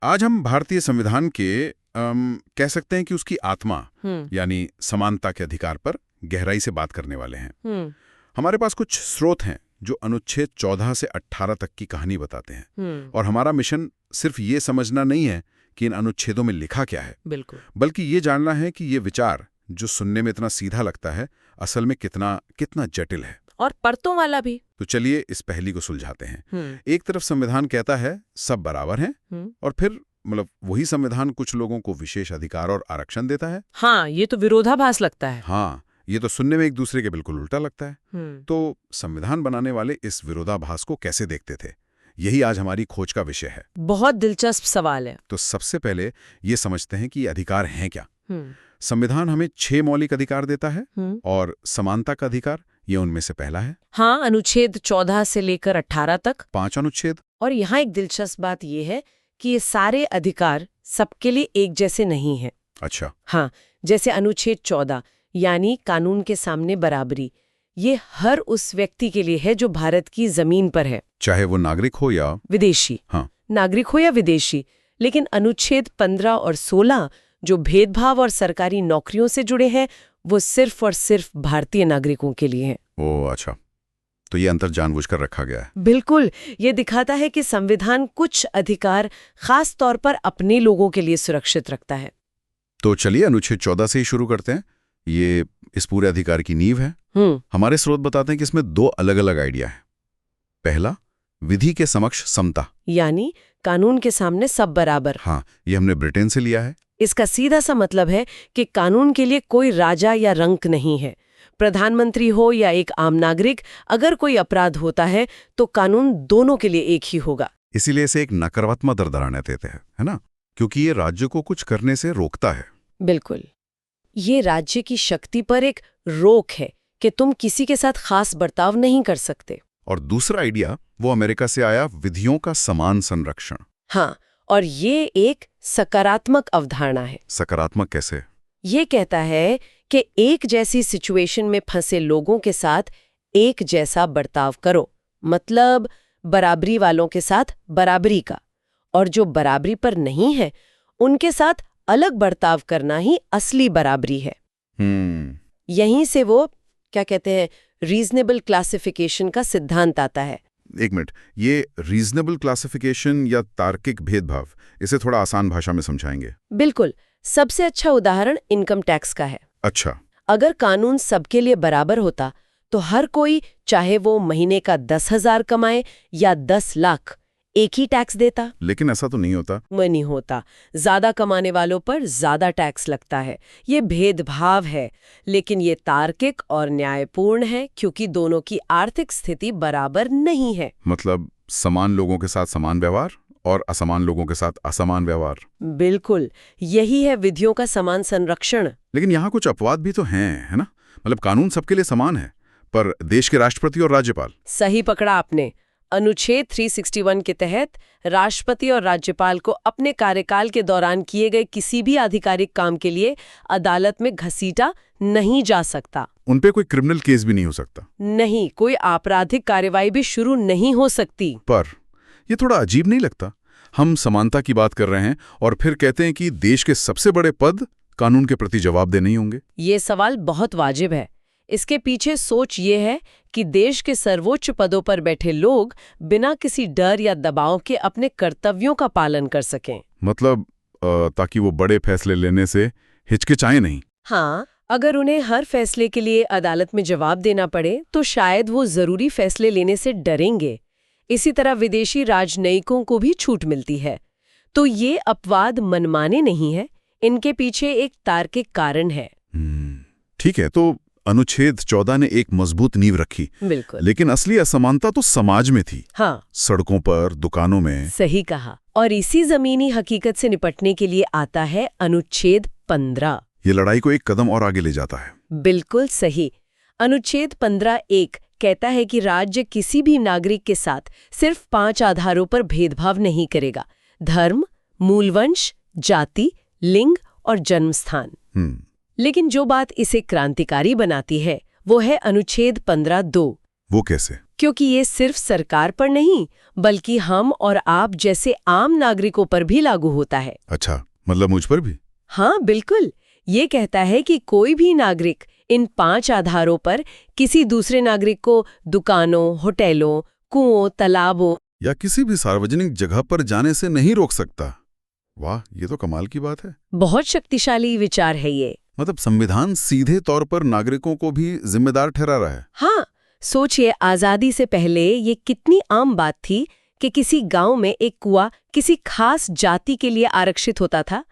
आज हम भारतीय संविधान के कह सकते हैं कि उसकी आत्मा यानी समानता के अधिकार पर गहराई से बात करने वाले हैं। हमारे पास कुछ स्रोत हैं जो अनुच्छेद 14 से 18 तक की कहानी बताते हैं और हमारा मिशन सिर्फ ये समझना नहीं है कि इन अनुच्छेदों में लिखा क्या है, बिल्कुल, बल्कि ये जानना है कि ये विचार जो सुनने में इतना सीधा लगता है असल में कितना कितना जटिल है और परतों वाला भी। तो चलिए इस पहेली को सुलझाते हैं। एक तरफ संविधान कहता है सब बराबर हैं और फिर वही संविधान कुछ लोगों को विशेष अधिकार और आरक्षण देता है। हाँ, ये तो विरोधाभास लगता है। हाँ, ये तो सुनने में एक दूसरे के बिल्कुल उल्टा लगता है। तो संविधान बनाने वाले इस विरोधाभास को कैसे देखते थे, यही आज हमारी खोज का विषय है। बहुत दिलचस्प सवाल है। तो सबसे पहले ये समझते हैं कि अधिकार हैं क्या। संविधान हमें 6 मौलिक अधिकार देता है और समानता का अधिकार ये उनमें से पहला है। हाँ, अनुच्छेद 14 से लेकर 18 तक 5 अनुच्छेद। और यहाँ एक दिलचस्प बात यह है कि ये सारे अधिकार सबके लिए एक जैसे नहीं हैं। अच्छा। हाँ, जैसे अनुच्छेद 14 यानी कानून के सामने बराबरी, ये हर उस व्यक्ति के लिए है जो भारत की जमीन पर है, चाहे वो नागरिक हो या विदेशी। हाँ, नागरिक हो या विदेशी। लेकिन अनुच्छेद 15 और 16 जो भेदभाव और सरकारी नौकरियों से जुड़े हैं, वो सिर्फ और सिर्फ भारतीय नागरिकों के लिए हैं। ओह अच्छा, तो ये अंतर जानबूझकर रखा गया है। बिल्कुल, ये दिखाता है कि संविधान कुछ अधिकार खास तौर पर अपने लोगों के लिए सुरक्षित रखता है। तो चलिए अनुच्छेद 14 से ही शुरू करते हैं। ये इस पूरे अधिकार की नींव है। हमारे स्रोत बताते हैं कि इसमें 2 अलग अलग आइडिया है। पहला, विधि के समक्ष समता, यानी कानून के सामने सब बराबर। हाँ, ये हमने ब्रिटेन से लिया है। इसका सीधा सा मतलब है कि कानून के लिए कोई राजा या रंक नहीं है। प्रधानमंत्री हो या एक आम नागरिक, अगर कोई अपराध होता है तो कानून दोनों के लिए एक ही होगा। इसीलिए इसे एक नकारात्मक दरदाना देते हैं, है ना, क्योंकि ये राज्य को कुछ करने से रोकता है। बिल्कुल, ये राज्य की शक्ति पर एक रोक है कि तुम किसी के साथ खास बर्ताव नहीं कर सकते। और दूसरा आइडिया वो अमेरिका से आया, विधियों का समान संरक्षण। हाँ, और ये एक सकारात्मक अवधारणा है। सकारात्मक कैसे? ये कहता है कि एक जैसी सिचुएशन में फंसे लोगों के साथ एक जैसा बर्ताव करो, मतलब बराबरी वालों के साथ बराबरी का, और जो बराबरी पर नहीं है उनके साथ अलग बर्ताव करना ही असली बराबरी है। यहीं से वो क्या कहते हैं, रीजनेबल क्लासिफिकेशन का सिद्धांत आता है। एक मिनट, ये रीजनेबल क्लासिफिकेशन या तार्किक भेदभाव, इसे थोड़ा आसान भाषा में समझाएंगे? बिल्कुल, सबसे अच्छा उदाहरण इनकम टैक्स का है। अच्छा। अगर कानून सबके लिए बराबर होता तो हर कोई, चाहे वो महीने का 10,000 कमाए या 10 लाख, एक ही टैक्स देता। लेकिन ऐसा तो नहीं होता। नहीं होता, ज्यादा कमाने वालों पर ज्यादा टैक्स लगता है। ये भेदभाव है, लेकिन ये तार्किक और न्यायपूर्ण है क्योंकि दोनों की आर्थिक स्थिति बराबर नहीं है। मतलब समान लोगों के साथ समान व्यवहार और असमान लोगों के साथ असमान व्यवहार। बिल्कुल, यही है विधियों का समान संरक्षण। लेकिन यहाँ कुछ अपवाद भी तो हैं, है ना? मतलब कानून सबके लिए समान है, पर देश के राष्ट्रपति और राज्यपाल। सही पकड़ा आपने। अनुच्छेद 361 के तहत राष्ट्रपति और राज्यपाल को अपने कार्यकाल के दौरान किए गए किसी भी आधिकारिक काम के लिए अदालत में घसीटा नहीं जा सकता। उनपे कोई क्रिमिनल केस भी नहीं हो सकता। नहीं, कोई आपराधिक कार्यवाही भी शुरू नहीं हो सकती। पर ये थोड़ा अजीब नहीं लगता? हम समानता की बात कर रहे हैं और फिर कहते हैं कि देश के सबसे बड़े पद कानून के प्रति जवाबदेह नहीं होंगे। ये सवाल बहुत वाजिब है। इसके पीछे सोच ये है कि देश के सर्वोच्च पदों पर बैठे लोग बिना किसी डर या दबाव के अपने कर्तव्यों का पालन कर सकें। मतलब ताकि वो बड़े फैसले लेने से हिचकिचाएं नहीं। हाँ, अगर उन्हें हर फैसले के लिए अदालत में जवाब देना पड़े तो शायद वो जरूरी फैसले लेने से डरेंगे। इसी तरह विदेशी राजनयिकों को भी छूट मिलती है। तो ये अपवाद मनमाने नहीं है, इनके पीछे एक तार्किक कारण है। ठीक है, तो अनुच्छेद 14 ने एक मजबूत नींव रखी। बिल्कुल। लेकिन असली असमानता तो समाज में थी। हाँ, सड़कों पर, दुकानों में। सही कहा। और इसी जमीनी हकीकत से निपटने के लिए आता है अनुच्छेद 15। ये लड़ाई को एक कदम और आगे ले जाता है। बिल्कुल सही। अनुच्छेद 15(1) कहता है कि राज्य किसी भी नागरिक के साथ सिर्फ 5 आधारों पर भेदभाव नहीं करेगा: धर्म, मूलवंश, जाति, लिंग और जन्मस्थान। लेकिन जो बात इसे क्रांतिकारी बनाती है वो है अनुच्छेद 15(2). वो कैसे? क्योंकि ये सिर्फ सरकार पर नहीं बल्कि हम और आप जैसे आम नागरिकों पर भी लागू होता है। अच्छा, मतलब मुझ पर भी? हाँ बिल्कुल। ये कहता है कि कोई भी नागरिक इन 5 आधारों पर किसी दूसरे नागरिक को दुकानों, होटलों, कुओं, तालाबों या किसी भी सार्वजनिक जगह पर जाने से नहीं रोक सकता। वाह, ये तो कमाल की बात है। बहुत शक्तिशाली विचार है ये। मतलब संविधान सीधे तौर पर नागरिकों को भी जिम्मेदार ठहरा रहा है। हाँ, सोचिए आजादी से पहले ये कितनी आम बात थी कि किसी गांव में एक कुआं किसी खास जाति के लिए आरक्षित होता था।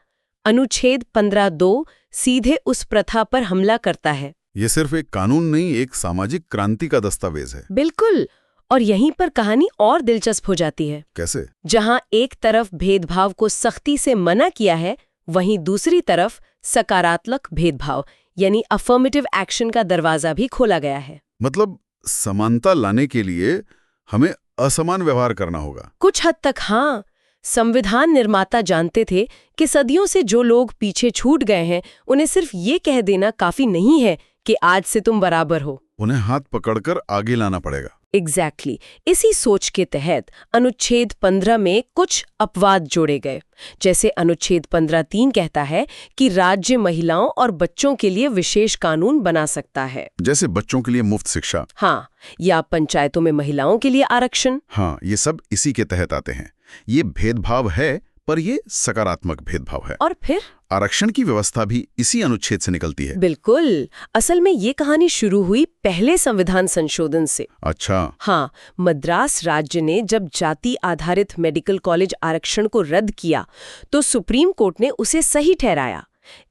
अनुच्छेद 15(2) सीधे उस प्रथा पर हमला करता है। ये सिर्फ एक कानून नहीं, एक सामाजिक क्रांति का दस्तावेज है। बिल्कुल। और यहीं पर कहानी और दिलचस्प हो जाती है। कैसे? जहां एक तरफ भेदभाव को सख्ती से मना किया है, वहीं दूसरी तरफ सकारात्मक भेदभाव यानी अफर्मेटिव एक्शन का दरवाजा भी खोला गया है। मतलब समानता लाने के लिए हमें असमान व्यवहार करना होगा। कुछ हद तक हाँ। संविधान निर्माता जानते थे कि सदियों से जो लोग पीछे छूट गए हैं, उन्हें सिर्फ ये कह देना काफी नहीं है कि आज से तुम बराबर हो। उन्हें हाथ पकड़कर आगे लाना पड़ेगा। एग्जैक्टली। इसी सोच के तहत अनुच्छेद 15 में कुछ अपवाद जोड़े गए। जैसे अनुच्छेद 15(3) कहता है कि राज्य महिलाओं और बच्चों के लिए विशेष कानून बना सकता है। जैसे बच्चों के लिए मुफ्त शिक्षा। हाँ, या पंचायतों में महिलाओं के लिए आरक्षण। हाँ, ये सब इसी के तहत आते हैं। ये भेदभाव है, पर ये सकारात्मक भेदभाव है। और फिर आरक्षण की व्यवस्था भी इसी अनुच्छेद से निकलती है। बिल्कुल। असल में ये कहानी शुरू हुई पहले संविधान संशोधन से। अच्छा। हाँ, मद्रास राज्य ने जब जाति आधारित मेडिकल कॉलेज आरक्षण को रद्द किया तो सुप्रीम कोर्ट ने उसे सही ठहराया।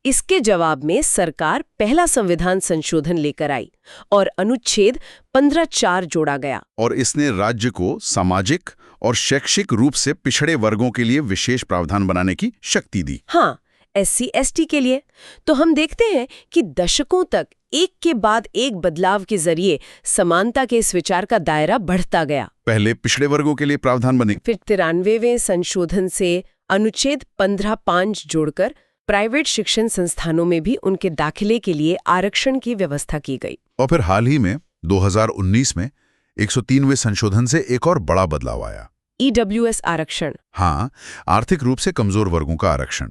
इसके जवाब में सरकार पहला संविधान संशोधन लेकर आई और अनुच्छेद 15(4) जोड़ा गया। और इसने राज्य को सामाजिक और शैक्षिक रूप से पिछड़े वर्गों के लिए विशेष प्रावधान बनाने की शक्ति दी। हाँ, SC/ST के लिए। तो हम देखते हैं कि दशकों तक एक के बाद एक बदलाव के जरिए समानता के इस विचार का दायरा बढ़ता गया। पहले पिछड़े वर्गों के लिए प्रावधान बने, फिर 93वें संशोधन से अनुच्छेद 15(5) जोड़कर प्राइवेट शिक्षण संस्थानों में भी उनके दाखिले के लिए आरक्षण की व्यवस्था की गई। और फिर हाल ही में 2019 में 103वें संशोधन से एक और बड़ा बदलाव आया। EWS आरक्षण। हाँ, आर्थिक रूप से कमजोर वर्गों का आरक्षण।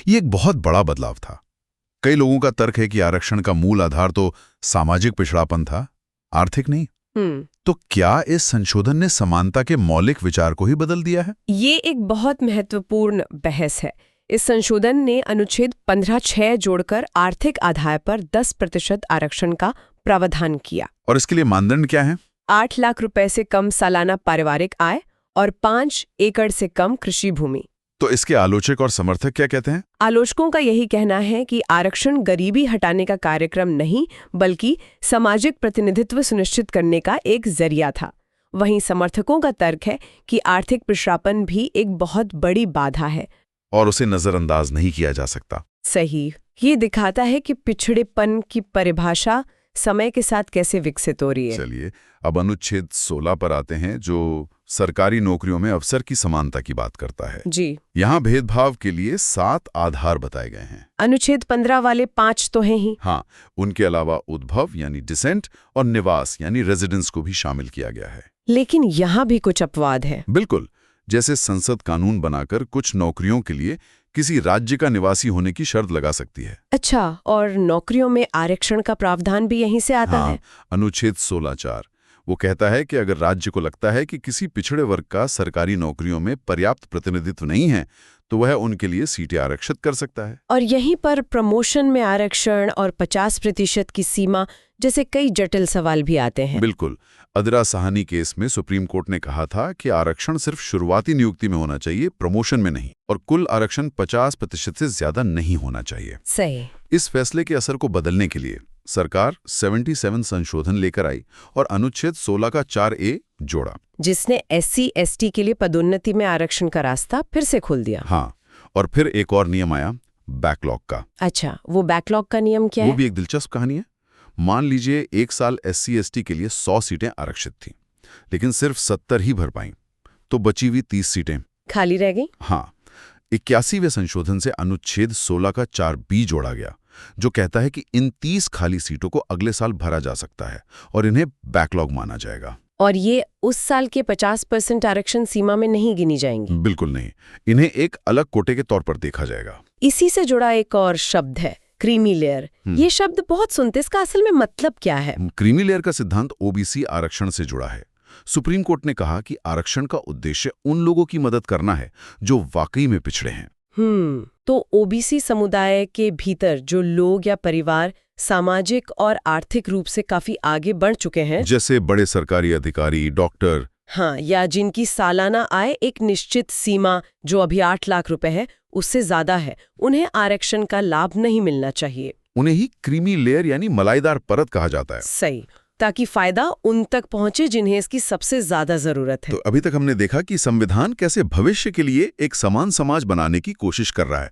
ये एक बहुत बड़ा बदलाव था। कई लोगों का तर्क है कि आरक्षण का मूल आधार तो सामाजिक पिछड़ापन था, आर्थिक नहीं। तो क्या इस संशोधन ने समानता के मौलिक विचार को ही बदल दिया है? ये एक बहुत महत्वपूर्ण बहस है। इस संशोधन ने अनुच्छेद 15(6) जोड़कर आर्थिक आधार पर 10% आरक्षण का प्रावधान किया। और इसके लिए मानदंड क्या है? 8 लाख रुपए से कम सालाना पारिवारिक आय और 5 एकड़ से कम कृषि भूमि। तो इसके आलोचक और समर्थक क्या कहते हैं? आलोचकों का यही कहना है कि आरक्षण गरीबी हटाने का कार्यक्रम नहीं बल्कि सामाजिक प्रतिनिधित्व सुनिश्चित करने का एक जरिया था। वहीं समर्थकों का तर्क है कि आर्थिक पिछड़ापन भी एक बहुत बड़ी बाधा है और उसे नजरअंदाज नहीं किया जा सकता। सही। ये दिखाता है कि पिछड़ेपन की परिभाषा समय के साथ कैसे विकसित हो रही है। चलिए, अब अनुच्छेद 16 पर आते हैं, जो सरकारी नौकरियों में अवसर की समानता की बात करता है। जी। यहाँ भेदभाव के लिए 7 आधार बताए गए हैं। अनुच्छेद 15 वाले 5 तो हैं ही। हाँ, उनके अलावा उद्भव यानी डिसेंट और निवास यानी रेजिडेंस को भी शामिल किया गया है। लेकिन यहाँ भी कुछ अपवाद है। बिल्कुल। जैसे संसद कानून बनाकर कुछ नौकरियों के लिए किसी राज्य का निवासी होने की शर्त लगा सकती है। अच्छा, और नौकरियों में आरक्षण का प्रावधान भी यहीं से आता है। अनुच्छेद 16(4) वो कहता है कि अगर राज्य को लगता है कि किसी पिछड़े वर्ग का सरकारी नौकरियों में पर्याप्त प्रतिनिधित्व नहीं है तो वह उनके लिए सीटें आरक्षित कर सकता है। और यहीं पर प्रमोशन में आरक्षण और 50% की सीमा जैसे कई जटिल सवाल भी आते हैं। बिल्कुल। अदरा साहनी केस में सुप्रीम कोर्ट ने कहा था कि आरक्षण सिर्फ शुरुआती नियुक्ति में होना चाहिए, प्रमोशन में नहीं, और कुल आरक्षण 50% से ज्यादा नहीं होना चाहिए। सही। इस फैसले के असर को बदलने के लिए सरकार 77 संशोधन लेकर आई और अनुच्छेद 16 का 4A जोड़ा, जिसने SC/ST के लिए पदोन्नति में आरक्षण का रास्ता फिर से खोल दिया। हाँ, और फिर एक और नियम आया बैकलॉग का। अच्छा, वो बैकलॉग का नियम क्या है? वो भी एक दिलचस्प कहानी है। मान लीजिए 1 साल SC/ST के लिए 100 सीटें आरक्षित थीं, लेकिन सिर्फ 70 ही भर पाईं, तो बची हुई 30 सीटें खाली रह गई। हाँ, 81वें संशोधन से अनुच्छेद 16 का 4B जोड़ा गया, जो कहता है कि इन 30 खाली सीटों को अगले साल भरा जा सकता है और इन्हें बैकलॉग माना जाएगा। और ये उस साल के 50% आरक्षण सीमा में नहीं गिनी जाएंगी। बिल्कुल नहीं, इन्हें एक अलग कोटे के तौर पर देखा जाएगा। इसी से जुड़ा एक और शब्द है, क्रीमी लेयर। ये शब्द बहुत सुनते, इसका असल में मतलब क्या है? क्रीमी लेयर का सिद्धांत ओबीसी आरक्षण से जुड़ा है। सुप्रीम कोर्ट ने कहा कि आरक्षण का उद्देश्य उन लोगों की मदद करना है जो वाकई में पिछड़े हैं। तो ओबीसी समुदाय के भीतर जो लोग या परिवार सामाजिक और आर्थिक रूप से काफी आगे बढ़ चुके हैं, जैसे बड़े सरकारी अधिकारी, डॉक्टर, हाँ, या जिनकी सालाना आय एक निश्चित सीमा जो अभी 8 लाख रुपए है उससे ज्यादा है, उन्हें आरक्षण का लाभ नहीं मिलना चाहिए। उन्हें ही क्रीमी लेयर यानी मलाईदार परत कहा जाता है। सही, ताकि फायदा उन तक पहुंचे जिन्हें इसकी सबसे ज्यादा जरूरत है। तो अभी तक हमने देखा कि संविधान कैसे भविष्य के लिए एक समान समाज बनाने की कोशिश कर रहा है,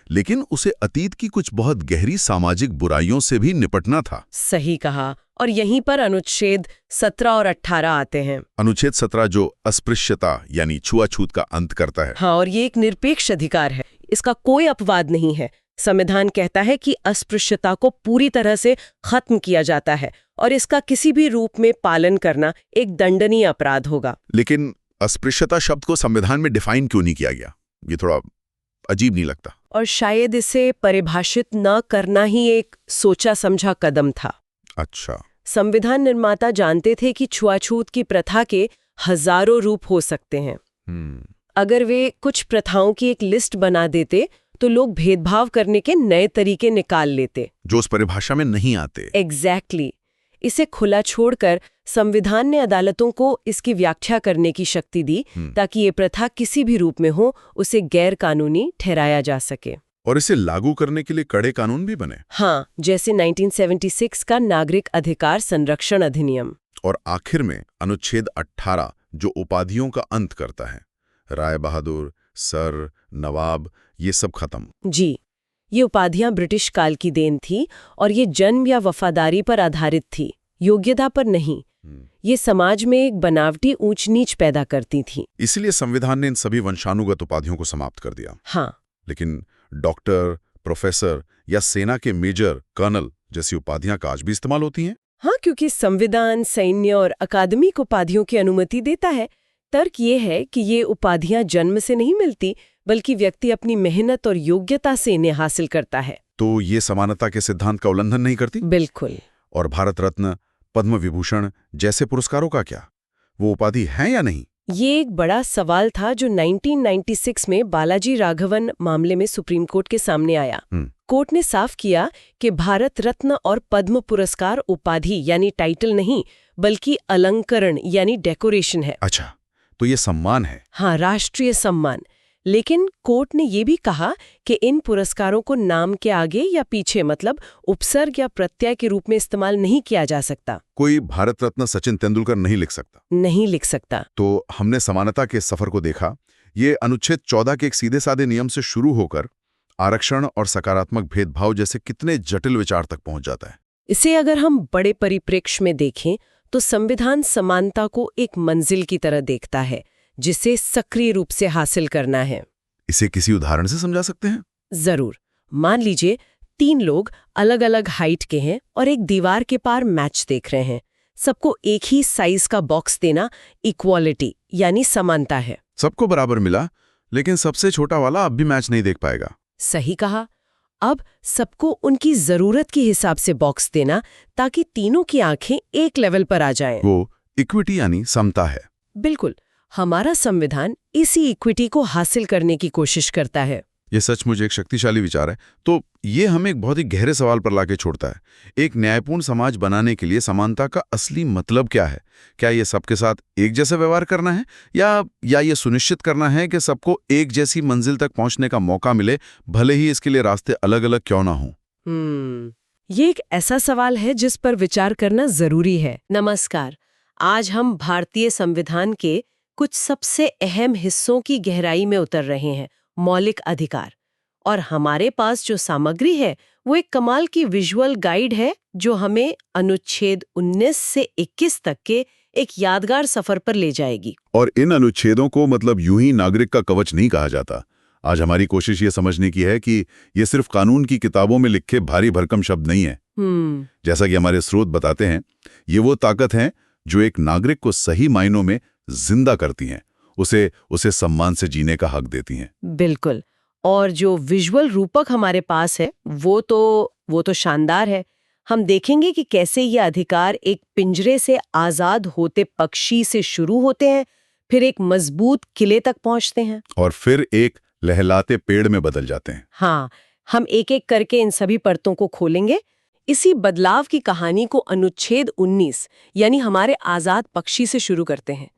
लेकिन उसे अतीत की कुछ बहुत गहरी सामाजिक बुराइयों से भी निपटना था। सही कहा। और यहीं पर अनुच्छेद 17 और 18 आते हैं। अनुच्छेद 17 जो अस्पृश्यता यानी छुआछूत का अंत करता है। हाँ, और ये एक निरपेक्ष अधिकार है, इसका कोई अपवाद नहीं है। संविधान कहता है कि अस्पृश्यता को पूरी तरह से खत्म किया जाता है और इसका किसी भी रूप में पालन करना एक दंडनीय अपराध होगा। लेकिन अस्पृश्यता शब्द को संविधान में डिफाइन क्यों नहीं किया गया? ये थोड़ा अजीब नहीं लगता? और शायद इसे परिभाषित न करना ही एक सोचा समझा कदम था। अच्छा। संविधान निर्माता जानते थे कि छुआछूत की प्रथा के हजारों रूप हो सकते हैं। अगर वे कुछ प्रथाओं की एक लिस्ट बना देते तो लोग भेदभाव करने के नए तरीके निकाल लेते जो उस परिभाषा में नहीं आते। एग्जैक्टली। इसे खुला छोड़कर संविधान ने अदालतों को इसकी व्याख्या करने की शक्ति दी ताकि ये प्रथा किसी भी रूप में हो उसे गैर कानूनी ठहराया जा सके। और इसे लागू करने के लिए कड़े कानून भी बने। हाँ, जैसे 1976 का नागरिक अधिकार संरक्षण अधिनियम। और आखिर में अनुच्छेद 18 जो उपाधियों का अंत करता है, राय बहादुर, सर, नवाब, ये सब खत्म। जी, ये उपाधियां ब्रिटिश काल की देन थी और ये जन्म या वफादारी पर आधारित थी, योग्यता पर नहीं। ये समाज में एक बनावटी ऊंच नीच पैदा करती थी। इसलिए संविधान ने इन सभी वंशानुगत उपाधियों को समाप्त कर दिया। हाँ, लेकिन डॉक्टर, प्रोफेसर या सेना के मेजर, कर्नल जैसी उपाधियां आज भी इस्तेमाल होती हैं। हाँ, क्योंकि संविधान सैन्य और अकादमिक उपाधियों की अनुमति देता है। तर्क ये है कि ये उपाधियां जन्म से नहीं मिलती, बल्कि व्यक्ति अपनी मेहनत और योग्यता से इन्हें हासिल करता है। तो ये समानता के सिद्धांत का उल्लंघन नहीं करती? बिल्कुल। और भारत रत्न, पद्म विभूषण जैसे पुरस्कारों का क्या, वो उपाधि है या नहीं? ये एक बड़ा सवाल था जो 1996 में बालाजी राघवन मामले में सुप्रीम कोर्ट के सामने आया। कोर्ट ने साफ किया कि भारत रत्न और पद्म पुरस्कार उपाधि यानी टाइटल नहीं, बल्कि अलंकरण यानी डेकोरेशन है। अच्छा, तो ये सम्मान है। हाँ, राष्ट्रीय सम्मान। लेकिन कोर्ट ने ये भी कहा कि इन पुरस्कारों को नाम के आगे या पीछे, मतलब उपसर्ग या प्रत्यय के रूप में इस्तेमाल नहीं किया जा सकता। कोई भारत रत्न सचिन तेंदुलकर नहीं लिख सकता? नहीं लिख सकता। तो हमने समानता के सफर को देखा। ये अनुच्छेद 14 के एक सीधे साधे नियम से शुरू होकर आरक्षण और सकारात्मक भेदभाव जैसे कितने जटिल विचार तक पहुंच जाता है। इसे अगर हम बड़े परिप्रेक्ष्य में देखें तो संविधान समानता को एक मंजिल की तरह देखता है जिसे सक्रिय रूप से हासिल करना है। इसे किसी उदाहरण से समझा सकते हैं? जरूर। मान लीजिए 3 लोग अलग अलग हाइट के हैं और एक दीवार के पार मैच देख रहे हैं। सबको एक ही साइज का बॉक्स देना इक्वालिटी यानी समानता है। सबको बराबर मिला, लेकिन सबसे छोटा वाला अब भी मैच नहीं देख पाएगा। सही कहा। अब सबको उनकी जरूरत के हिसाब से बॉक्स देना ताकि तीनों की आंखें एक लेवल पर आ जाएं। वो इक्विटी यानी समता है। बिल्कुल। हमारा संविधान इसी इक्विटी को हासिल करने की कोशिश करता है। ये सच मुझे एक शक्तिशाली विचार है। तो ये हमें एक बहुत ही गहरे सवाल पर लाके छोड़ता है। एक न्यायपूर्ण समाज बनाने के लिए समानता का असली मतलब क्या है? क्या ये सबके साथ एक जैसा व्यवहार करना है या ये सुनिश्चित करना है कि सबको एक जैसी मंजिल तक पहुंचने का मौका मिले, भले ही इसके लिए रास्ते अलग अलग क्यों ना हों? ये एक ऐसा सवाल है जिस पर विचार करना जरूरी है। नमस्कार। आज हम भारतीय संविधान के कुछ सबसे अहम हिस्सों की गहराई में उतर रहे हैं, मौलिक अधिकार। और हमारे पास जो सामग्री है वो एक कमाल की विजुअल गाइड है जो हमें अनुच्छेद 19 से 21 तक के एक यादगार सफर पर ले जाएगी। और इन अनुच्छेदों को मतलब यूं ही नागरिक का कवच नहीं कहा जाता। आज हमारी कोशिश ये समझने की है कि ये सिर्फ कानून की किताबों में लिखे भारी भरकम शब्द नहीं है। जैसा कि हमारे स्रोत बताते हैं, ये वो ताकत है जो एक नागरिक को सही मायनों में जिंदा करती हैं, उसे सम्मान से जीने का हक देती हैं। बिल्कुल। और जो विजुअल रूपक हमारे पास है वो तो शानदार है। हम देखेंगे कि कैसे ये अधिकार एक पिंजरे से आजाद होते पक्षी से शुरू होते हैं, फिर एक मजबूत किले तक पहुंचते हैं और फिर एक लहलाते पेड़ में बदल जाते हैं। हाँ, हम एक एक करके इन सभी परतों को खोलेंगे। इसी बदलाव की कहानी को अनुच्छेद 19 यानी हमारे आजाद पक्षी से शुरू करते हैं।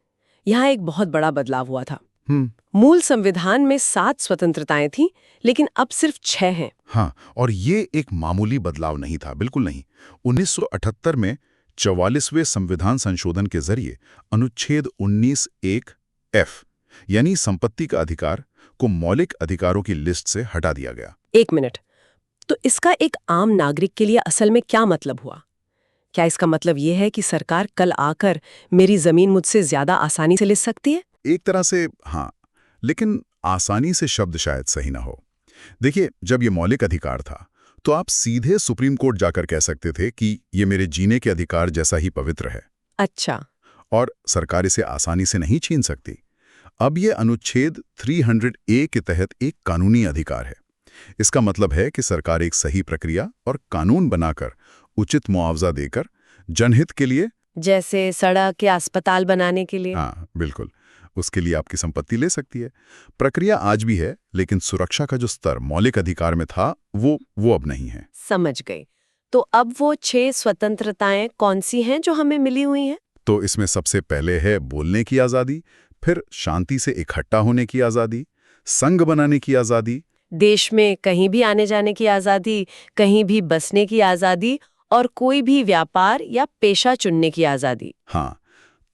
यहाँ एक बहुत बड़ा बदलाव हुआ था। मूल संविधान में 7 स्वतंत्रताएं थीं, लेकिन अब सिर्फ 6 हैं। हाँ, और ये एक मामूली बदलाव नहीं था, बिल्कुल नहीं। 1978 में 44वें संविधान संशोधन के जरिए अनुच्छेद 19(1)(f यानी संपत्ति का अधिकार को मौलिक अधिकारों की लिस्ट से हटा दिया गया। एक मिनट, तो इसका एक आम नागरिक के लिए असल में क्या मतलब हुआ? क्या इसका मतलब ये है कि सरकार कल आकर मेरी जमीन मुझसे ज्यादा आसानी से ले सकती है? एक तरह से हाँ, लेकिन आसानी से शब्द शायद सही ना हो। देखिए, जब ये मौलिक अधिकार था तो आप सीधे सुप्रीम कोर्ट जाकर कह सकते थे कि ये मेरे जीने के अधिकार जैसा ही पवित्र है। अच्छा। और सरकार इसे आसानी से नहीं छीन सकती। अब ये अनुच्छेद 300A के तहत एक कानूनी अधिकार है। इसका मतलब है कि सरकार एक सही प्रक्रिया और कानून बनाकर उचित मुआवजा देकर जनहित के लिए, जैसे सड़क या अस्पताल बनाने के लिए। हाँ बिल्कुल, उसके लिए आपकी संपत्ति ले सकती है। प्रक्रिया आज भी है, लेकिन सुरक्षा का जो स्तर मौलिक अधिकार में था वो अब नहीं है। समझ गई। तो अब वो 6 स्वतंत्रताएं कौन सी हैं जो हमें मिली हुई हैं? तो इसमें सबसे पहले है बोलने की आज़ादी, फिर शांति से इकट्ठा होने की आज़ादी, संघ बनाने की आज़ादी, देश में कहीं भी आने जाने की आज़ादी, कहीं भी बसने की आज़ादी और कोई भी व्यापार या पेशा चुनने की आज़ादी। हाँ,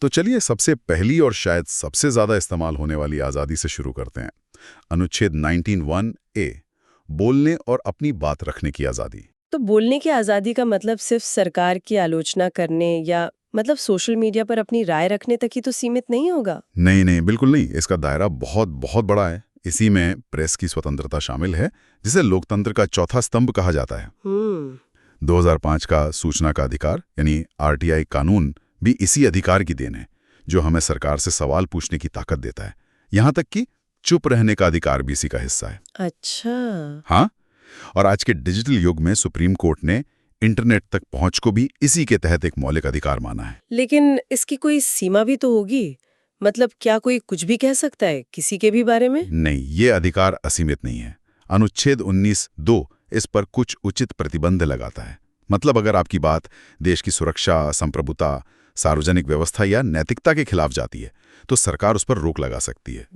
तो चलिए सबसे पहली और शायद सबसे ज़्यादा इस्तेमाल होने वाली आज़ादी से शुरू करते हैं। अनुच्छेद 19(1)(a बोलने और अपनी बात रखने की आज़ादी। तो बोलने की आज़ादी का मतलब सिर्फ सरकार की आलोचना करने या मतलब सोशल मीडिया पर अपनी राय रखने तक ही तो सीमित नहीं होगा? नहीं, बिल्कुल नहीं। इसका दायरा बहुत बहुत बड़ा है। इसी में प्रेस की स्वतंत्रता शामिल है, जिसे लोकतंत्र का चौथा स्तंभ कहा जाता है। 2005 का सूचना का अधिकार यानी RTI कानून भी इसी अधिकार की देन है, जो हमें सरकार से सवाल पूछने की ताकत देता है। यहाँ तक कि चुप रहने का अधिकार भी इसी का हिस्सा है। अच्छा। हाँ, और आज के डिजिटल युग में सुप्रीम कोर्ट ने इंटरनेट तक पहुंच को भी इसी के तहत एक मौलिक अधिकार माना है। लेकिन इसकी कोई सीमा भी तो होगी। मतलब क्या कोई कुछ भी कह सकता है किसी के भी बारे में? नहीं, ये अधिकार असीमित नहीं है। अनुच्छेद 19(2) इस पर कुछ उचित प्रतिबंध लगाता है। मतलब अगर आपकी बात देश की सुरक्षा, संप्रभुता, सार्वजनिक व्यवस्था या नैतिकता के खिलाफ जाती है, तो सरकार उस पर रोक लगा सकती है।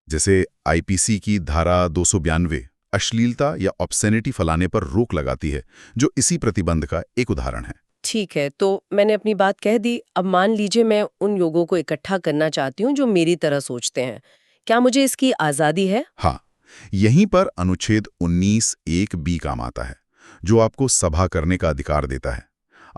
जैसे IPC की धारा 292 अश्लीलता या ऑब्सेनिटी फैलाने पर रोक लगाती है, जो इसी प्रतिबंध का एक उदाहरण है। ठीक है, तो मैंने अपनी बात कह दी। अब मान लीजिए मैं उन लोगों को इकट्ठा करना चाहती हूँ जो मेरी तरह सोचते हैं। क्या मुझे इसकी आज़ादी है? हाँ, यहीं पर अनुच्छेद 19(1)(b) काम आता है, जो आपको सभा करने का अधिकार देता है।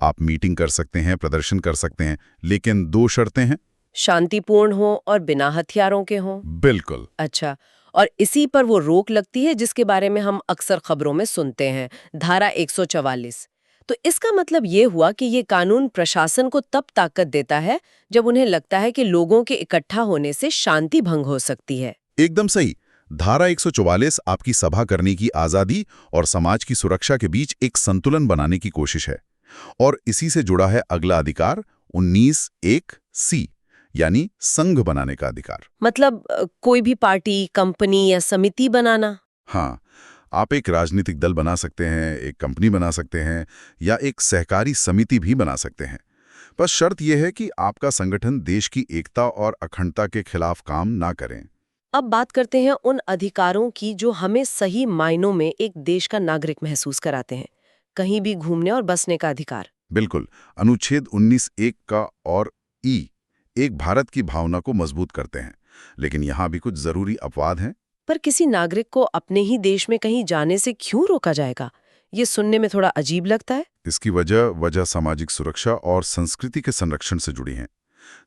आप मीटिंग कर सकते हैं, प्रदर्शन कर सकते हैं, लेकिन 2 शर्तें हैं। शांतिपूर्ण हो और बिना हथियारों के हों। बिल्कुल। अच्छा, और इसी पर वो रोक लगती है जिसके बारे में हम अक्सर खबरों में सुनते हैं, धारा 144। तो इसका मतलब ये हुआ कि ये कानून प्रशासन को तब ताकत देता है जब उन्हें लगता है कि लोगों के इकट्ठा होने से शांति भंग हो सकती है। एकदम सही। धारा 144 आपकी सभा करने की आज़ादी और समाज की सुरक्षा के बीच एक संतुलन बनाने की कोशिश है। और इसी से जुड़ा है अगला अधिकार 19(1)(c यानी संघ बनाने का अधिकार। मतलब कोई भी पार्टी, कंपनी या समिति बनाना? हाँ, आप एक राजनीतिक दल बना सकते हैं, एक कंपनी बना सकते हैं या एक सहकारी समिति भी बना सकते हैं। बस शर्त यह है कि आपका संगठन देश की एकता और अखंडता के खिलाफ काम ना करें। अब बात करते हैं उन अधिकारों की जो हमें सही मायनों में एक देश का नागरिक महसूस कराते हैं। कहीं भी घूमने और बसने का अधिकार। बिल्कुल। अनुच्छेद 19(1) का और ई एक भारत की भावना को मजबूत करते हैं, लेकिन यहाँ भी कुछ जरूरी अपवाद हैं। पर किसी नागरिक को अपने ही देश में कहीं जाने से क्यों रोका जाएगा? ये सुनने में थोड़ा अजीब लगता है। इसकी वजह सामाजिक सुरक्षा और संस्कृति के संरक्षण से जुड़ी हैं।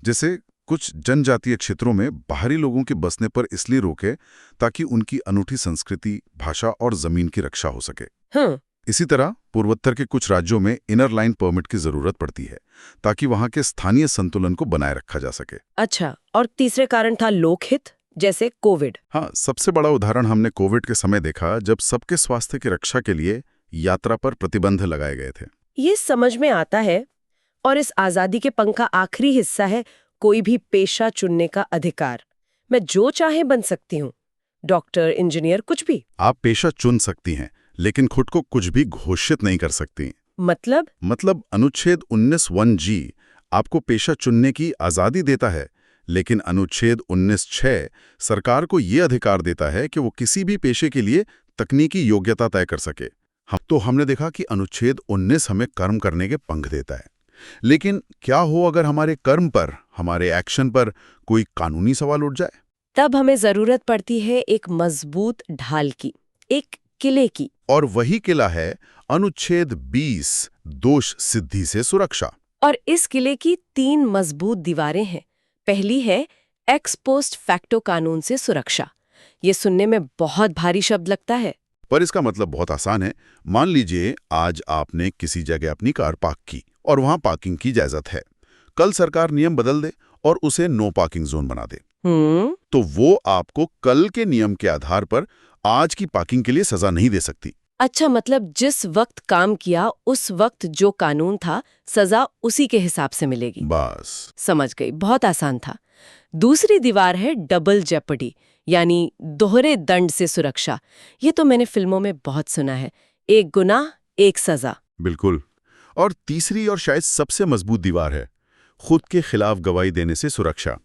जैसे कुछ जनजातीय क्षेत्रों में बाहरी लोगों के बसने पर इसलिए रोके ताकि उनकी अनूठी संस्कृति, भाषा और जमीन की रक्षा हो सके। इसी तरह पूर्वोत्तर के कुछ राज्यों में इनर लाइन परमिट की जरूरत पड़ती है ताकि वहां के स्थानीय संतुलन को बनाए रखा जा सके। अच्छा, और तीसरे कारण था लोकहित, जैसे कोविड। हाँ, सबसे बड़ा उदाहरण हमने कोविड के समय देखा, जब सबके स्वास्थ्य की रक्षा के लिए यात्रा पर प्रतिबंध लगाए गए थे। ये समझ में आता है। और इस आजादी के पंख का आखिरी हिस्सा है कोई भी पेशा चुनने का अधिकार। मैं जो चाहे बन सकती हूँ, डॉक्टर, इंजीनियर, कुछ भी। आप पेशा चुन सकती हैं, लेकिन खुद को कुछ भी घोषित नहीं कर सकती। मतलब अनुच्छेद 19(1)(g आपको पेशा चुनने की आजादी देता है, लेकिन अनुच्छेद 19(6) सरकार को ये अधिकार देता है कि वो किसी भी पेशे के लिए तकनीकी योग्यता तय कर सके। हमने देखा कि अनुच्छेद 19 हमें कर्म करने के पंख देता है, लेकिन क्या हो अगर हमारे कर्म पर, हमारे एक्शन पर कोई कानूनी सवाल उठ जाए? तब हमें जरूरत पड़ती है एक मजबूत ढाल की, एक किले की। और वही किला है अनुच्छेद 20 दोष सिद्धि से सुरक्षा। और इस किले की 3 मजबूत दीवारें हैं। पहली है एक्स पोस्ट फैक्टो कानून से सुरक्षा। ये सुनने में बहुत भारी शब्द लगता है, पर इसका मतलब बहुत आसान है। मान लीजिए आज आपने किसी जगह अपनी कार पार्क की और वहां पार्किंग की इजाजत है। कल सरकार नियम बदल दे और उसे नो पार्किंग जोन बना दे, तो वो आपको कल के नियम के आधार पर आज की पार्किंग के लिए सजा नहीं दे सकती। अच्छा, मतलब जिस वक्त काम किया उस वक्त जो कानून था, सजा उसी के हिसाब से मिलेगी। बस समझ गई, बहुत आसान था। दूसरी दीवार है डबल जेपडी, यानी दोहरे दंड से सुरक्षा। ये तो मैंने फिल्मों में बहुत सुना है, एक गुनाह एक सजा। बिल्कुल। और तीसरी और शायद सबसे मजबूत दीवार है खुद के खिलाफ गवाही देने से सुरक्षा।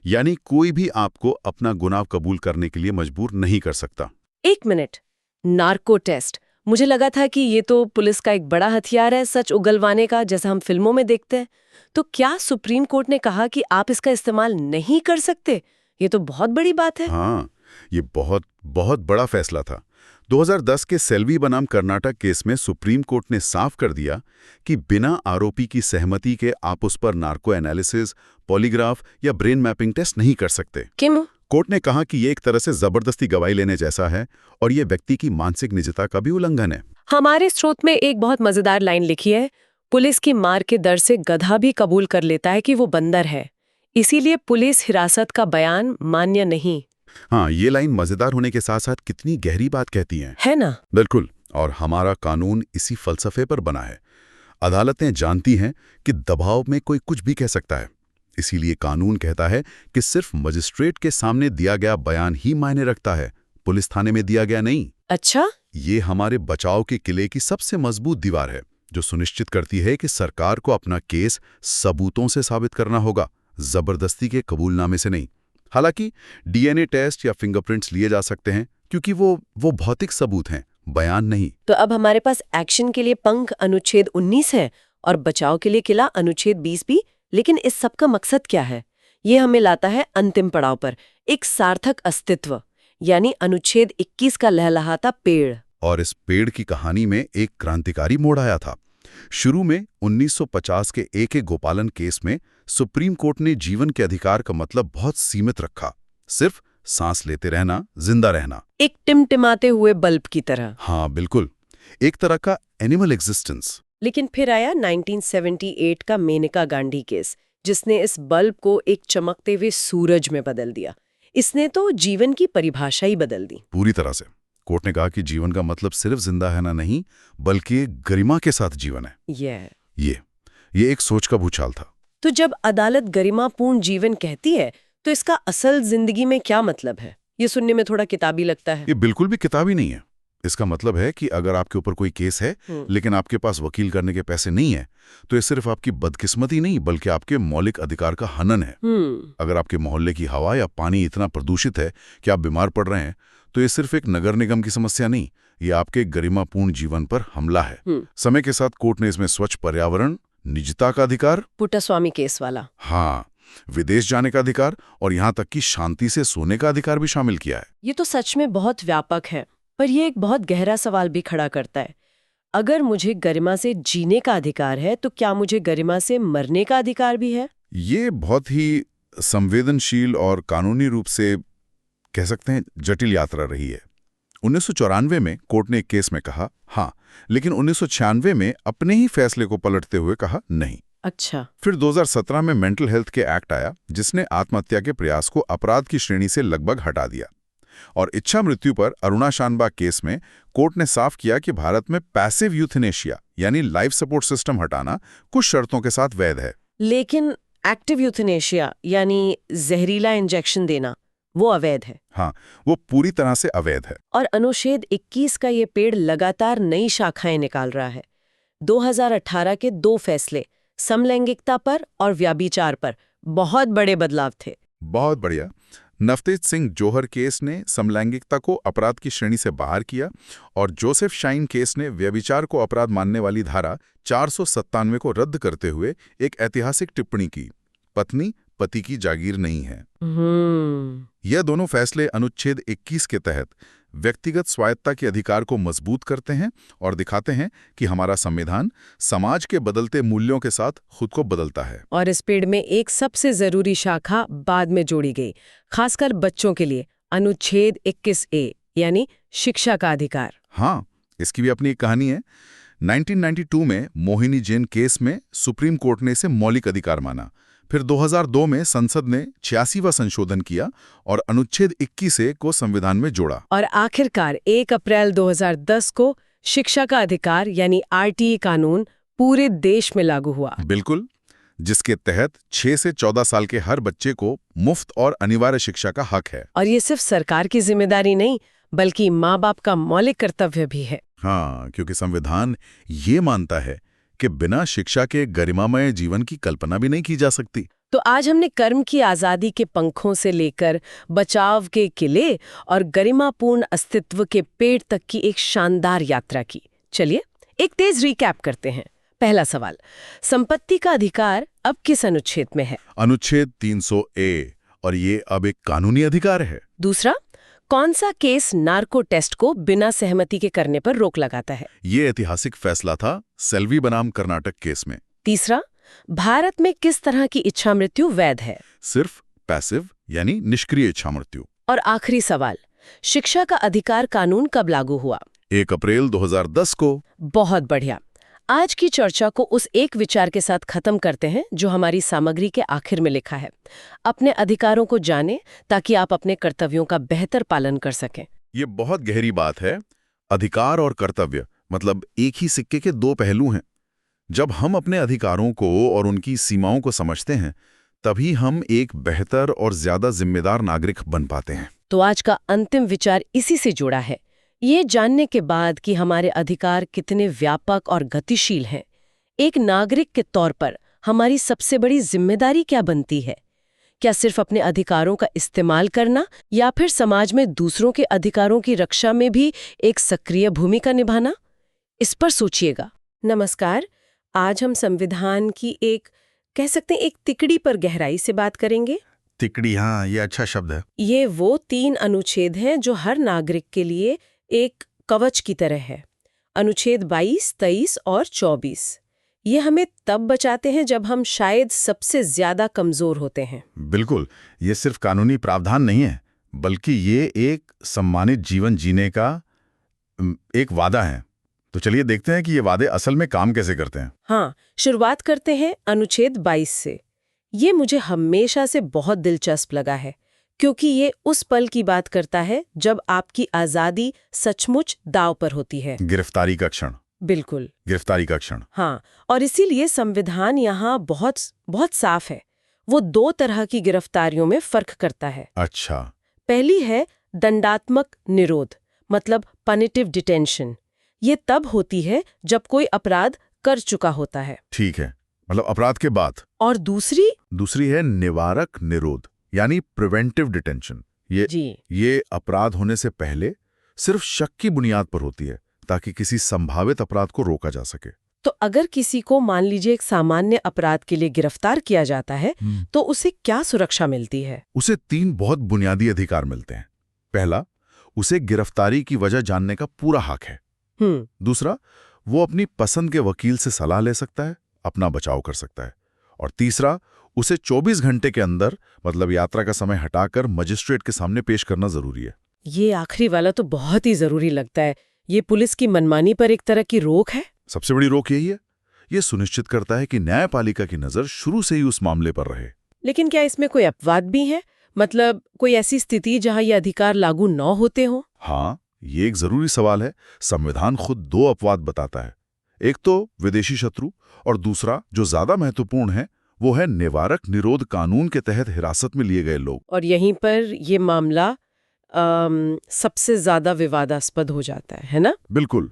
यानी कोई भी आपको अपना गुनाह कबूल करने के लिए मजबूर नहीं कर सकता। एक मिनट, नार्को टेस्ट, मुझे लगा था कि ये तो पुलिस का एक बड़ा हथियार है सच उगलवाने का, जैसा हम फिल्मों में देखते हैं। तो क्या सुप्रीम कोर्ट ने कहा कि आप इसका इस्तेमाल नहीं कर सकते? ये तो बहुत बड़ी बात है। हाँ, ये बहुत बहुत बड़ा फैसला था। 2010 के सेल्वी बनाम कर्नाटक केस में सुप्रीम कोर्ट ने साफ कर दिया कि बिना आरोपी की सहमति के आप उस पर नार्को एनालिसिस, पॉलीग्राफ या ब्रेन मैपिंग टेस्ट नहीं कर सकते। क्यों? कोर्ट ने कहा कि ये एक तरह से जबरदस्ती गवाही लेने जैसा है और ये व्यक्ति की मानसिक निजता का भी उल्लंघन है। हमारे स्रोत में एक बहुत मजेदार लाइन लिखी है, पुलिस की मार के डर से गधा भी कबूल कर लेता है कि वो बंदर है, इसीलिए पुलिस हिरासत का बयान मान्य नहीं। हाँ, ये लाइन मजेदार होने के साथ साथ कितनी गहरी बात कहती है ना? बिल्कुल। और हमारा कानून इसी फलसफे पर बना है। अदालतें जानती हैं कि दबाव में कोई कुछ भी कह सकता है, इसीलिए कानून कहता है कि सिर्फ मजिस्ट्रेट के सामने दिया गया बयान ही मायने रखता है, पुलिस थाने में दिया गया नहीं। अच्छा, ये हमारे बचाव के किले की सबसे मजबूत दीवार है, जो सुनिश्चित करती है कि सरकार को अपना केस सबूतों से साबित करना होगा, जबरदस्ती के कबूलनामे से नहीं। हालांकि डीएनए टेस्ट या फिंगरप्रिंट्स लिए जा सकते हैं, क्योंकि वो भौतिक सबूत हैं, बयान नहीं। तो अब हमारे पास एक्शन के लिए पंख अनुच्छेद 19 है और बचाव के लिए किला अनुच्छेद 20 भी। लेकिन इस सब का मकसद क्या है? ये हमें लाता है अंतिम पड़ाव पर, एक सार्थक अस्तित्व, यानी अनुच्छेद 21 का लहलहाता पेड़। और इस पेड़ की कहानी में एक क्रांतिकारी मोड़ आया था। शुरू में 1950 के ए.के. गोपालन केस में सुप्रीम कोर्ट ने जीवन के अधिकार का मतलब बहुत सीमित रखा, सिर्फ सांस लेते रहना, जिंदा रहना, एक टिमटिमाते हुए बल्ब की तरह। हाँ बिल्कुल, एक तरह का एनिमल एग्जिस्टेंस। लेकिन फिर आया 1978 का मेनका गांधी केस, जिसने इस बल्ब को एक चमकते हुए सूरज में बदल दिया। इसने तो जीवन की परिभाषा ही बदल दी पूरी तरह से। कोर्ट ने कहा कि जीवन का मतलब सिर्फ जिंदा रहना नहीं, बल्कि गरिमा के साथ जीवन है। ये एक सोच का भूचाल था। तो जब अदालत गरिमापूर्ण जीवन कहती है, तो इसका असल जिंदगी में क्या मतलब है? ये सुनने में थोड़ा किताबी लगता है। ये बिल्कुल भी किताबी नहीं है। इसका मतलब है कि अगर आपके ऊपर कोई केस है लेकिन आपके पास वकील करने के पैसे नहीं है, तो ये सिर्फ आपकी बदकिस्मती नहीं, बल्कि आपके मौलिक अधिकार का हनन है। अगर आपके मोहल्ले की हवा या पानी इतना प्रदूषित है कि आप बीमार पड़ रहे हैं, तो ये सिर्फ एक नगर निगम की समस्या नहीं, ये आपके गरिमापूर्ण जीवन पर हमला है। समय के साथ कोर्ट ने इसमें स्वच्छ पर्यावरण, निजता का अधिकार, पुट्टास्वामी केस वाला, हाँ, विदेश जाने का अधिकार और यहाँ तक कि शांति से सोने का अधिकार भी शामिल किया है। ये तो सच में बहुत व्यापक है, पर यह एक बहुत गहरा सवाल भी खड़ा करता है। अगर मुझे गरिमा से जीने का अधिकार है, तो क्या मुझे गरिमा से मरने का अधिकार भी है? ये बहुत ही संवेदनशील और कानूनी रूप से कह सकते हैं जटिल यात्रा रही है। 1994 में कोर्ट ने एक केस में कहा, हाँ, लेकिन 1996 में अपने ही फैसले को पलटते हुए कहा नहीं। अच्छा। फिर 2017 में मेंटल हेल्थ के एक्ट आया, जिसने आत्महत्या के प्रयास को अपराध की श्रेणी से लगभग हटा दिया। और इच्छा मृत्यु पर अरुणा शानबा केस में कोर्ट ने साफ किया कि भारत में पैसिव यूथनेशिया यानी लाइफ सपोर्ट सिस्टम हटाना कुछ शर्तों के साथ वैध है। लेकिन एक्टिव यूथनेशिया यानी जहरीला इंजेक्शन देना वो अवैध है। हाँ, वो पूरी तरह से अवैध है। और अनुच्छेद 21 का ये पेड़ लगातार नई शाखाएं निकाल रहा है। 2018 के 2 फैसले समलैंगिकता पर और व्यभिचार पर बहुत बड़े बदलाव थे। बहुत बढ़िया। नवतेज सिंह जोहर केस ने समलैंगिकता को अपराध की श्रेणी से बाहर किया और जोसेफ शाइन केस ने व्यभिचार को अपराध मानने वाली धारा 497 को रद्द करते हुए एक ऐतिहासिक टिप्पणी की, पत्नी पति की जागीर नहीं है। यह दोनों फैसले अनुच्छेद 21 के तहत व्यक्तिगत स्वायत्तता के अधिकार को मजबूत करते हैं और दिखाते हैं कि हमारा संविधान समाज के बदलते मूल्यों के साथ खुद को बदलता है। और इस पेड़ में एक सबसे जरूरी शाखा बाद में जोड़ी गई, खासकर बच्चों के लिए, अनुच्छेद 21A यानी शिक्षा का अधिकार। हाँ, इसकी भी अपनी एक कहानी है। 1992 में मोहिनी जैन केस में सुप्रीम कोर्ट ने इसे मौलिक अधिकार माना। फिर 2002 में संसद ने 86वां संशोधन किया और अनुच्छेद 21A को संविधान में जोड़ा। और आखिरकार 1 अप्रैल 2010 को शिक्षा का अधिकार यानी RTE कानून पूरे देश में लागू हुआ। बिल्कुल, जिसके तहत 6 से 14 साल के हर बच्चे को मुफ्त और अनिवार्य शिक्षा का हक है। और ये सिर्फ सरकार की जिम्मेदारी नहीं, बल्कि माँ बाप का मौलिक कर्तव्य भी है। हाँ, क्योंकि संविधान ये मानता है कि बिना शिक्षा के गरिमामय जीवन की कल्पना भी नहीं की जा सकती। तो आज हमने कर्म की आज़ादी के पंखों से लेकर बचाव के किले और गरिमापूर्ण अस्तित्व के पेड़ तक की एक शानदार यात्रा की। चलिए एक तेज रिकैप करते हैं। पहला सवाल, संपत्ति का अधिकार अब किस अनुच्छेद में है? अनुच्छेद 300A, और ये अब एक कानूनी अधिकार है। दूसरा, कौन सा केस नार्को टेस्ट को बिना सहमति के करने पर रोक लगाता है? ये ऐतिहासिक फैसला था सेल्वी बनाम कर्नाटक केस में। तीसरा, भारत में किस तरह की इच्छा मृत्यु वैध है? सिर्फ पैसिव यानी निष्क्रिय इच्छा मृत्यु। और आखिरी सवाल, शिक्षा का अधिकार कानून कब लागू हुआ? 1 अप्रैल 2010 को। बहुत बढ़िया। आज की चर्चा को उस एक विचार के साथ खत्म करते हैं जो हमारी सामग्री के आखिर में लिखा है। अपने अधिकारों को जानें ताकि आप अपने कर्तव्यों का बेहतर पालन कर सकें। ये बहुत गहरी बात है। अधिकार और कर्तव्य मतलब एक ही सिक्के के 2 पहलू हैं। जब हम अपने अधिकारों को और उनकी सीमाओं को समझते हैं, तभी हम एक बेहतर और ज्यादा जिम्मेदार नागरिक बन पाते हैं। तो आज का अंतिम विचार इसी से जुड़ा है। ये जानने के बाद कि हमारे अधिकार कितने व्यापक और गतिशील हैं, एक नागरिक के तौर पर हमारी सबसे बड़ी जिम्मेदारी क्या बनती है? क्या सिर्फ अपने अधिकारों का इस्तेमाल करना या फिर समाज में दूसरों के अधिकारों की रक्षा में भी एक सक्रिय भूमिका निभाना? इस पर सोचिएगा। नमस्कार, आज हम संविधान की कह सकते हैं एक तिकड़ी पर गहराई से बात करेंगे। तिकड़ी, हाँ, ये अच्छा शब्द है। ये वो 3 अनुच्छेद हैं जो हर नागरिक के लिए एक कवच की तरह है। अनुच्छेद 22, 23 और 24। ये हमें तब बचाते हैं जब हम शायद सबसे ज्यादा कमजोर होते हैं। बिल्कुल, ये सिर्फ कानूनी प्रावधान नहीं है, बल्कि ये एक सम्मानित जीवन जीने का एक वादा है। तो चलिए देखते हैं कि ये वादे असल में काम कैसे करते हैं। हाँ, शुरुआत करते हैं अनुच्छेद 22 से। ये मुझे हमेशा से बहुत दिलचस्प लगा है, क्योंकि ये उस पल की बात करता है जब आपकी आज़ादी सचमुच दांव पर होती है। गिरफ्तारी का क्षण। बिल्कुल, गिरफ्तारी का क्षण। हाँ, और इसीलिए संविधान यहाँ बहुत बहुत साफ है। वो 2 तरह की गिरफ्तारियों में फर्क करता है। अच्छा। पहली है दंडात्मक निरोध, मतलब पनिटिव डिटेंशन। ये तब होती है जब कोई अपराध कर चुका होता है। ठीक है, मतलब अपराध के बाद। और दूसरी है निवारक निरोध यानी प्रिवेंटिव डिटेंशन। ये अपराध होने से पहले सिर्फ शक की बुनियाद पर होती है, ताकि किसी संभावित अपराध को रोका जा सके। तो अगर किसी को मान लीजिए एक सामान्य अपराध के लिए गिरफ्तार किया जाता है, तो उसे क्या सुरक्षा मिलती है? उसे 3 बहुत बुनियादी अधिकार मिलते हैं। पहला, उसे गिरफ्तारी की वजह जानने का पूरा हक है। दूसरा, वो अपनी पसंद के वकील से सलाह ले सकता है, अपना बचाव कर सकता है। और तीसरा, उसे 24 घंटे के अंदर, मतलब यात्रा का समय हटाकर, मजिस्ट्रेट के सामने पेश करना जरूरी है। ये आखिरी वाला तो बहुत ही जरूरी लगता है, ये पुलिस की मनमानी पर एक तरह की रोक है? सबसे बड़ी रोक यही है। ये सुनिश्चित करता है कि न्यायपालिका की नजर शुरू से ही उस मामले पर रहे। लेकिन क्या इसमें कोई अपवाद भी है? मतलब कोई ऐसी स्थिति जहां ये अधिकार लागू न होते हो? हाँ, ये एक जरूरी सवाल है। संविधान खुद 2 अपवाद बताता है। एक तो विदेशी शत्रु और दूसरा जो ज्यादा महत्वपूर्ण है वो है निवारक निरोध कानून के तहत हिरासत में लिए गए लोग। और यहीं पर ये मामला सबसे ज्यादा विवादास्पद हो जाता है ना? बिल्कुल।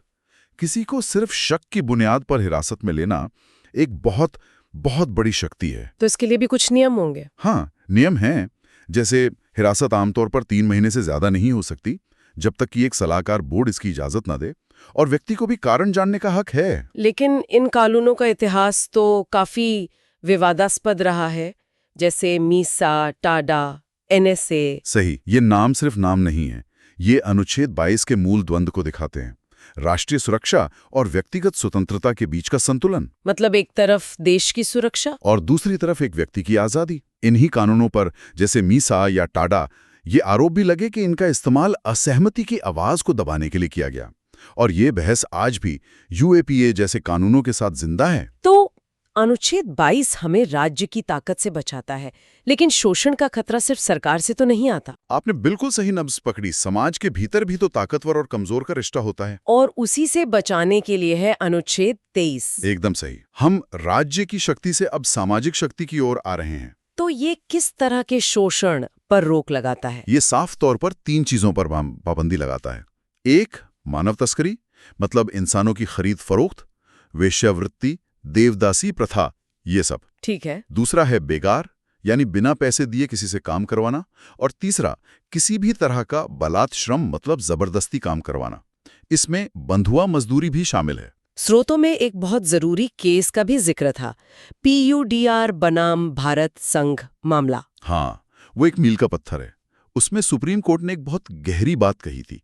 किसी को सिर्फ शक की बुनियाद पर हिरासत में लेना एक बहुत बहुत बड़ी शक्ति है। तो इसके लिए भी कुछ नियम होंगे? हाँ, नियम हैं। जैसे हिरासत आमतौर पर 3 महीने से ज्यादा नहीं हो सकती, जब तक कि एक सलाहकार बोर्ड इसकी इजाजत न दे, और व्यक्ति को भी कारण जानने का हक है। लेकिन इन कानूनों का इतिहास तो काफी विवादास्पद रहा है, जैसे मीसा, टाडा, एनएसए। सही, ये नाम सिर्फ नाम नहीं है। ये अनुच्छेद 22 के मूल द्वंद्व को दिखाते हैं। राष्ट्रीय सुरक्षा और व्यक्तिगत स्वतंत्रता के बीच का संतुलन। मतलब एक तरफ देश की सुरक्षा और दूसरी तरफ एक व्यक्ति की आजादी। इन्हीं कानूनों पर, जैसे मीसा या टाडा, ये आरोप भी लगे कि इनका इस्तेमाल असहमति की आवाज को दबाने के लिए किया गया। और ये बहस आज भी यूएपीए जैसे कानूनों के साथ जिंदा है। तो अनुच्छेद 22 हमें राज्य की ताकत से बचाता है, लेकिन शोषण का खतरा सिर्फ सरकार से तो नहीं आता। आपने बिल्कुल सही नब्ज पकड़ी। समाज के भीतर भी तो ताकतवर और कमजोर का रिश्ता होता है। और उसी से बचाने के लिए है अनुच्छेद 23। एकदम सही। हम राज्य की शक्ति से अब सामाजिक शक्ति की ओर आ रहे हैं। तो ये किस तरह के शोषण पर रोक लगाता है? ये साफ तौर पर 3 चीजों पर पाबंदी लगाता है। एक, मानव तस्करी, मतलब इंसानों की खरीद फरोख्त, वेश्यावृत्ति, देवदासी प्रथा, ये सब। ठीक है। दूसरा है बेगार, यानी बिना पैसे दिए किसी से काम करवाना। और तीसरा, किसी भी तरह का बलात् श्रम, मतलब जबरदस्ती काम करवाना। इसमें बंधुआ मजदूरी भी शामिल है। स्रोतों में एक बहुत जरूरी केस का भी जिक्र था, PUDR बनाम भारत संघ मामला। हाँ, वो एक मील का पत्थर है। उसमें सुप्रीम कोर्ट ने एक बहुत गहरी बात कही थी।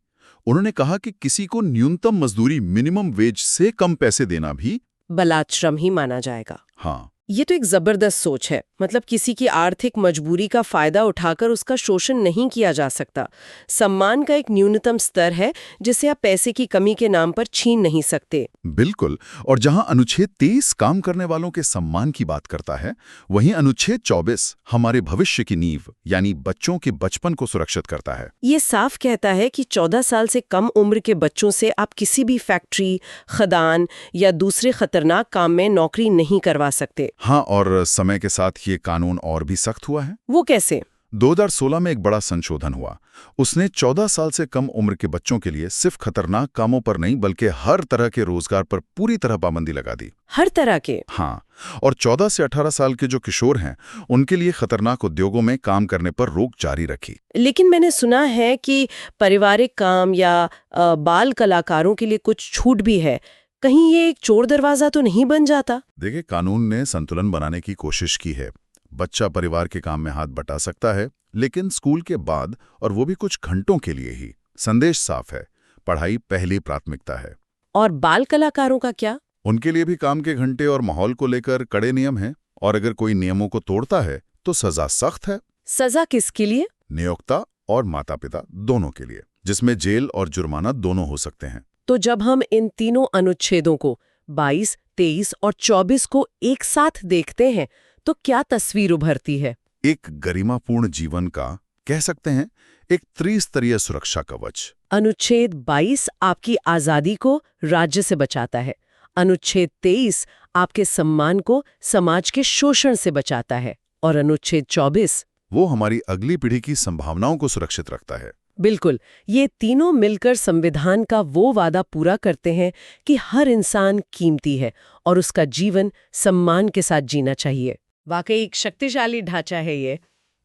उन्होंने कहा कि किसी को न्यूनतम मजदूरी, मिनिमम वेज से कम पैसे देना भी बलात् श्रम ही माना जाएगा। हाँ, ये तो एक जबरदस्त सोच है। मतलब किसी की आर्थिक मजबूरी का फायदा उठाकर उसका शोषण नहीं किया जा सकता। सम्मान का एक न्यूनतम स्तर है जिसे आप पैसे की कमी के नाम पर छीन नहीं सकते। बिल्कुल। और जहां अनुच्छेद 23 काम करने वालों के सम्मान की बात करता है, वहीं अनुच्छेद 24 हमारे भविष्य की नींव, यानी बच्चों के बचपन को सुरक्षित करता है। ये साफ कहता है कि 14 साल से कम उम्र के बच्चों से आप किसी भी फैक्ट्री, खदान या दूसरे खतरनाक काम में नौकरी नहीं करवा सकते। हाँ, और समय के साथ ये कानून और भी सख्त हुआ है। वो कैसे? 2016 में एक बड़ा संशोधन हुआ। उसने 14 साल से कम उम्र के बच्चों के लिए सिर्फ खतरनाक कामों पर नहीं, बल्कि हर तरह के रोजगार पर पूरी तरह पाबंदी लगा दी। हर तरह के? हाँ, और 14 से 18 साल के जो किशोर हैं, उनके लिए खतरनाक उद्योगों में काम करने पर रोक जारी रखी। लेकिन मैंने सुना है कि पारिवारिक काम या बाल कलाकारों के लिए कुछ छूट भी है। कहीं ये एक चोर दरवाजा तो नहीं बन जाता? देखिए, कानून ने संतुलन बनाने की कोशिश की है। बच्चा परिवार के काम में हाथ बटा सकता है, लेकिन स्कूल के बाद, और वो भी कुछ घंटों के लिए ही। संदेश साफ है, पढ़ाई पहली प्राथमिकता है। और बाल कलाकारों का क्या? उनके लिए भी काम के घंटे और माहौल को लेकर कड़े नियम हैं, और अगर कोई नियमों को तोड़ता है तो सजा सख्त है। सजा किसके लिए? नियोक्ता और माता पिता दोनों के लिए, जिसमें जेल और जुर्माना दोनों हो सकते हैं। तो जब हम इन तीनों अनुच्छेदों को 22, 23 और 24 को एक साथ देखते हैं तो क्या तस्वीर उभरती है? एक गरिमापूर्ण जीवन का, कह सकते हैं, एक त्रिस्तरीय सुरक्षा कवच। अनुच्छेद 22 आपकी आजादी को राज्य से बचाता है। अनुच्छेद 23 आपके सम्मान को समाज के शोषण से बचाता है। और अनुच्छेद 24 वो हमारी अगली पीढ़ी की संभावनाओं को सुरक्षित रखता है। बिल्कुल, ये तीनों मिलकर संविधान का वो वादा पूरा करते हैं कि हर इंसान कीमती है और उसका जीवन सम्मान के साथ जीना चाहिए। वाकई एक शक्तिशाली ढांचा है ये।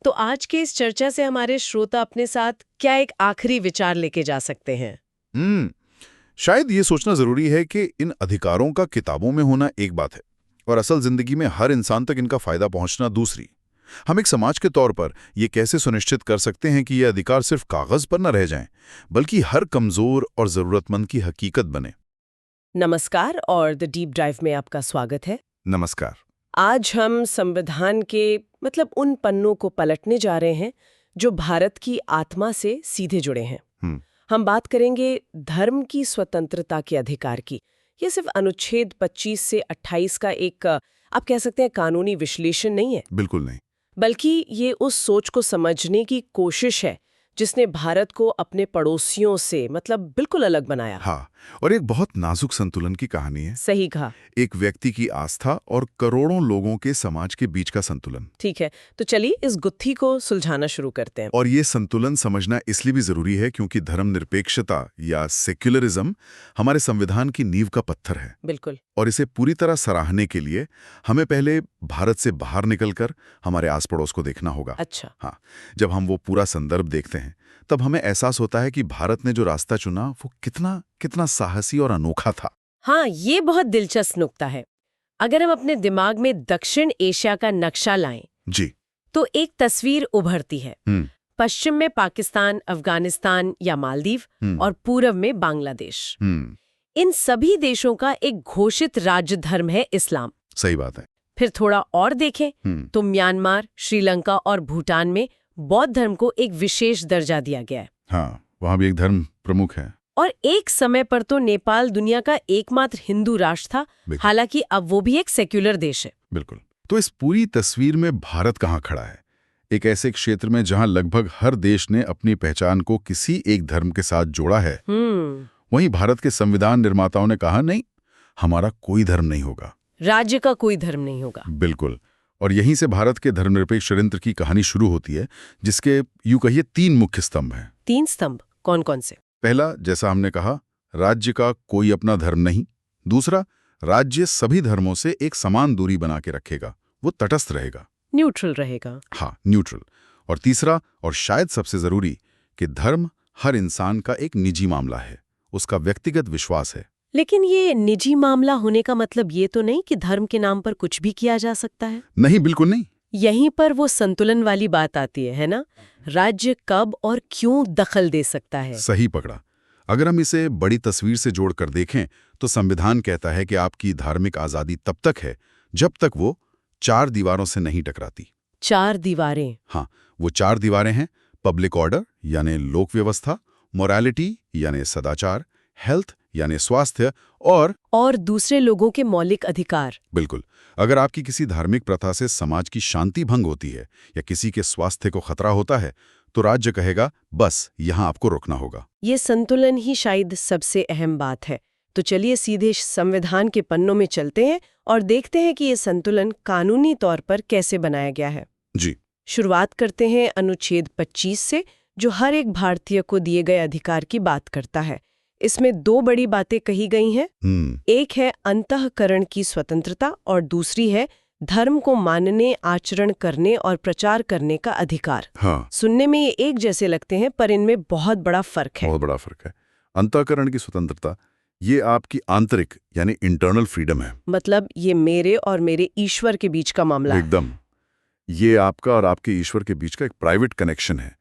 तो आज के इस चर्चा से हमारे श्रोता अपने साथ क्या एक आखिरी विचार लेके जा सकते हैं? शायद ये सोचना जरूरी है कि इन अधिकारों का किताबों में होना एक बात है, और असल जिंदगी में हर इंसान तक इनका फायदा पहुंचना दूसरी। हम एक समाज के तौर पर ये कैसे सुनिश्चित कर सकते हैं कि ये अधिकार सिर्फ कागज पर न रह जाएं, बल्कि हर कमजोर और जरूरतमंद की हकीकत बने। नमस्कार और द डीप ड्राइव में आपका स्वागत है। नमस्कार। आज हम संविधान के उन पन्नों को पलटने जा रहे हैं जो भारत की आत्मा से सीधे जुड़े हैं। हम बात करेंगे धर्म की स्वतंत्रता के अधिकार की। ये सिर्फ अनुच्छेद 25 से 28 का एक आप कह सकते हैं कानूनी विश्लेषण नहीं है, बिल्कुल नहीं। बल्कि ये उस सोच को समझने की कोशिश है जिसने भारत को अपने पड़ोसियों से मतलब बिल्कुल अलग बनाया। हाँ, और एक बहुत नाजुक संतुलन की कहानी है। सही कहा। एक व्यक्ति की आस्था और करोड़ों लोगों के समाज के बीच का संतुलन। ठीक है, तो चलिए इस गुत्थी को सुलझाना शुरू करते हैं। और ये संतुलन समझना इसलिए भी जरूरी है क्योंकि धर्मनिरपेक्षता या सेक्युलरिज्म हमारे संविधान की नींव का पत्थर है। बिल्कुल। और इसे पूरी तरह सराहने के लिए हमें पहले भारत से बाहर निकलकर हमारे आस पड़ोस को देखना होगा। अच्छा। हाँ, जब हम वो पूरा संदर्भ देखते हैं तब हमें एहसास होता है कि भारत ने जो रास्ता चुना वो कितना साहसी और अनोखा था। हाँ, ये बहुत दिलचस्प नुक्ता है। अगर हम अपने दिमाग में दक्षिण एशिया का नक्शा लाएं जी, तो एक तस्वीर उभरती है। पश्चिम में पाकिस्तान, अफगानिस्तान या मालदीव और पूर्व में बांग्लादेश। इन सभी देशों का एक घोषित राज्य धर्म है इस्लाम। सही बात है। फिर थोड़ा और देखें तो म्यांमार, श्रीलंका और भूटान में बौद्ध धर्म को एक विशेष दर्जा दिया गया है। हाँ, वहाँ भी एक धर्म प्रमुख है। और एक समय पर तो नेपाल दुनिया का एकमात्र हिंदू राष्ट्र था, हालांकि अब वो भी एक सेक्युलर देश है। बिल्कुल। तो इस पूरी तस्वीर में भारत कहाँ खड़ा है? एक ऐसे क्षेत्र में जहाँ लगभग हर देश ने अपनी पहचान को किसी एक धर्म के साथ जोड़ा है। वहीं भारत के संविधान निर्माताओं ने कहा नहीं, हमारा कोई धर्म नहीं होगा, राज्य का कोई धर्म नहीं होगा। बिल्कुल। और यहीं से भारत के धर्मनिरपेक्ष षड्यंत्र की कहानी शुरू होती है, जिसके यूं कहिए 3 मुख्य स्तंभ हैं। 3 स्तंभ कौन कौन से? पहला, जैसा हमने कहा, राज्य का कोई अपना धर्म नहीं। दूसरा, राज्य सभी धर्मों से एक समान दूरी बना के रखेगा, वो तटस्थ रहेगा, न्यूट्रल रहेगा। हाँ, न्यूट्रल। और तीसरा, और शायद सबसे जरूरी, कि धर्म हर इंसान का एक निजी मामला है, उसका व्यक्तिगत विश्वास है। लेकिन ये निजी मामला होने का मतलब ये तो नहीं कि धर्म के नाम पर कुछ भी किया जा सकता है। नहीं, बिल्कुल नहीं। यहीं पर वो संतुलन वाली बात आती है ना? राज्य कब और क्यों दखल दे सकता है? सही पकड़ा। अगर हम इसे बड़ी तस्वीर से जोड़कर देखें तो संविधान कहता है कि आपकी धार्मिक आजादी तब तक है जब तक वो 4 दीवारों से नहीं टकराती। 4 दीवारें? हाँ, वो 4 दीवारें हैं: पब्लिक ऑर्डर यानी लोक व्यवस्था, मोरालिटी यानी सदाचार, हेल्थ यानी स्वास्थ्य, और दूसरे लोगों के मौलिक अधिकार। बिल्कुल। अगर आपकी किसी धार्मिक प्रथा से समाज की शांति भंग होती है या किसी के स्वास्थ्य को खतरा होता है तो राज्य कहेगा बस यहां आपको रोकना होगा। ये संतुलन ही शायद सबसे अहम बात है। तो चलिए सीधे संविधान के पन्नों में चलते हैं और देखते हैं कि ये संतुलन कानूनी तौर पर कैसे बनाया गया है। जी। शुरुआत करते हैं अनुच्छेद 25 से, जो हर एक भारतीय को दिए गए अधिकार की बात करता है। इसमें 2 बड़ी बातें कही गई हैं। एक है अंतःकरण की स्वतंत्रता और दूसरी है धर्म को मानने, आचरण करने और प्रचार करने का अधिकार। हाँ। सुनने में ये एक जैसे लगते हैं पर इनमें बहुत बड़ा फर्क है। बहुत बड़ा फर्क है। अंतःकरण की स्वतंत्रता ये आपकी आंतरिक यानी इंटरनल फ्रीडम है। मतलब ये मेरे और मेरे ईश्वर के बीच का मामला है। एकदम। ये आपका और आपके ईश्वर के बीच का एक प्राइवेट कनेक्शन है।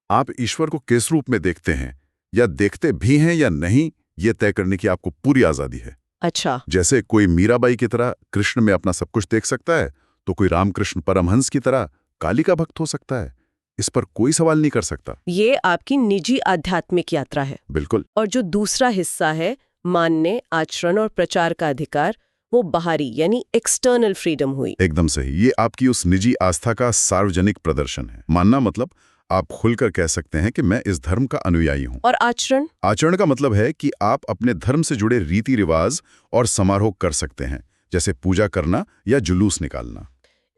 आप ईश्वर को किस रूप में देखते हैं या देखते भी हैं या नहीं, ये तय करने की आपको पूरी आजादी है। अच्छा। जैसे कोई मीराबाई की तरह कृष्ण में अपना सब कुछ देख सकता है, तो कोई रामकृष्ण परमहंस की तरह काली का भक्त हो सकता है। इस पर कोई सवाल नहीं कर सकता। ये आपकी निजी आध्यात्मिक यात्रा है। बिल्कुल। और जो दूसरा हिस्सा है मानने, आचरण और प्रचार का अधिकार, वो बाहरी यानी एक्सटर्नल फ्रीडम हुई। एकदम सही। ये आपकी उस निजी आस्था का सार्वजनिक प्रदर्शन है। मानना मतलब आप खुलकर कह सकते हैं कि मैं इस धर्म का अनुयायी हूं। और आचरण? आचरण का मतलब है कि आप अपने धर्म से जुड़े रीति रिवाज और समारोह कर सकते हैं, जैसे पूजा करना या जुलूस निकालना।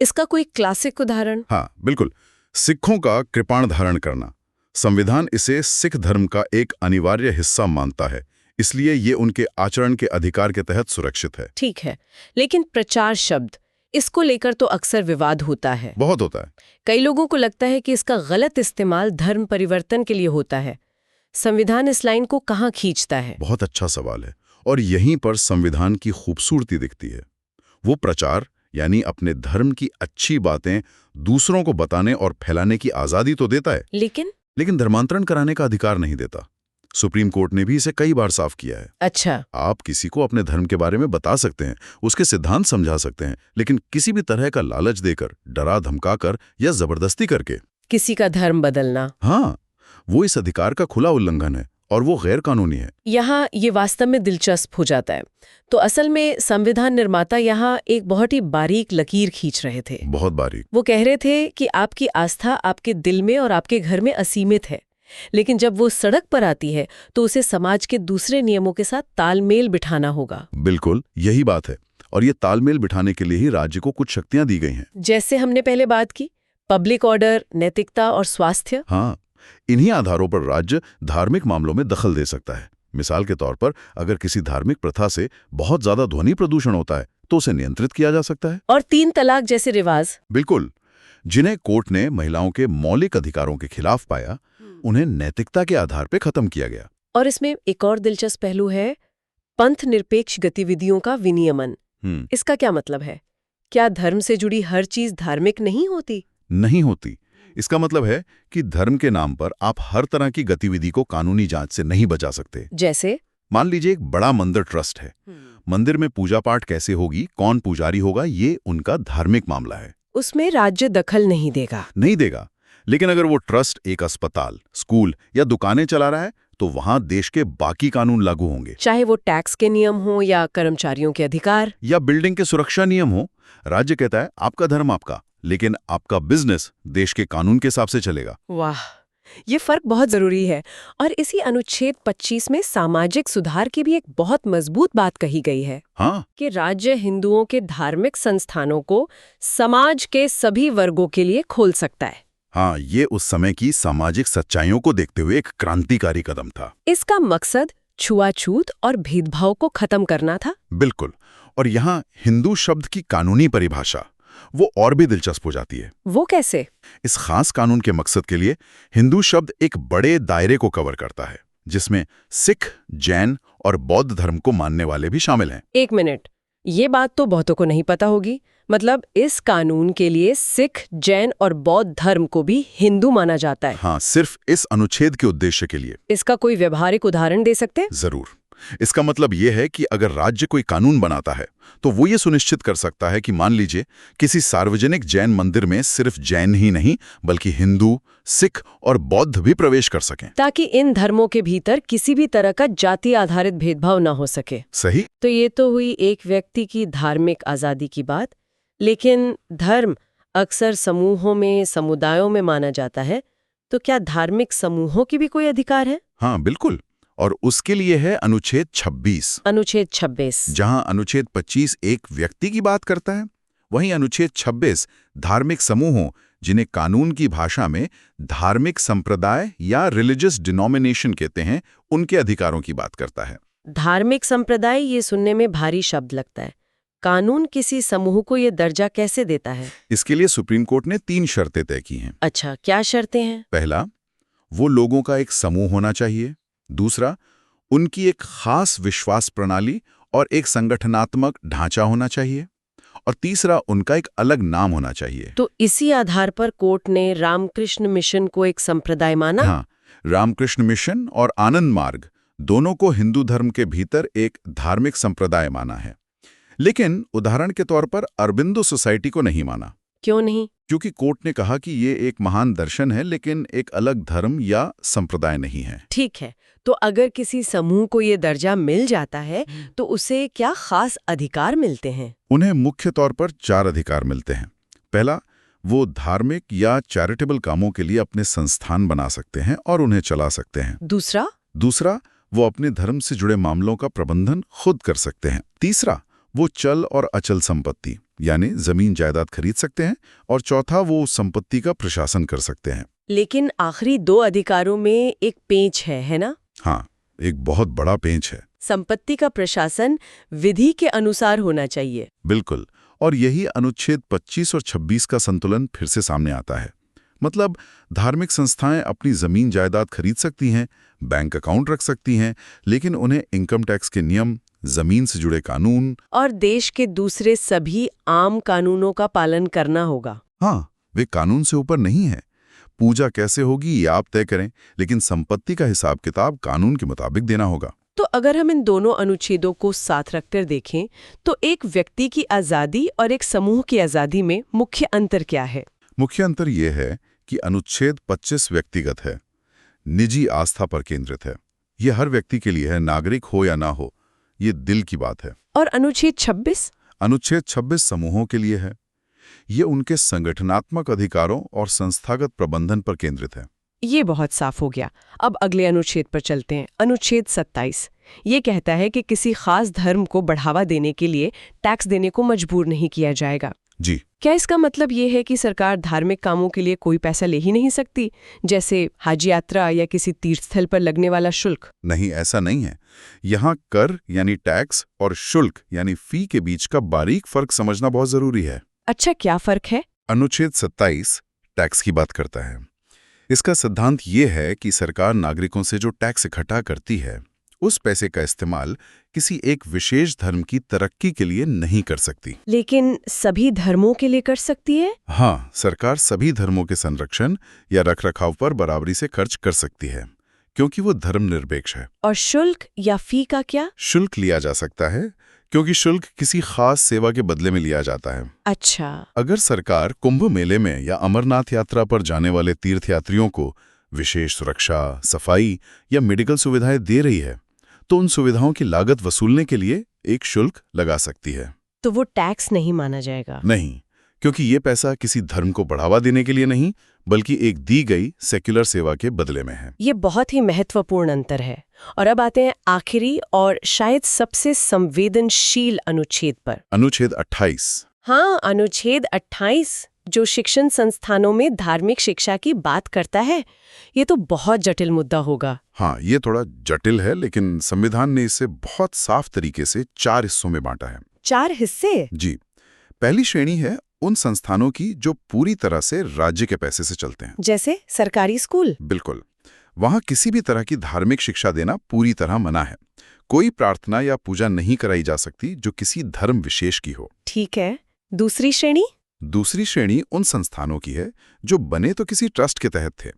इसका कोई क्लासिक उदाहरण? हाँ, बिल्कुल। सिखों का कृपाण धारण करना। संविधान इसे सिख धर्म का एक अनिवार्य हिस्सा मानता है, इसलिए ये उनके आचरण के अधिकार के तहत सुरक्षित है। ठीक है, लेकिन प्रचार शब्द, इसको लेकर तो अक्सर विवाद होता है। बहुत होता है। कई लोगों को लगता है कि इसका गलत इस्तेमाल धर्म परिवर्तन के लिए होता है। संविधान इस लाइन को कहाँ खींचता है? बहुत अच्छा सवाल है, और यहीं पर संविधान की खूबसूरती दिखती है। वो प्रचार यानी अपने धर्म की अच्छी बातें दूसरों को बताने और फैलाने की आजादी तो देता है, लेकिन धर्मांतरण कराने का अधिकार नहीं देता। सुप्रीम कोर्ट ने भी इसे कई बार साफ किया है। अच्छा। आप किसी को अपने धर्म के बारे में बता सकते हैं, उसके सिद्धांत समझा सकते हैं, लेकिन किसी भी तरह का लालच देकर, डरा धमकाकर या जबरदस्ती करके किसी का धर्म बदलना, हाँ, वो इस अधिकार का खुला उल्लंघन है और वो गैर कानूनी है। यहाँ ये वास्तव में दिलचस्प हो जाता है। तो असल में संविधान निर्माता यहाँ एक बहुत ही बारीक लकीर खींच रहे थे। बहुत बारीक। वो कह रहे थे कि आपकी आस्था आपके दिल में और आपके घर में असीमित है, लेकिन जब वो सड़क पर आती है तो उसे समाज के दूसरे नियमों के साथ तालमेल बिठाना होगा। बिल्कुल यही बात है, और ये तालमेल बिठाने के लिए ही राज्य को कुछ शक्तियां दी गई हैं। जैसे हमने पहले बात की, पब्लिक ऑर्डर, नैतिकता और स्वास्थ्य। हाँ, इन्हीं आधारों पर राज्य धार्मिक मामलों में दखल दे सकता है। मिसाल के तौर पर अगर किसी धार्मिक प्रथा से बहुत ज्यादा ध्वनि प्रदूषण होता है तो उसे नियंत्रित किया जा सकता है। और 3 तलाक जैसे रिवाज, बिल्कुल, जिन्हें कोर्ट ने महिलाओं के मौलिक अधिकारों के खिलाफ पाया, उन्हें नैतिकता के आधार पर खत्म किया गया। और इसमें एक और दिलचस्प पहलू है, पंथ निरपेक्ष गतिविधियों का विनियमन। इसका क्या मतलब है? क्या धर्म से जुड़ी हर चीज धार्मिक नहीं होती? नहीं होती। इसका मतलब है कि धर्म के नाम पर आप हर तरह की गतिविधि को कानूनी जांच से नहीं बचा सकते। जैसे मान लीजिए एक बड़ा मंदिर ट्रस्ट है, मंदिर में पूजा पाठ कैसे होगी, कौन पुजारी होगा, ये उनका धार्मिक मामला है। उसमें राज्य दखल नहीं देगा। नहीं देगा। लेकिन अगर वो ट्रस्ट एक अस्पताल, स्कूल या दुकानें चला रहा है तो वहां देश के बाकी कानून लागू होंगे, चाहे वो टैक्स के नियम हो या कर्मचारियों के अधिकार या बिल्डिंग के सुरक्षा नियम हो। राज्य कहता है आपका धर्म आपका, लेकिन आपका बिजनेस देश के कानून के हिसाब से चलेगा। वाह, ये फर्क बहुत जरूरी है। और इसी अनुच्छेद 25 में सामाजिक सुधार की भी एक बहुत मजबूत बात कही गई है। हाँ, कि राज्य हिंदुओं के धार्मिक संस्थानों को समाज के सभी वर्गों के लिए खोल सकता है। हाँ, ये उस समय की सामाजिक सच्चाइयों को देखते हुए एक क्रांतिकारी कदम था। इसका मकसद छुआछूत और भेदभाव को खत्म करना था। बिल्कुल। और यहाँ हिंदू शब्द की कानूनी परिभाषा वो और भी दिलचस्प हो जाती है। वो कैसे? इस खास कानून के मकसद के लिए हिंदू शब्द एक बड़े दायरे को कवर करता है, जिसमें सिख, जैन और बौद्ध धर्म को मानने वाले भी शामिल हैं। 1 मिनट, ये बात तो बहुतों को नहीं पता होगी। मतलब इस कानून के लिए सिख, जैन और बौद्ध धर्म को भी हिंदू माना जाता है। हाँ, सिर्फ इस अनुच्छेद के उद्देश्य के लिए। इसका कोई व्यवहारिक उदाहरण दे सकते हैं? जरूर। इसका मतलब यह है कि अगर राज्य कोई कानून बनाता है तो वो ये सुनिश्चित कर सकता है कि मान लीजिए किसी सार्वजनिक जैन मंदिर में सिर्फ जैन ही नहीं बल्कि हिंदू, सिख और बौद्ध भी प्रवेश कर सकें, ताकि इन धर्मों के भीतर किसी भी तरह का जाति आधारित भेदभाव ना हो सके। सही। तो ये तो हुई एक व्यक्ति की धार्मिक आजादी की बात, लेकिन धर्म अक्सर समूहों में, समुदायों में माना जाता है। तो क्या धार्मिक समूहों की भी कोई अधिकार है? हाँ, बिल्कुल। और उसके लिए है अनुच्छेद 26। अनुच्छेद 26। जहां अनुच्छेद 25 एक व्यक्ति की बात करता है, वहीं अनुच्छेद 26 धार्मिक समूहों, जिन्हें कानून की भाषा में धार्मिक संप्रदाय या रिलीजियस डिनोमिनेशन कहते हैं, उनके अधिकारों की बात करता है। धार्मिक संप्रदाय, ये सुनने में भारी शब्द लगता है। कानून किसी समूह को ये दर्जा कैसे देता है? इसके लिए सुप्रीम कोर्ट ने 3 शर्तें तय की हैं। अच्छा, क्या शर्तें हैं? पहला, वो लोगों का एक समूह होना चाहिए। दूसरा, उनकी एक खास विश्वास प्रणाली और एक संगठनात्मक ढांचा होना चाहिए। और तीसरा, उनका एक अलग नाम होना चाहिए। तो इसी आधार पर कोर्ट ने रामकृष्ण मिशन को एक संप्रदाय माना? हाँ, रामकृष्ण मिशन और आनंद मार्ग दोनों को हिंदू धर्म के भीतर एक धार्मिक संप्रदाय माना है। लेकिन उदाहरण के तौर पर अरबिंदो सोसाइटी को नहीं माना। क्यों नहीं? क्योंकि कोर्ट ने कहा कि ये एक महान दर्शन है, लेकिन एक अलग धर्म या संप्रदाय नहीं है। ठीक है, तो अगर किसी समूह को ये दर्जा मिल जाता है तो उसे क्या खास अधिकार मिलते हैं? उन्हें मुख्य तौर पर 4 अधिकार मिलते हैं। पहला, वो धार्मिक या चैरिटेबल कामों के लिए अपने संस्थान बना सकते हैं और उन्हें चला सकते हैं। दूसरा, वो अपने धर्म से जुड़े मामलों का प्रबंधन खुद कर सकते हैं। तीसरा, वो चल और अचल संपत्ति यानी जमीन जायदाद खरीद सकते हैं। और चौथा, वो संपत्ति का प्रशासन कर सकते हैं। लेकिन आखिरी 2 अधिकारों में एक पेंच है ना? हाँ, एक बहुत बड़ा पेंच है। संपत्ति का प्रशासन विधि के अनुसार होना चाहिए। बिल्कुल। और यही अनुच्छेद 25 और 26 का संतुलन फिर से सामने आता है। मतलब धार्मिक संस्थाएं अपनी जमीन जायदाद खरीद सकती हैं, बैंक अकाउंट रख सकती हैं, लेकिन उन्हें इनकम टैक्स के नियम, जमीन से जुड़े कानून और देश के दूसरे सभी आम कानूनों का पालन करना होगा। हाँ, वे कानून से ऊपर नहीं है। पूजा कैसे होगी ये आप तय करें, लेकिन संपत्ति का हिसाब किताब कानून के मुताबिक देना होगा। तो अगर हम इन दोनों अनुच्छेदों को साथ रखकर देखें तो एक व्यक्ति की आज़ादी और एक समूह की आज़ादी में मुख्य अंतर क्या है? मुख्य अंतर यह है कि अनुच्छेद 25 व्यक्तिगत है, निजी आस्था पर केंद्रित है, ये हर व्यक्ति के लिए है, नागरिक हो या ना हो। ये दिल की बात है। और अनुच्छेद 26? अनुच्छेद 26 समूहों के लिए है। ये उनके संगठनात्मक अधिकारों और संस्थागत प्रबंधन पर केंद्रित है। ये बहुत साफ हो गया। अब अगले अनुच्छेद पर चलते हैं। अनुच्छेद 27 ये कहता है कि किसी खास धर्म को बढ़ावा देने के लिए टैक्स देने को मजबूर नहीं किया जाएगा। जी। क्या इसका मतलब ये है कि सरकार धार्मिक कामों के लिए कोई पैसा ले ही नहीं सकती, जैसे हज यात्रा या किसी तीर्थस्थल पर लगने वाला शुल्क? नहीं, ऐसा नहीं है। यहाँ कर यानी टैक्स और शुल्क यानी फी के बीच का बारीक फर्क समझना बहुत जरूरी है। अच्छा, क्या फर्क है? अनुच्छेद 27 टैक्स की बात करता है। इसका सिद्धांत ये है कि सरकार नागरिकों से जो टैक्स इकट्ठा करती है, उस पैसे का इस्तेमाल किसी एक विशेष धर्म की तरक्की के लिए नहीं कर सकती। लेकिन सभी धर्मों के लिए कर सकती है? हाँ, सरकार सभी धर्मों के संरक्षण या रखरखाव पर बराबरी से खर्च कर सकती है, क्योंकि वो धर्मनिरपेक्ष है। और शुल्क या फी का क्या? शुल्क लिया जा सकता है, क्योंकि शुल्क किसी खास सेवा के बदले में लिया जाता है। अच्छा। अगर सरकार कुंभ मेले में या अमरनाथ यात्रा पर जाने वाले तीर्थयात्रियों को विशेष सुरक्षा, सफाई या मेडिकल सुविधाएं दे रही है, तो उन सुविधाओं की लागत वसूलने के लिए एक शुल्क लगा सकती है। तो वो टैक्स नहीं माना जाएगा? नहीं, क्योंकि ये पैसा किसी धर्म को बढ़ावा देने के लिए नहीं, बल्कि एक दी गई सेक्युलर सेवा के बदले में है। ये बहुत ही महत्वपूर्ण अंतर है। और अब आते हैं आखिरी और शायद सबसे संवेदनशील अनुच्छेद पर। अनुच्छेद 28। हाँ, अनुच्छेद 28 जो शिक्षण संस्थानों में धार्मिक शिक्षा की बात करता है। ये तो बहुत जटिल मुद्दा होगा। हाँ, ये थोड़ा जटिल है, लेकिन संविधान ने इसे बहुत साफ तरीके से 4 हिस्सों में बांटा है। 4 हिस्से? जी। पहली श्रेणी है उन संस्थानों की जो पूरी तरह से राज्य के पैसे से चलते हैं। जैसे सरकारी स्कूल? बिल्कुल। वहाँ किसी भी तरह की धार्मिक शिक्षा देना पूरी तरह मना है। कोई प्रार्थना या पूजा नहीं कराई जा सकती जो किसी धर्म विशेष की हो। ठीक है। दूसरी श्रेणी? दूसरी श्रेणी उन संस्थानों की है जो बने तो किसी ट्रस्ट के तहत थे,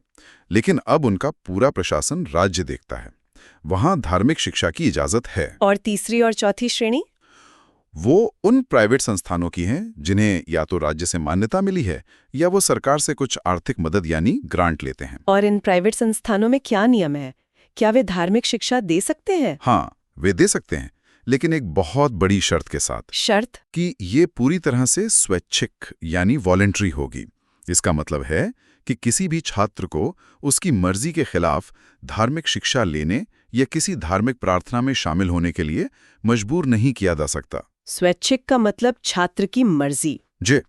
लेकिन अब उनका पूरा प्रशासन राज्य देखता है। वहाँ धार्मिक शिक्षा की इजाजत है। और तीसरी और चौथी श्रेणी? वो उन प्राइवेट संस्थानों की हैं जिन्हें या तो राज्य से मान्यता मिली है या वो सरकार से कुछ आर्थिक मदद यानी ग्रांट लेते हैं। और इन प्राइवेट संस्थानों में क्या नियम है? क्या वे धार्मिक शिक्षा दे सकते हैं? हाँ, वे दे सकते हैं, लेकिन एक बहुत बड़ी शर्त के साथ। शर्त? कि ये पूरी तरह से स्वैच्छिक यानी वॉलंटरी होगी। इसका मतलब है कि किसी भी छात्र को उसकी मर्जी के खिलाफ धार्मिक शिक्षा लेने या किसी धार्मिक प्रार्थना में शामिल होने के लिए मजबूर नहीं किया जा सकता। स्वैच्छिक का मतलब छात्र की मर्जी। जी।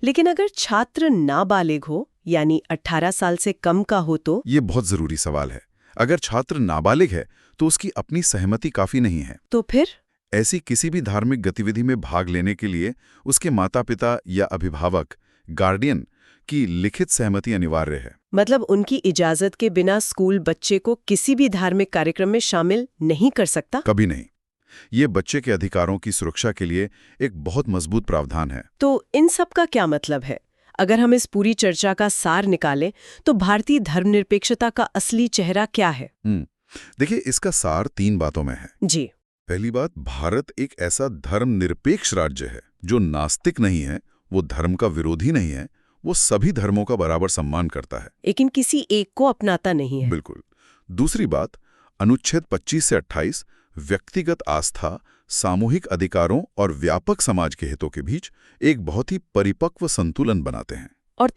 लेकिन अगर छात्र नाबालिग हो यानी 18 साल से कम का हो तो? ये बहुत जरूरी सवाल है। अगर छात्र नाबालिग है तो उसकी अपनी सहमति काफी नहीं है। तो फिर? ऐसी किसी भी धार्मिक गतिविधि में भाग लेने के लिए उसके माता-पिता या अभिभावक, गार्डियन की लिखित सहमति अनिवार्य है। मतलब उनकी इजाजत के बिना स्कूल बच्चे को किसी भी धार्मिक कार्यक्रम में शामिल नहीं कर सकता? कभी नहीं। ये बच्चे के अधिकारों की सुरक्षा के लिए एक बहुत मजबूत प्रावधान है। तो इन सब का क्या मतलब है? अगर हम इस पूरी चर्चा का सार निकालें तो भारतीय धर्मनिरपेक्षता का असली चेहरा क्या है? देखिए, इसका सार 3 बातों में है। जी। पहली बात, भारत एक ऐसा धर्मनिरपेक्ष राज्य है जो नास्तिक नहीं है, वो धर्म का विरोधी नहीं है, वो सभी धर्मों का बराबर सम्मान करता है, लेकिन किसी एक को अपनाता नहीं है। बिल्कुल। दूसरी बात, अनुच्छेद 25 से 28 व्यक्तिगत आस्था, सामूहिक अधिकारों और व्यापक समाज के हितों के बीच एक बहुत ही परिपक्व संतुलन बनाते हैं। और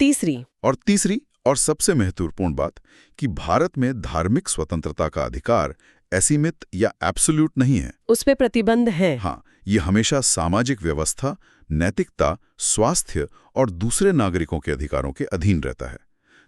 तीसरी और सबसे महत्वपूर्ण बात कि भारत में धार्मिक स्वतंत्रता का अधिकार असीमित या एब्सोल्यूट नहीं है। उस पे प्रतिबंध है। हाँ, ये हमेशा सामाजिक व्यवस्था, नैतिकता, स्वास्थ्य और दूसरे नागरिकों के अधिकारों के अधीन रहता है।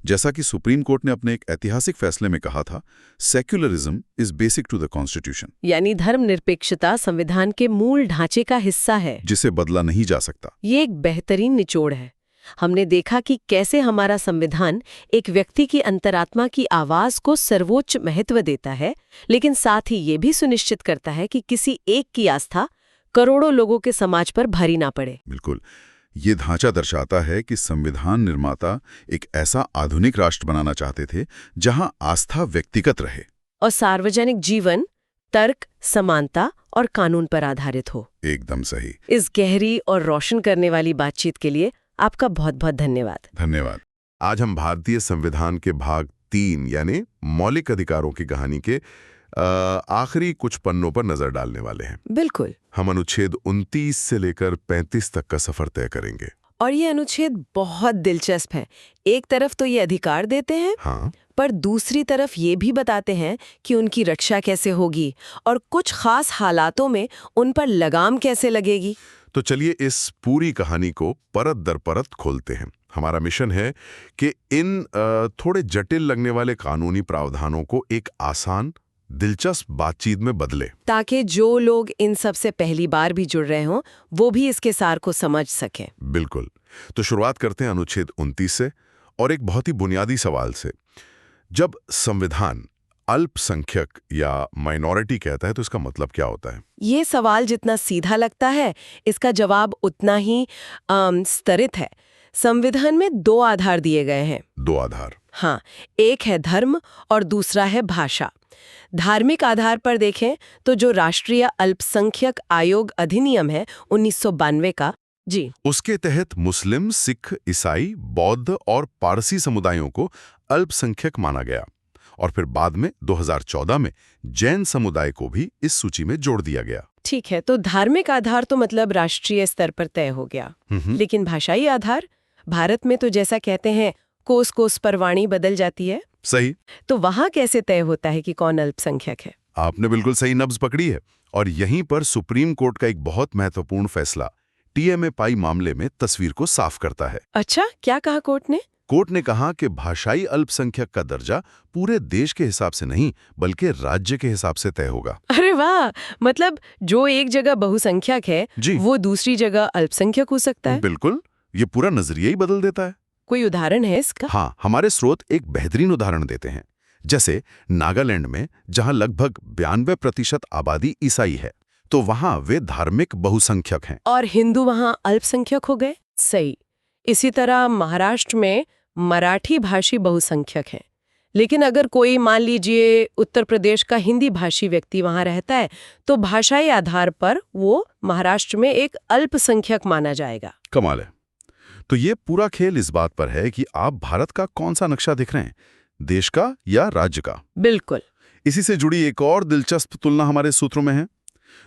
जैसा कि सुप्रीम कोर्ट ने अपने एक ऐतिहासिक फैसले में कहा था, secularism is basic to the constitution. यानी धर्मनिरपेक्षता संविधान के मूल ढांचे का हिस्सा है, जिसे बदला नहीं जा सकता। ये एक बेहतरीन निचोड़ है। हमने देखा कि कैसे हमारा संविधान एक व्यक्ति की अंतरात्मा की आवाज को सर्वोच्च महत्व देता है, लेकिन साथ ही ये भी सुनिश्चित करता है कि किसी एक की आस्था करोड़ों लोगों के समाज पर भारी ना पड़े। बिल्कुल। ये ढांचा दर्शाता है कि संविधान निर्माता एक ऐसा आधुनिक राष्ट्र बनाना चाहते थे जहां आस्था व्यक्तिगत रहे और सार्वजनिक जीवन तर्क, समानता और कानून पर आधारित हो। एकदम सही। इस गहरी और रोशन करने वाली बातचीत के लिए आपका बहुत बहुत धन्यवाद। धन्यवाद। आज हम भारतीय संविधान के भाग 3 यानी मौलिक अधिकारों की कहानी के आखिरी कुछ पन्नों पर नजर डालने वाले हैं। बिल्कुल। हम अनुच्छेद 29 से लेकर 35 तक का सफर तय करेंगे। और ये अनुच्छेद बहुत दिलचस्प है। एक तरफ तो ये अधिकार देते हैं, हाँ, पर दूसरी तरफ ये भी बताते हैं कि उनकी रक्षा कैसे होगी और कुछ खास हालातों में उन पर लगाम कैसे लगेगी। तो चलिए इस पूरी कहानी को परत दर परत खोलते हैं। हमारा मिशन है कि इन थोड़े जटिल लगने वाले कानूनी प्रावधानों को एक आसान, दिलचस्प बातचीत में बदले, ताकि जो लोग इन सब से पहली बार भी जुड़ रहे हों वो भी इसके सार को समझ सकें। बिल्कुल। तो शुरुआत करते हैं अनुच्छेद 29 से, और एक बहुत ही बुनियादी सवाल से। जब संविधान अल्पसंख्यक या माइनॉरिटी कहता है तो इसका मतलब क्या होता है? ये सवाल जितना सीधा लगता है, इसका जवाब उतना ही स्तरित है। संविधान में 2 आधार दिए गए हैं। 2 आधार? हाँ, एक है धर्म और दूसरा है भाषा। धार्मिक आधार पर देखें तो जो राष्ट्रीय अल्पसंख्यक आयोग अधिनियम है 1992 का, जी, उसके तहत मुस्लिम, सिख, ईसाई, बौद्ध और पारसी समुदायों को अल्पसंख्यक माना गया, और फिर बाद में 2014 में जैन समुदाय को भी इस सूची में जोड़ दिया गया। ठीक है, तो धार्मिक आधार तो मतलब राष्ट्रीय स्तर पर तय हो गया। लेकिन भाषाई आधार, भारत में तो जैसा कहते हैं कोस कोस पर वाणी बदल जाती है। सही। तो वहां कैसे तय होता है कि कौन अल्पसंख्यक है? आपने बिल्कुल सही नब्ज पकड़ी है, और यहीं पर सुप्रीम कोर्ट का एक बहुत महत्वपूर्ण फैसला टीएमए पाई मामले में तस्वीर को साफ करता है। अच्छा, क्या कहा कोर्ट ने? कोर्ट ने कहा कि भाषाई अल्पसंख्यक का दर्जा पूरे देश के हिसाब से नहीं बल्कि राज्य के हिसाब से तय होगा। अरे वाह, मतलब जो एक जगह बहुसंख्यक है जी, वो दूसरी जगह अल्पसंख्यक हो सकता है। बिल्कुल, ये पूरा नजरिया ही बदल देता है। कोई उदाहरण है इसका? हाँ, हमारे स्रोत एक बेहतरीन उदाहरण देते हैं। जैसे नागालैंड में, जहां लगभग 92% आबादी ईसाई है, तो वहां वे धार्मिक बहुसंख्यक हैं। और हिंदू वहां अल्पसंख्यक हो गए। सही। इसी तरह महाराष्ट्र में मराठी भाषी बहुसंख्यक हैं, लेकिन अगर कोई मान लीजिए उत्तर प्रदेश का हिंदी भाषी व्यक्ति वहां रहता है तो भाषाई आधार पर वो महाराष्ट्र में एक अल्पसंख्यक माना जाएगा। कमाल है। तो ये पूरा खेल इस बात पर है कि आप भारत का कौन सा नक्शा दिख रहे हैं, देश का या राज्य का। बिल्कुल। इसी से जुड़ी एक और दिलचस्प तुलना हमारे सूत्रों में है।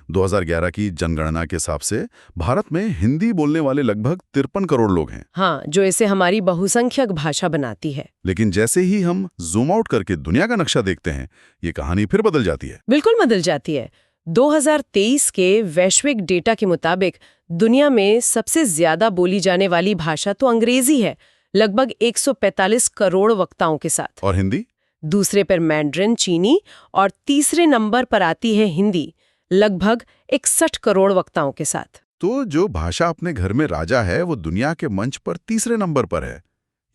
2011 की जनगणना के हिसाब से भारत में हिंदी बोलने वाले लगभग 53 करोड़ लोग हैं। हाँ, जो इसे हमारी बहुसंख्यक भाषा बनाती है। लेकिन जैसे ही हम जूम आउट करके दुनिया का नक्शा देखते हैं, ये कहानी फिर बदल जाती है। बिल्कुल बदल जाती है। 2023 के वैश्विक डेटा के मुताबिक दुनिया में सबसे ज्यादा बोली जाने वाली भाषा तो अंग्रेजी है, लगभग 145 करोड़ वक्ताओं के साथ। और हिंदी? दूसरे पर मैंड्रिन चीनी, और तीसरे नंबर पर आती है हिंदी, लगभग 61 करोड़ वक्ताओं के साथ। तो जो भाषा अपने घर में राजा है वो दुनिया के मंच पर तीसरे नंबर पर है।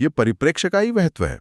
ये परिप्रेक्ष्य का ही महत्व है।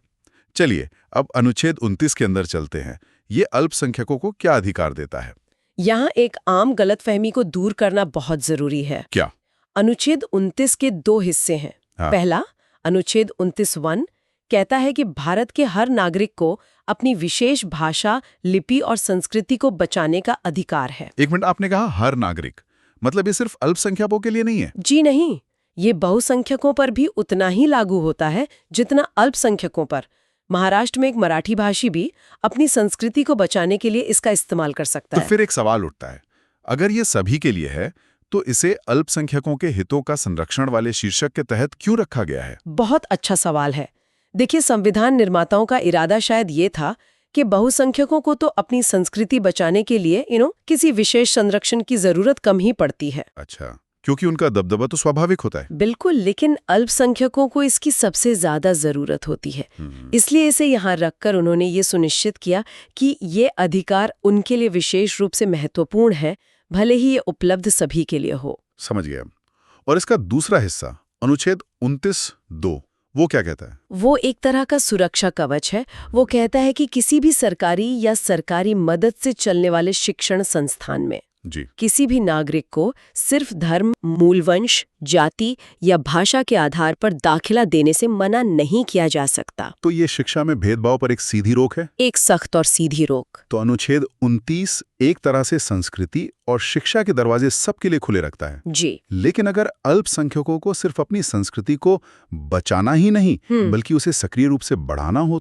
चलिए अब अनुच्छेद 29 के अंदर चलते हैं। ये अल्पसंख्यकों को क्या अधिकार देता है? यहाँ एक आम गलतफहमी को दूर करना बहुत जरूरी है। क्या? अनुच्छेद 29 के 2 हिस्से हैं। हाँ। पहला, अनुच्छेद 29(1) कहता है कि भारत के हर नागरिक को अपनी विशेष भाषा, लिपि और संस्कृति को बचाने का अधिकार है। एक मिनट, आपने कहा हर नागरिक, मतलब ये सिर्फ अल्पसंख्यकों के लिए नहीं है? जी नहीं, ये बहुसंख्यकों पर भी उतना ही लागू होता है जितना अल्पसंख्यकों पर। महाराष्ट्र में एक मराठी भाषी भी अपनी संस्कृति को बचाने के लिए इसका इस्तेमाल कर सकता है। तो फिर एक सवाल उठता है, अगर ये सभी के लिए है तो इसे अल्पसंख्यकों के हितों का संरक्षण वाले शीर्षक के तहत क्यों रखा गया है? बहुत अच्छा सवाल है। देखिए, संविधान निर्माताओं का इरादा शायद ये था कि बहुसंख्यकों को तो अपनी संस्कृति बचाने के लिए किसी विशेष संरक्षण की जरूरत कम ही पड़ती है। अच्छा, क्योंकि उनका दबदबा तो स्वाभाविक होता है। बिल्कुल, लेकिन अल्पसंख्यकों को इसकी सबसे ज्यादा जरूरत होती है। इसलिए इसे यहाँ रखकर उन्होंने ये सुनिश्चित किया कि ये अधिकार उनके लिए विशेष रूप से महत्वपूर्ण है, भले ही ये उपलब्ध सभी के लिए हो। समझ गया। और इसका दूसरा हिस्सा अनुच्छेद 29(2) वो क्या कहता है? वो एक तरह का सुरक्षा कवच है। वो कहता है कि किसी भी सरकारी या सरकारी मदद से चलने वाले शिक्षण संस्थान में जी, किसी भी नागरिक को सिर्फ धर्म, मूलवंश, जाति या भाषा के आधार पर दाखिला देने से मना नहीं किया जा सकता। तो ये शिक्षा में भेदभाव पर एक सीधी रोक है, एक सख्त और सीधी रोक। तो अनुच्छेद 29 एक तरह से संस्कृति और शिक्षा के दरवाजे सबके लिए खुले रखता है। जी, लेकिन अगर अल्पसंख्यकों को सिर्फ अपनी संस्कृति को बचाना ही नहीं बल्कि उसे सक्रिय रूप से बढ़ाना हो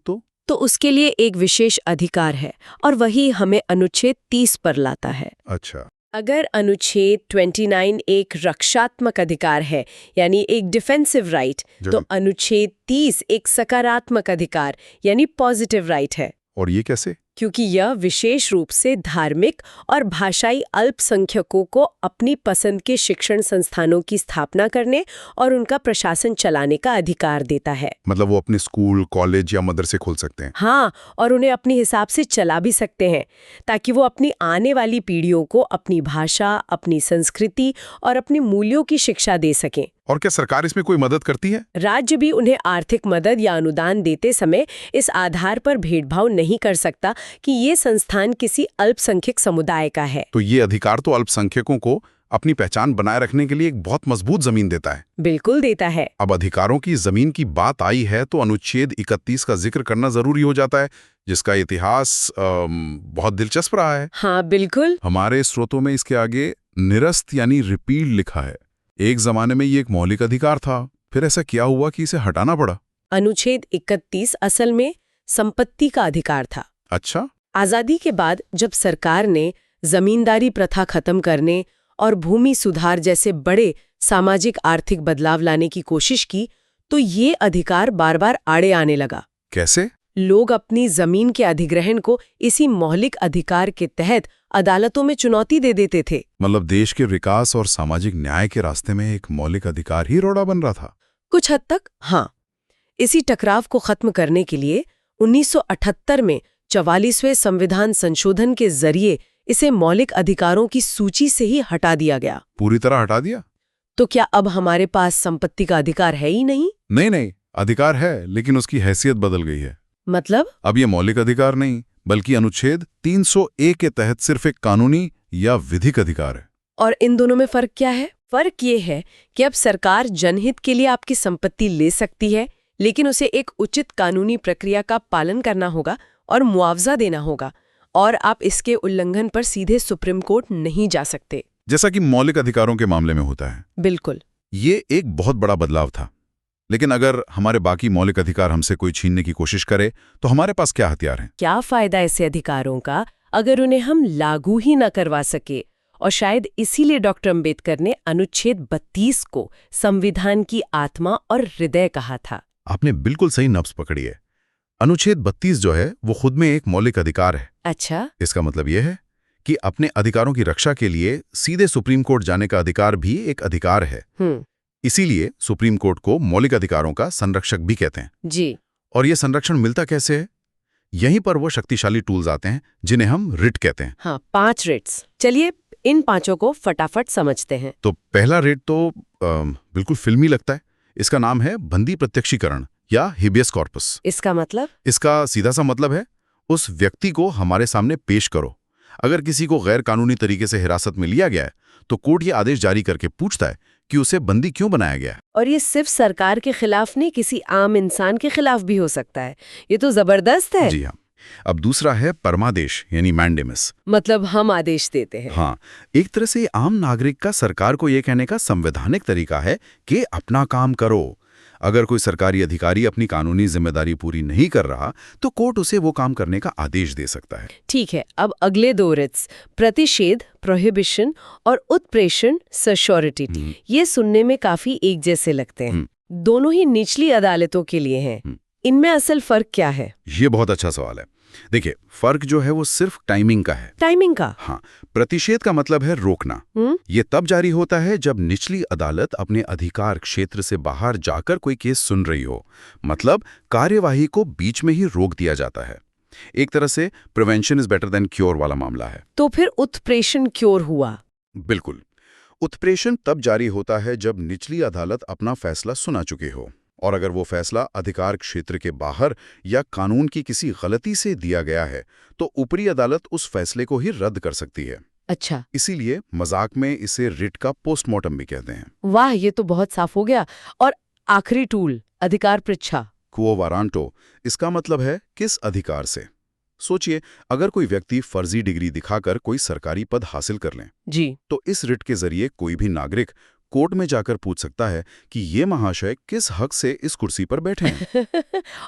तो उसके लिए एक विशेष अधिकार है और वही हमें अनुच्छेद 30 पर लाता है। अच्छा। अगर अनुच्छेद 29 एक रक्षात्मक अधिकार है, यानी एक डिफेंसिव राइट, तो अनुच्छेद 30 एक सकारात्मक अधिकार यानी पॉजिटिव राइट है। और ये कैसे? क्योंकि यह विशेष रूप से धार्मिक और भाषाई अल्पसंख्यकों को अपनी पसंद के शिक्षण संस्थानों की स्थापना करने और उनका प्रशासन चलाने का अधिकार देता है। मतलब वो अपने स्कूल, कॉलेज या मदरसे खोल सकते हैं? हाँ, और उन्हें अपने हिसाब से चला भी सकते हैं, ताकि वो अपनी आने वाली पीढ़ियों को अपनी भाषा, अपनी संस्कृति और अपने मूल्यों की शिक्षा दे सकें। और क्या सरकार इसमें कोई मदद करती है? राज्य भी उन्हें आर्थिक मदद या अनुदान देते समय इस आधार पर भेदभाव नहीं कर सकता कि ये संस्थान किसी अल्पसंख्यक समुदाय का है। तो ये अधिकार तो अल्पसंख्यकों को अपनी पहचान बनाए रखने के लिए एक बहुत मजबूत जमीन देता है। बिल्कुल देता है। अब अधिकारों की जमीन की बात आई है तो अनुच्छेद 31 का जिक्र करना जरूरी हो जाता है, जिसका इतिहास बहुत दिलचस्प रहा है। हाँ, बिल्कुल। हमारे स्रोतों में इसके आगे निरस्त यानी रिपील लिखा है। एक जमाने में ये एक मौलिक अधिकार था, फिर ऐसा क्या हुआ कि इसे हटाना पड़ा? अनुच्छेद 31 असल में संपत्ति का अधिकार था। अच्छा। आजादी के बाद जब सरकार ने जमींदारी प्रथा खत्म करने और भूमि सुधार जैसे बड़े सामाजिक आर्थिक बदलाव लाने की कोशिश की, तो ये अधिकार बार बार आड़े आने लगा। कैसे? लोग अपनी जमीन के अधिग्रहण को इसी मौलिक अधिकार के तहत अदालतों में चुनौती दे देते थे। मतलब देश के विकास और सामाजिक न्याय के रास्ते में एक मौलिक अधिकार ही रोड़ा बन रहा था। कुछ हद तक हाँ। इसी टकराव को खत्म करने के लिए 1978 में 44वें संविधान संशोधन के जरिए इसे मौलिक अधिकारों की सूची से ही हटा दिया गया। पूरी तरह हटा दिया? तो क्या अब हमारे पास संपत्ति का अधिकार है ही नहीं? नहीं, अधिकार है, लेकिन उसकी हैसियत बदल गई है। मतलब? अब ये मौलिक अधिकार नहीं, बल्कि अनुच्छेद 300A के तहत सिर्फ एक कानूनी या विधिक अधिकार है। और इन दोनों में फर्क क्या है? फर्क ये है कि अब सरकार जनहित के लिए आपकी संपत्ति ले सकती है, लेकिन उसे एक उचित कानूनी प्रक्रिया का पालन करना होगा और मुआवजा देना होगा, और आप इसके उल्लंघन पर सीधे सुप्रीम कोर्ट नहीं जा सकते, जैसा कि मौलिक अधिकारों के मामले में होता है। बिल्कुल। ये एक बहुत बड़ा बदलाव था। लेकिन अगर हमारे बाकी मौलिक अधिकार हमसे कोई छीनने की कोशिश करे तो हमारे पास क्या हथियार हैं? क्या फायदा ऐसे अधिकारों का अगर उन्हें हम लागू ही न करवा सके? और शायद इसीलिए डॉक्टर अंबेडकर ने अनुच्छेद 32 को संविधान की आत्मा और हृदय कहा था। आपने बिल्कुल सही नब्ज पकड़ी है। अनुच्छेद 32 जो है वो खुद में एक मौलिक अधिकार है। अच्छा। इसका मतलब यह है कि अपने अधिकारों की रक्षा के लिए सीधे सुप्रीम कोर्ट जाने का अधिकार भी एक अधिकार है। इसीलिए सुप्रीम कोर्ट को मौलिक अधिकारों का संरक्षक भी कहते हैं। जी। और ये संरक्षण मिलता कैसे है? यहीं पर वो शक्तिशाली टूल्स आते हैं जिन्हें हम रिट कहते हैं। हाँ, 5 रिट्स। चलिए इन 5 को फटाफट समझते हैं। तो पहला रिट तो बिल्कुल फिल्मी लगता है। इसका नाम है बंदी प्रत्यक्षीकरण या हिबियस कॉर्पस। इसका मतलब? इसका सीधा सा मतलब है उस व्यक्ति को हमारे सामने पेश करो। अगर किसी को गैर कानूनी तरीके से हिरासत में लिया गया है तो कोर्ट ये आदेश जारी करके पूछता है कि उसे बंदी क्यों बनाया गया। और ये सिर्फ सरकार के खिलाफ नहीं, किसी आम इंसान के खिलाफ भी हो सकता है। ये तो जबरदस्त है। जी हाँ। अब दूसरा है परमादेश यानी मैंडेमस। मतलब हम आदेश देते हैं। हाँ, एक तरह से आम नागरिक का सरकार को यह कहने का संवैधानिक तरीका है कि अपना काम करो। अगर कोई सरकारी अधिकारी अपनी कानूनी जिम्मेदारी पूरी नहीं कर रहा तो कोर्ट उसे वो काम करने का आदेश दे सकता है। ठीक है, अब अगले 2 रिट्स, प्रतिषेध प्रोहिबिशन और उत्प्रेषण सर्श्योरिटी। ये सुनने में काफी एक जैसे लगते हैं। दोनों ही निचली अदालतों के लिए हैं। इनमें असल फर्क क्या है? ये बहुत अच्छा सवाल है। देखिए, फर्क जो है वो सिर्फ टाइमिंग का है। टाइमिंग का? हाँ, प्रतिषेध का मतलब है रोकना। ये तब जारी होता है जब निचली अदालत अपने अधिकार क्षेत्र से बाहर जाकर कोई केस सुन रही हो। मतलब कार्यवाही को बीच में ही रोक दिया जाता है। एक तरह से prevention is better than cure वाला मामला है। तो फिर उत्प्रेषण क्योर हुआ? बिल्कुल। उत्प्रेषण तब जारी होता है जब निचली अदालत अपना फैसला सुना चुकी हो, और अगर वो फैसला अधिकार क्षेत्र के बाहर या कानून की किसी गलती से दिया गया है तो ऊपरी अदालत उस फैसले को ही रद्द कर सकती है। अच्छा। इसीलिए मजाक में इसे रिट का पोस्टमार्टम भी कहते हैं। वाह, ये तो बहुत साफ हो गया। और आखिरी टूल, अधिकार पृच्छा, क्वो वारांटो। इसका मतलब है किस अधिकार से। सोचिए, अगर कोई व्यक्ति फर्जी डिग्री दिखाकर कोई सरकारी पद हासिल कर लें जी, तो इस रिट के जरिए कोई भी नागरिक कोर्ट में जाकर पूछ सकता है कि ये महाशय किस हक से इस कुर्सी पर बैठे हैं।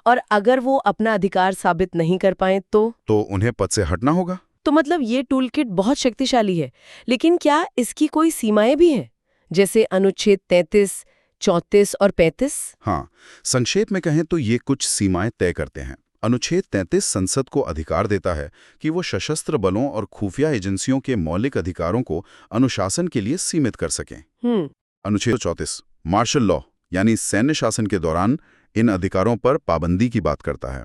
और अगर वो अपना अधिकार साबित नहीं कर पाए तो उन्हें पद से हटना होगा। तो मतलब ये टूलकिट बहुत शक्तिशाली है, लेकिन क्या इसकी कोई सीमाएं भी हैं, जैसे अनुच्छेद 33, 34 और 35? हाँ, संक्षेप में कहें तो ये कुछ सीमाएं तय करते हैं। अनुच्छेद 33 संसद को अधिकार देता है कि वो सशस्त्र बलों और खुफिया एजेंसियों के मौलिक अधिकारों को अनुशासन के लिए सीमित कर सकें। अनुच्छेद 34 मार्शल लॉ यानी सैन्य शासन के दौरान इन अधिकारों पर पाबंदी की बात करता है।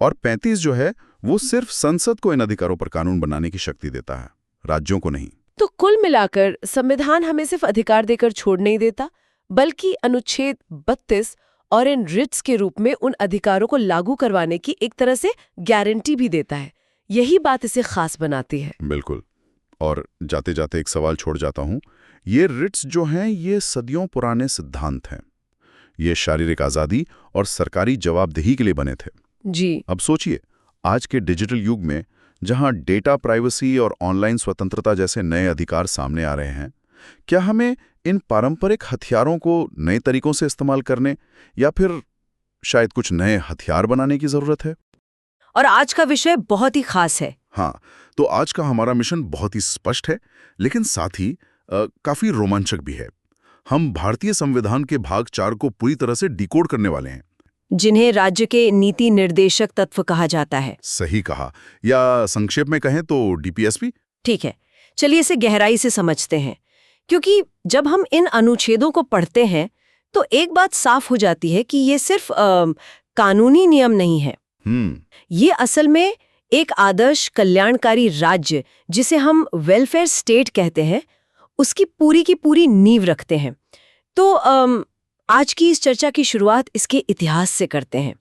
और 35 जो है वो सिर्फ संसद को इन अधिकारों पर कानून बनाने की शक्ति देता है, राज्यों को नहीं। तो कुल मिलाकर संविधान हमें सिर्फ अधिकार देकर छोड़ नहीं देता, बल्कि अनुच्छेद 32 और इन रिट्स के रूप में उन अधिकारों को लागू करवाने की एक तरह से गारंटी भी देता है। यही बात इसे खास बनाती है। बिल्कुल। और जाते जाते एक सवाल छोड़ जाता हूं, ये रिट्स जो हैं ये सदियों पुराने सिद्धांत हैं। ये शारीरिक आज़ादी और सरकारी जवाबदेही के लिए बने थे। जी। अब सोचिए, आज के डिजिटल युग में जहां डेटा प्राइवेसी और ऑनलाइन स्वतंत्रता जैसे नए अधिकार सामने आ रहे हैं, क्या हमें इन पारंपरिक हथियारों को नए तरीकों से इस्तेमाल करने या फिर शायद कुछ नए हथियार बनाने की जरूरत है? और आज का विषय बहुत ही खास है। हाँ, तो आज का हमारा मिशन बहुत ही स्पष्ट है, लेकिन साथ ही काफी रोमांचक भी है। हम भारतीय संविधान के भाग 4 को पूरी तरह से डिकोड करने वाले हैं, जिन्हें राज्य के नीति निर्देशक तत्व कहा जाता है। सही कहा, या संक्षेप में कहें तो डीपीएसपी। ठीक है, चलिए इसे गहराई से समझते हैं, क्योंकि जब हम इन अनुच्छेदों को पढ़ते हैं तो एक बात साफ हो जाती है कि ये सिर्फ कानूनी नियम नहीं है। ये असल में एक आदर्श कल्याणकारी राज्य, जिसे हम वेलफेयर स्टेट कहते हैं, उसकी पूरी की पूरी नींव रखते हैं। तो आज की इस चर्चा की शुरुआत इसके इतिहास से करते हैं।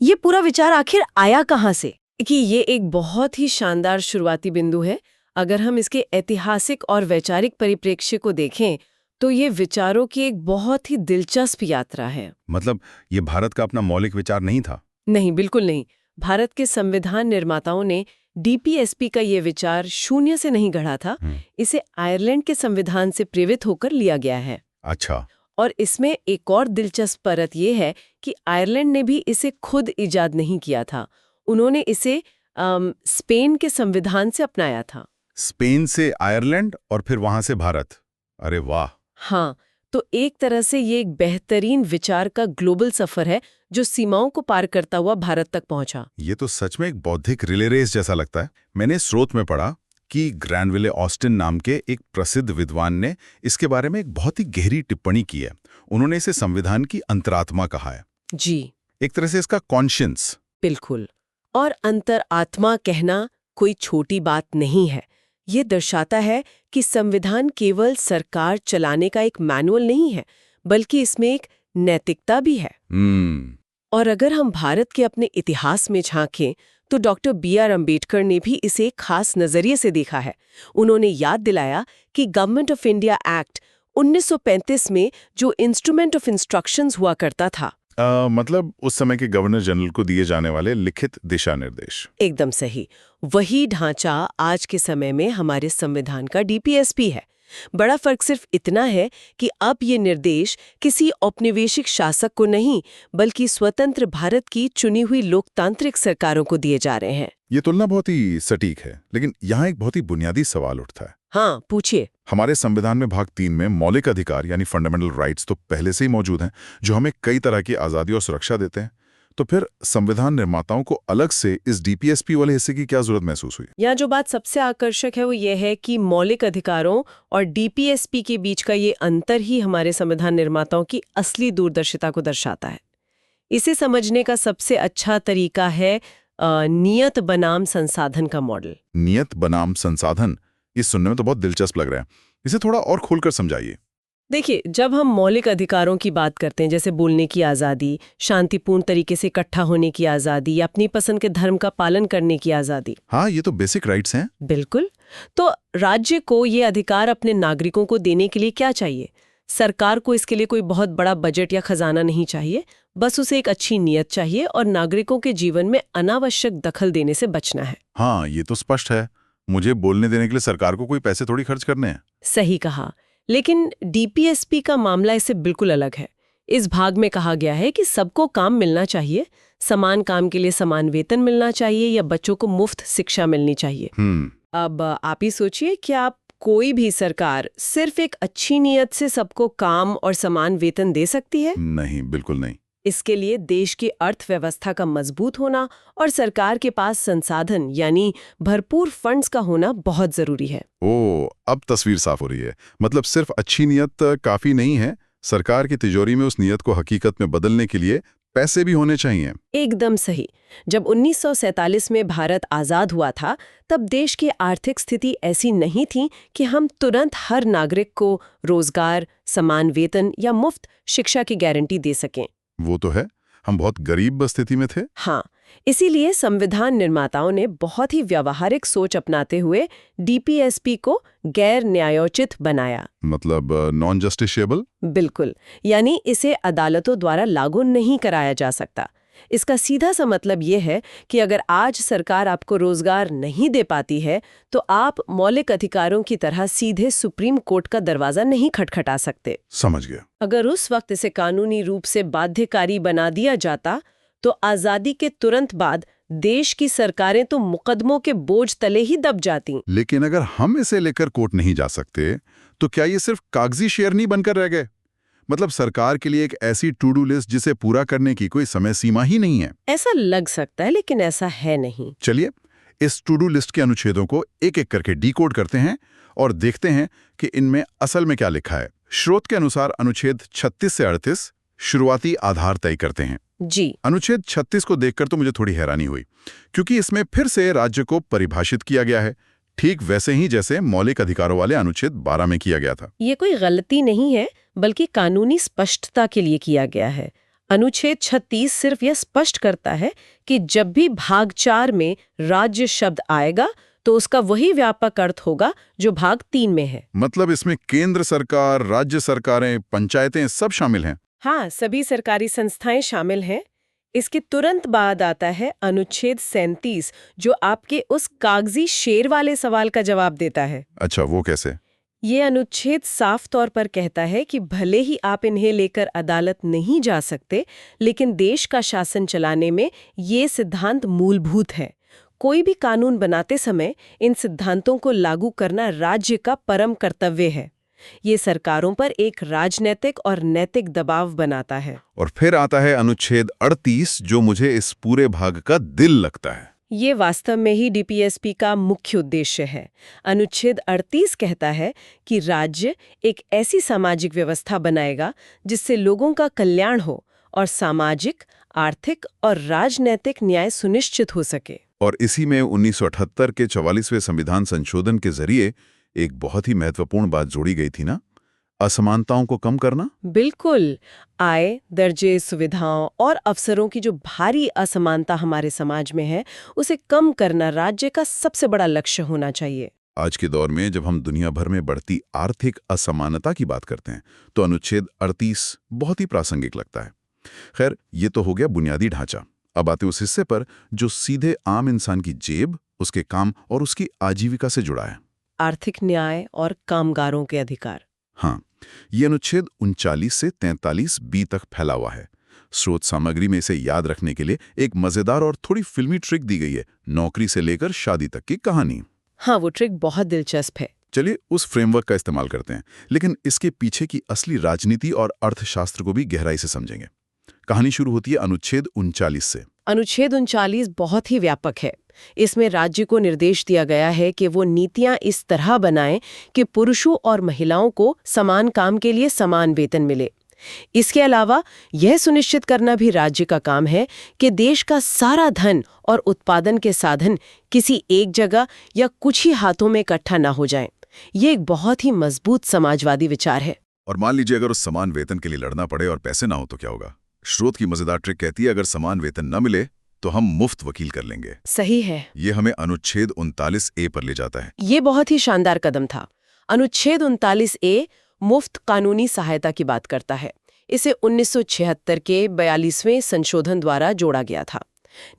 ये पूरा विचार आखिर आया कहाँ से? कि ये एक बहुत ही शानदार शुरुआती बिंदु है। अगर हम इसके ऐतिहासिक और वैचारिक परिप्रेक्ष्य को देखें तो ये विचारों की एक बहुत ही दिलचस्प यात्रा है। मतलब ये भारत का अपना मौलिक विचार नहीं था? नहीं, बिल्कुल नहीं। भारत के संविधान निर्माताओं ने डीपीएसपी का ये विचार शून्य से नहीं गढ़ा था। इसे आयरलैंड के संविधान से प्रेरित होकर लिया गया है। अच्छा। और इसमें एक और दिलचस्प परत ये है कि आयरलैंड ने भी इसे खुद इजाद नहीं किया था। उन्होंने इसे स्पेन के संविधान से अपनाया था। स्पेन से आयरलैंड और फिर वहां से भारत। अरे वाह। हाँ, तो एक तरह से ये एक बेहतरीन विचार का ग्लोबल सफर है जो सीमाओं को पार करता हुआ भारत तक पहुंचा। ये तो सच में एक बौद्धिक रिले रेस जैसा लगता है। मैंने स्रोत में पढ़ा कि ग्रैनविले ऑस्टिन नाम के एक प्रसिद्ध विद्वान ने इसके बारे में एक बहुत ही गहरी टिप्पणी की है। उन्होंने इसे संविधान की अंतरात्मा कहा है। जी, एक तरह से इसका कॉन्शियंस। बिल्कुल। और अंतरात्मा कहना कोई छोटी बात नहीं है। ये दर्शाता है कि संविधान केवल सरकार चलाने का एक मैनुअल नहीं है, बल्कि इसमें एक नैतिकता भी है। और अगर हम भारत के अपने इतिहास में झांकें तो डॉक्टर B.R. अम्बेडकर ने भी इसे एक खास नजरिए से देखा है। उन्होंने याद दिलाया कि गवर्नमेंट ऑफ इंडिया एक्ट 1935 में जो इंस्ट्रूमेंट ऑफ इंस्ट्रक्शंस हुआ करता था, मतलब उस समय के गवर्नर जनरल को दिए जाने वाले लिखित दिशा निर्देश। एकदम सही। वही ढांचा आज के समय में हमारे संविधान का डीपीएसपी है। बड़ा फर्क सिर्फ इतना है कि अब ये निर्देश किसी औपनिवेशिक शासक को नहीं, बल्कि स्वतंत्र भारत की चुनी हुई लोकतांत्रिक सरकारों को दिए जा रहे हैं। ये तुलना बहुत ही सटीक है, लेकिन यहाँ एक बहुत ही बुनियादी सवाल उठता है। हाँ, पूछिए। हमारे संविधान में भाग 3 में मौलिक अधिकार यानी फंडामेंटल राइट्स तो पहले से ही मौजूद हैं, जो हमें कई तरह की आज़ादी और सुरक्षा देते हैं। तो फिर संविधान निर्माताओं को अलग से इस डीपीएसपी वाले हिस्से की क्या जरूरत महसूस हुई? यहाँ जो बात सबसे आकर्षक है वो ये है कि मौलिक अधिकारों और डीपीएसपी के बीच का ये अंतर ही हमारे संविधान निर्माताओं की असली दूरदर्शिता को दर्शाता है। इसे समझने का सबसे अच्छा तरीका है नियत बनाम संसाधन का मॉडल। नियत बनाम संसाधन, ये सुनने में तो बहुत दिलचस्प लग रहा है। इसे थोड़ा और खोलकर समझाइए। देखिए, जब हम मौलिक अधिकारों की बात करते हैं, जैसे बोलने की आज़ादी, शांतिपूर्ण तरीके से इकट्ठा होने की आज़ादी या अपनी पसंद के धर्म का पालन करने की आज़ादी। हाँ, ये तो बेसिक राइट्स हैं। बिल्कुल। तो राज्य को ये अधिकार अपने नागरिकों को देने के लिए क्या चाहिए? सरकार को इसके लिए कोई बहुत बड़ा बजट या खजाना नहीं चाहिए, बस उसे एक अच्छी नीयत चाहिए और नागरिकों के जीवन में अनावश्यक दखल देने से बचना है। हाँ, ये तो स्पष्ट है। मुझे बोलने देने के लिए सरकार को कोई पैसे थोड़ी खर्च करने हैं। सही कहा। लेकिन डीपीएसपी का मामला इससे बिल्कुल अलग है। इस भाग में कहा गया है कि सबको काम मिलना चाहिए, समान काम के लिए समान वेतन मिलना चाहिए या बच्चों को मुफ्त शिक्षा मिलनी चाहिए। अब आप ही सोचिए कि आप कोई भी सरकार सिर्फ एक अच्छी नीयत से सबको काम और समान वेतन दे सकती है? नहीं, बिल्कुल नहीं। इसके लिए देश की अर्थव्यवस्था का मजबूत होना और सरकार के पास संसाधन यानी भरपूर फंड्स का होना बहुत जरूरी है। अब तस्वीर साफ हो रही है। मतलब सिर्फ अच्छी नीयत काफी नहीं है, सरकार की तिजोरी में उस नीयत को हकीकत में बदलने के लिए पैसे भी होने चाहिए। एकदम सही। जब 1947 में भारत आजाद हुआ था, तब देश की आर्थिक स्थिति ऐसी नहीं थी कि हम तुरंत हर नागरिक को रोजगार, समान वेतन या मुफ्त शिक्षा की गारंटी दे सकें। वो तो है, हम बहुत गरीब स्थिति में थे। हाँ, इसीलिए संविधान निर्माताओं ने बहुत ही व्यावहारिक सोच अपनाते हुए डीपीएसपी को गैर न्यायोचित बनाया। मतलब नॉन जस्टिसेबल? बिल्कुल, यानी इसे अदालतों द्वारा लागू नहीं कराया जा सकता। इसका सीधा सा मतलब ये है कि अगर आज सरकार आपको रोजगार नहीं दे पाती है, तो आप मौलिक अधिकारों की तरह सीधे सुप्रीम कोर्ट का दरवाजा नहीं खटखटा सकते। समझ गया। अगर उस वक्त इसे कानूनी रूप से बाध्यकारी बना दिया जाता, तो आजादी के तुरंत बाद देश की सरकारें तो मुकदमों के बोझ तले ही दब जाती। लेकिन अगर हम इसे लेकर कोर्ट नहीं जा सकते, तो क्या ये सिर्फ कागजी शेर नहीं बनकर रह गए? मतलब सरकार के लिए एक ऐसी टू डू लिस्ट जिसे पूरा करने की कोई समय सीमा ही नहीं है। ऐसा लग सकता है, लेकिन ऐसा है नहीं। चलिए इस टू डू लिस्ट के अनुच्छेदों को एक एक करके डिकोड करते हैं और देखते हैं कि इनमें असल में क्या लिखा है। स्रोत के अनुसार अनुच्छेद 36 से 38 शुरुआती आधार तय करते हैं। जी। अनुच्छेद 36 को देखकर तो मुझे थोड़ी हैरानी हुई, क्योंकि इसमें फिर से राज्य को परिभाषित किया गया है, ठीक वैसे ही जैसे मौलिक अधिकारों वाले अनुच्छेद 12 में किया गया था। ये कोई गलती नहीं है, बल्कि कानूनी स्पष्टता के लिए किया गया है। अनुच्छेद 36 सिर्फ यह स्पष्ट करता है कि जब भी भाग 4 में राज्य शब्द आएगा, तो उसका वही व्यापक अर्थ होगा जो भाग 3 में है। मतलब इसमें केंद्र सरकार, राज्य सरकारें, पंचायतें सब शामिल हैं। हाँ, सभी सरकारी संस्थाएं शामिल हैं। इसके तुरंत बाद आता है अनुच्छेद 37, जो आपके उस कागजी शेर वाले सवाल का जवाब देता है। अच्छा, वो कैसे? ये अनुच्छेद साफ तौर पर कहता है कि भले ही आप इन्हें लेकर अदालत नहीं जा सकते, लेकिन देश का शासन चलाने में ये सिद्धांत मूलभूत है। कोई भी कानून बनाते समय इन सिद्धांतों को लागू करना राज्य का परम कर्तव्य है। ये सरकारों पर एक राजनीतिक और नैतिक दबाव बनाता है। और फिर आता है अनुच्छेद 38, जो मुझे इस पूरे भाग का दिल लगता है। ये वास्तव में ही डीपीएसपी का मुख्य उद्देश्य है। अनुच्छेद 38 कहता है कि राज्य एक ऐसी सामाजिक व्यवस्था बनाएगा जिससे लोगों का कल्याण हो और सामाजिक, आर्थिक और राजनीतिक न्याय सुनिश्चित हो सके। और इसी में 1978 के 44वें संविधान संशोधन के जरिए एक बहुत ही महत्वपूर्ण बात जोड़ी गई थी ना, असमानताओं को कम करना। बिल्कुल। आय, दर्जे, सुविधाओं और अवसरों की जो भारी असमानता हमारे समाज में है, उसे कम करना राज्य का सबसे बड़ा लक्ष्य होना चाहिए। आज के दौर में जब हम दुनिया भर में बढ़ती आर्थिक असमानता की बात करते हैं, तो अनुच्छेद 38 बहुत ही प्रासंगिक लगता है। खैर, ये तो हो गया बुनियादी ढांचा। अब आते उस हिस्से पर जो सीधे आम इंसान की जेब, उसके काम और उसकी आजीविका से जुड़ा है। आर्थिक न्याय और कामगारों के अधिकार। हाँ, ये अनुच्छेद 39 से 43 बी तक फैला हुआ है। स्रोत सामग्री में इसे याद रखने के लिए एक मजेदार और थोड़ी फिल्मी ट्रिक दी गई है, नौकरी से लेकर शादी तक की कहानी। हाँ, वो ट्रिक बहुत दिलचस्प है। चलिए उस फ्रेमवर्क का इस्तेमाल करते हैं, लेकिन इसके पीछे की असली राजनीति और अर्थशास्त्र को भी गहराई से समझेंगे। कहानी शुरू होती है अनुच्छेद 39 से। अनुच्छेद 39 बहुत ही व्यापक है। इसमें राज्य को निर्देश दिया गया है कि वो नीतियां इस तरह बनाएं कि पुरुषों और महिलाओं को समान काम के लिए समान वेतन मिले। इसके अलावा यह सुनिश्चित करना भी राज्य का काम है कि देश का सारा धन और उत्पादन के साधन किसी एक जगह या कुछ ही हाथों में इकट्ठा ना हो जाएं। ये एक बहुत ही मजबूत समाजवादी विचार है। और मान लीजिए अगर उस समान वेतन के लिए लड़ना पड़े और पैसे ना हो तो क्या होगा? स्रोत की मजेदार ट्रिक कहती है, अगर समान वेतन न मिले तो हम मुफ्त वकील कर लेंगे। सही है। ये हमें अनुच्छेद 39A पर ले जाता है। ये बहुत ही शानदार कदम था। अनुच्छेद 39A मुफ्त कानूनी सहायता की बात करता है। इसे 1976 के 42वें संशोधन द्वारा जोड़ा गया था।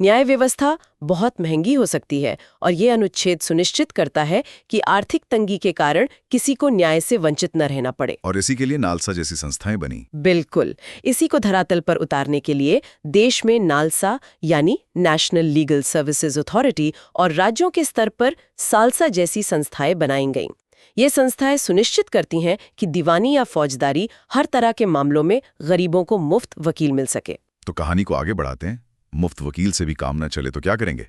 न्याय व्यवस्था बहुत महंगी हो सकती है और ये अनुच्छेद सुनिश्चित करता है कि आर्थिक तंगी के कारण किसी को न्याय से वंचित न रहना पड़े। और इसी के लिए नालसा जैसी संस्थाएं बनी। बिल्कुल, इसी को धरातल पर उतारने के लिए देश में नालसा यानी नेशनल लीगल सर्विसेज अथॉरिटी और राज्यों के स्तर पर सालसा जैसी संस्थाएं बनाई गईं। ये संस्थाएं सुनिश्चित करती हैं कि दीवानी या फौजदारी हर तरह के मामलों में गरीबों को मुफ्त वकील मिल सके। तो कहानी को आगे बढ़ाते हैं। मुफ्त वकील से भी काम न चले तो क्या करेंगे?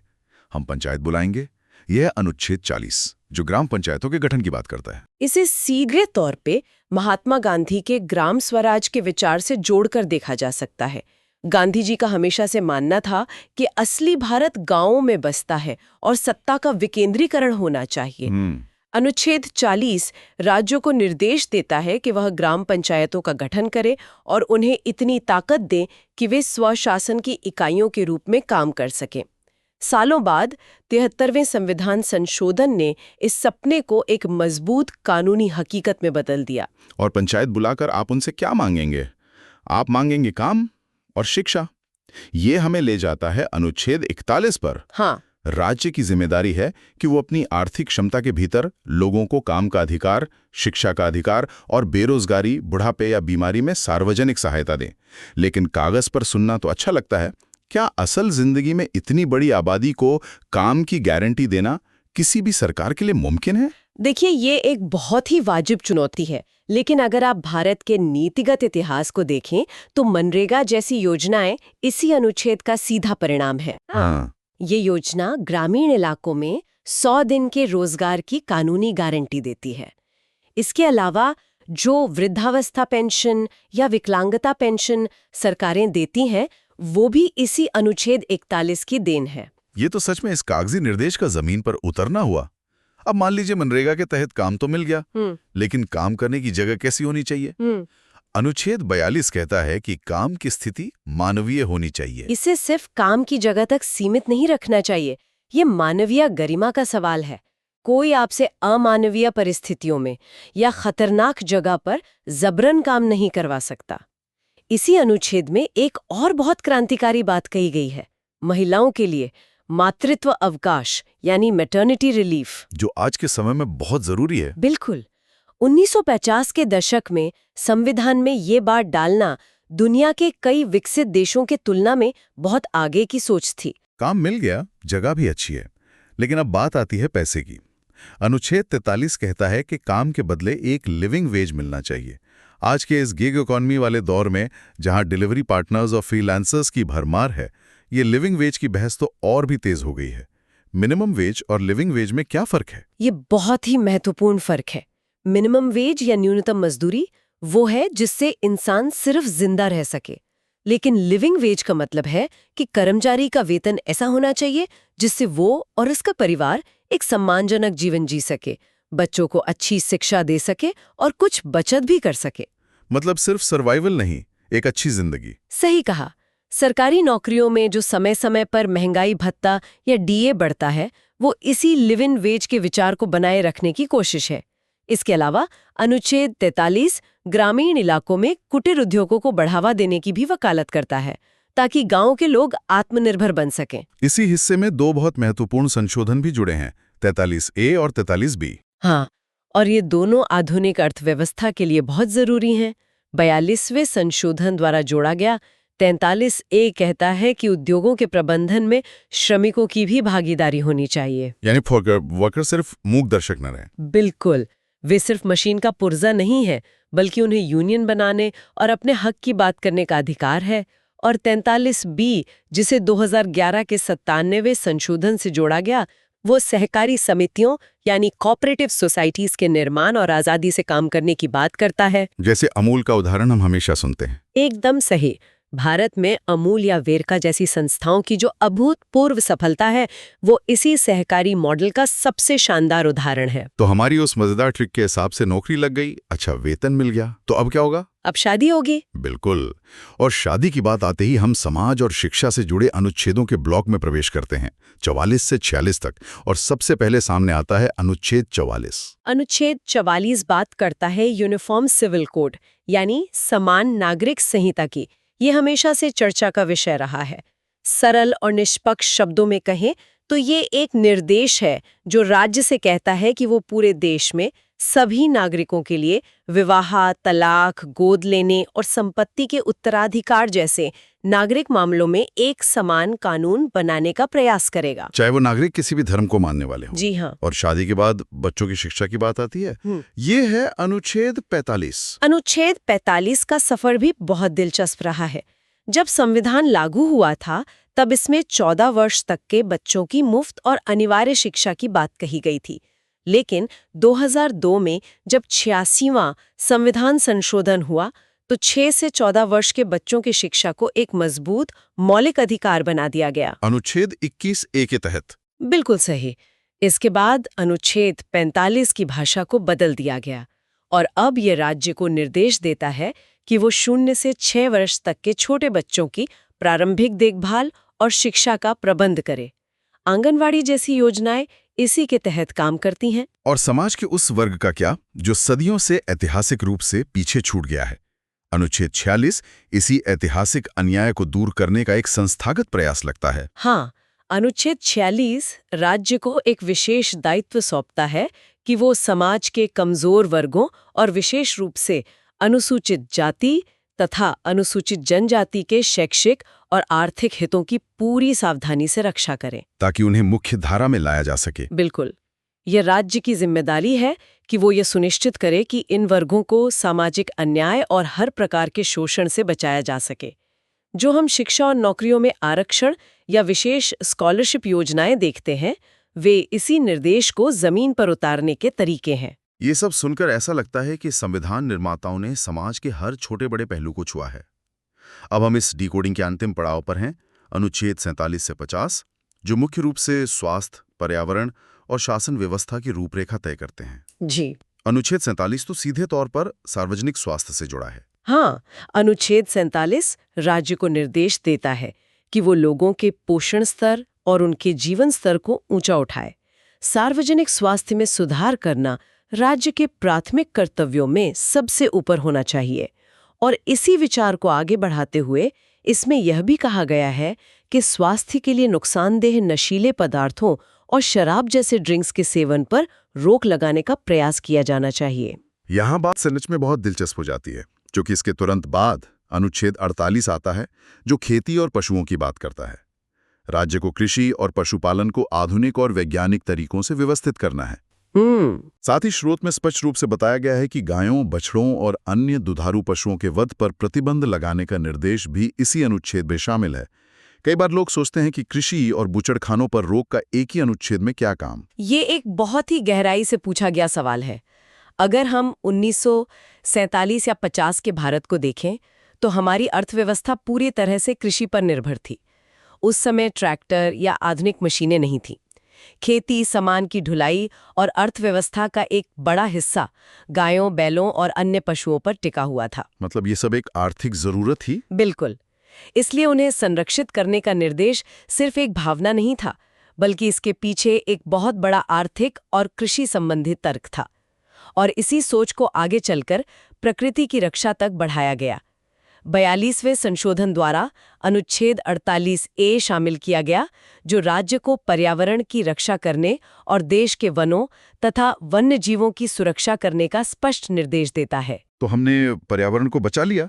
हम पंचायत बुलाएंगे। यह है अनुच्छेद 40 जो ग्राम पंचायतों के गठन की बात करता है। इसे सीधे तौर पे महात्मा गांधी के ग्राम स्वराज के विचार से जोड़कर देखा जा सकता है। गांधी जी का हमेशा से मानना था कि असली भारत गांवों में बसता है और सत्ता का विकेंद्रीकरण होना चाहिए। अनुच्छेद 40 राज्यों को निर्देश देता है कि वह ग्राम पंचायतों का गठन करे और उन्हें इतनी ताकत दे कि वे स्वशासन की इकाइयों के रूप में काम कर सकें। सालों बाद 73वें संविधान संशोधन ने इस सपने को एक मजबूत कानूनी हकीकत में बदल दिया। और पंचायत बुलाकर आप उनसे क्या मांगेंगे? आप मांगेंगे काम और शिक्षा। ये हमें ले जाता है अनुच्छेद 41 पर। हाँ, राज्य की जिम्मेदारी है कि वो अपनी आर्थिक क्षमता के भीतर लोगों को काम का अधिकार, शिक्षा का अधिकार और बेरोजगारी, बुढ़ापे या बीमारी में सार्वजनिक सहायता दें। लेकिन कागज पर सुनना तो अच्छा लगता है, क्या असल जिंदगी में इतनी बड़ी आबादी को काम की गारंटी देना किसी भी सरकार के लिए मुमकिन है? देखिए, ये एक बहुत ही वाजिब चुनौती है। लेकिन अगर आप भारत के नीतिगत इतिहास को देखें तो मनरेगा जैसी योजनाएं इसी अनुच्छेद का सीधा परिणाम है। हाँ। ये योजना ग्रामीण इलाकों में 100 दिन के रोजगार की कानूनी गारंटी देती है। इसके अलावा जो वृद्धावस्था पेंशन या विकलांगता पेंशन सरकारें देती हैं, वो भी इसी अनुच्छेद 41 की देन है। ये तो सच में इस कागजी निर्देश का जमीन पर उतरना हुआ। अब मान लीजिए मनरेगा के तहत काम तो मिल गया, लेकिन काम करने की जगह कैसी होनी चाहिए? अनुच्छेद 42 कहता है कि काम की स्थिति मानवीय होनी चाहिए। इसे सिर्फ काम की जगह तक सीमित नहीं रखना चाहिए। ये मानवीय गरिमा का सवाल है। कोई आपसे अमानवीय परिस्थितियों में या खतरनाक जगह पर जबरन काम नहीं करवा सकता। इसी अनुच्छेद में एक और बहुत क्रांतिकारी बात कही गई है। महिलाओं के लिए मातृत्व अवकाश यानी मैटरनिटी रिलीफ, जो आज के समय में बहुत जरूरी है। बिल्कुल। 1950 के दशक में संविधान में ये बात डालना दुनिया के कई विकसित देशों के तुलना में बहुत आगे की सोच थी। काम मिल गया, जगह भी अच्छी है, लेकिन अब बात आती है पैसे की। अनुच्छेद 43 कहता है कि काम के बदले एक लिविंग वेज मिलना चाहिए। आज के इस गिग इकॉनमी वाले दौर में जहां डिलीवरी पार्टनर्स और फ्रीलांसर्स की भरमार है, ये लिविंग वेज की बहस तो और भी तेज हो गई है। मिनिमम वेज और लिविंग वेज में क्या फर्क है? ये बहुत ही महत्वपूर्ण फर्क है। मिनिमम वेज या न्यूनतम मजदूरी वो है जिससे इंसान सिर्फ जिंदा रह सके, लेकिन लिविंग वेज का मतलब है कि कर्मचारी का वेतन ऐसा होना चाहिए जिससे वो और उसका परिवार एक सम्मानजनक जीवन जी सके, बच्चों को अच्छी शिक्षा दे सके और कुछ बचत भी कर सके। मतलब सिर्फ सर्वाइवल नहीं, एक अच्छी जिंदगी। सही कहा। सरकारी नौकरियों में जो समय समय पर महंगाई भत्ता या डीए बढ़ता है, वो इसी लिव इन वेज के विचार को बनाए रखने की कोशिश है। इसके अलावा अनुच्छेद 43 ग्रामीण इलाकों में कुटीर उद्योगों को बढ़ावा देने की भी वकालत करता है, ताकि गांव के लोग आत्मनिर्भर बन सकें। इसी हिस्से में दो बहुत महत्वपूर्ण संशोधन भी जुड़े हैं, 43A और 43B। हाँ, और ये दोनों आधुनिक अर्थव्यवस्था के लिए बहुत जरूरी हैं। 42वें संशोधन द्वारा जोड़ा गया 43A कहता है कि उद्योगों के प्रबंधन में श्रमिकों की भी भागीदारी होनी चाहिए। यानी वर्कर सिर्फ मूक दर्शक न रहे। बिल्कुल, वे सिर्फ मशीन का पुर्जा नहीं है, बल्कि उन्हें यूनियन बनाने और अपने हक की बात करने का अधिकार है। और 43B, जिसे 2011 के 97वें संशोधन से जोड़ा गया, वो सहकारी समितियों यानी कोऑपरेटिव सोसाइटीज के निर्माण और आजादी से काम करने की बात करता है। जैसे अमूल का उदाहरण हम हमेशा सुनते हैं। एकदम सही। भारत में अमूल या वेरका जैसी संस्थाओं की जो अभूतपूर्व सफलता है, वो इसी सहकारी मॉडल का सबसे शानदार उदाहरण है। तो हमारी उस मजेदार ट्रिक के हिसाब से नौकरी लग गई, अच्छा वेतन मिल गया, तो अब क्या होगा? अब शादी होगी। बिल्कुल। और शादी की बात आते ही हम समाज और शिक्षा से जुड़े अनुच्छेदों के ब्लॉक में प्रवेश करते हैं, 44 से 46 तक। और सबसे पहले सामने आता है अनुच्छेद 44। अनुच्छेद 44 बात करता है यूनिफॉर्म सिविल कोड यानी समान नागरिक संहिता की। ये हमेशा से चर्चा का विषय रहा है। सरल और निष्पक्ष शब्दों में कहें तो ये एक निर्देश है जो राज्य से कहता है कि वो पूरे देश में सभी नागरिकों के लिए विवाह, तलाक, गोद लेने और संपत्ति के उत्तराधिकार जैसे नागरिक मामलों में एक समान कानून बनाने का प्रयास करेगा। चाहे वो नागरिक किसी भी धर्म को मानने वाले हों। जी हाँ। और शादी के बाद बच्चों की शिक्षा की बात आती है, ये है अनुच्छेद 45। अनुच्छेद 45 का सफर भी बहुत दिलचस्प रहा है। जब संविधान लागू हुआ था तब इसमें 14 वर्ष तक के बच्चों की मुफ्त और अनिवार्य शिक्षा की बात कही गई थी। लेकिन 2002 में जब 86वां संविधान संशोधन हुआ तो 6 से 14 वर्ष के बच्चों की शिक्षा को एक मजबूत मौलिक अधिकार बना दिया गया, अनुच्छेद 21A के तहत। बिल्कुल सही। इसके बाद अनुच्छेद 45 की भाषा को बदल दिया गया और अब ये राज्य को निर्देश देता है कि वो 0 से 6 वर्ष तक के छोटे बच्चों की प्रारंभिक देखभाल और शिक्षा का प्रबंध करे। आंगनवाड़ी जैसी योजनाएं इसी के तहत काम करती हैं। और समाज के उस वर्ग का क्या जो सदियों से ऐतिहासिक रूप से पीछे छूट गया है? अनुच्छेद 46 इसी ऐतिहासिक अन्याय को दूर करने का एक संस्थागत प्रयास लगता है। हाँ, अनुच्छेद 46 राज्य को एक विशेष दायित्व सौंपता है कि वो समाज के कमजोर वर्गों और विशेष रूप से अनुसूचित जाति तथा अनुसूचित जनजाति के शैक्षिक और आर्थिक हितों की पूरी सावधानी से रक्षा करें, ताकि उन्हें मुख्य धारा में लाया जा सके। बिल्कुल। ये राज्य की जिम्मेदारी है कि वो ये सुनिश्चित करे कि इन वर्गों को सामाजिक अन्याय और हर प्रकार के शोषण से बचाया जा सके। जो हम शिक्षा और नौकरियों में आरक्षण या विशेष स्कॉलरशिप योजनाएं देखते हैं, वे इसी निर्देश को जमीन पर उतारने के तरीके हैं। ये सब सुनकर ऐसा लगता है कि संविधान निर्माताओं ने समाज के हर छोटे बड़े पहलू को छुआ है। अब हम इस डिकोडिंग के अंतिम पड़ाव पर हैं, अनुच्छेद 47 से 50, जो मुख्य रूप से स्वास्थ्य, पर्यावरण और शासन व्यवस्था की रूपरेखा तय करते हैं। जी। अनुच्छेद 47 तो सीधे तौर पर सार्वजनिक स्वास्थ्य से जुड़ा है। हाँ, अनुच्छेद 47 राज्य को निर्देश देता है कि वो लोगों के पोषण स्तर और उनके जीवन स्तर को ऊंचा उठाए। सार्वजनिक स्वास्थ्य में सुधार करना राज्य के प्राथमिक कर्तव्यों में सबसे ऊपर होना चाहिए। और इसी विचार को आगे बढ़ाते हुए इसमें यह भी कहा गया है कि स्वास्थ्य के लिए नुकसानदेह नशीले पदार्थों और शराब जैसे ड्रिंक्स के सेवन पर रोक लगाने का प्रयास किया जाना चाहिए। यहाँ बात सच में बहुत दिलचस्प हो जाती है, क्योंकि इसके तुरंत बाद अनुच्छेद 48 आता है, जो खेती और पशुओं की बात करता है। राज्य को कृषि और पशुपालन को आधुनिक और वैज्ञानिक तरीकों से व्यवस्थित करना है। साथ ही स्रोत में स्पष्ट रूप से बताया गया है कि गायों, बछड़ों और अन्य दुधारू पशुओं के वध पर प्रतिबंध लगाने का निर्देश भी इसी अनुच्छेद में शामिल है। कई बार लोग सोचते हैं कि कृषि और बूचड़खानों पर रोक का एक ही अनुच्छेद में क्या काम? ये एक बहुत ही गहराई से पूछा गया सवाल है। अगर हम 1947 या 50 के भारत को देखें तो हमारी अर्थव्यवस्था पूरी तरह से कृषि पर निर्भर थी। उस समय ट्रैक्टर या आधुनिक मशीनें नहीं थीं। खेती, सामान की ढुलाई और अर्थव्यवस्था का एक बड़ा हिस्सा गायों, बैलों और अन्य पशुओं पर टिका हुआ था। मतलब ये सब एक आर्थिक जरूरत थी? बिल्कुल। इसलिए उन्हें संरक्षित करने का निर्देश सिर्फ एक भावना नहीं था, बल्कि इसके पीछे एक बहुत बड़ा आर्थिक और कृषि संबंधित तर्क था। और इसी सोच को आगे चलकर प्रकृति की रक्षा तक बढ़ाया गया। 42वें संशोधन द्वारा अनुच्छेद 48A शामिल किया गया, जो राज्य को पर्यावरण की रक्षा करने और देश के वनों तथा वन्य जीवों की सुरक्षा करने का स्पष्ट निर्देश देता है। तो हमने पर्यावरण को बचा लिया,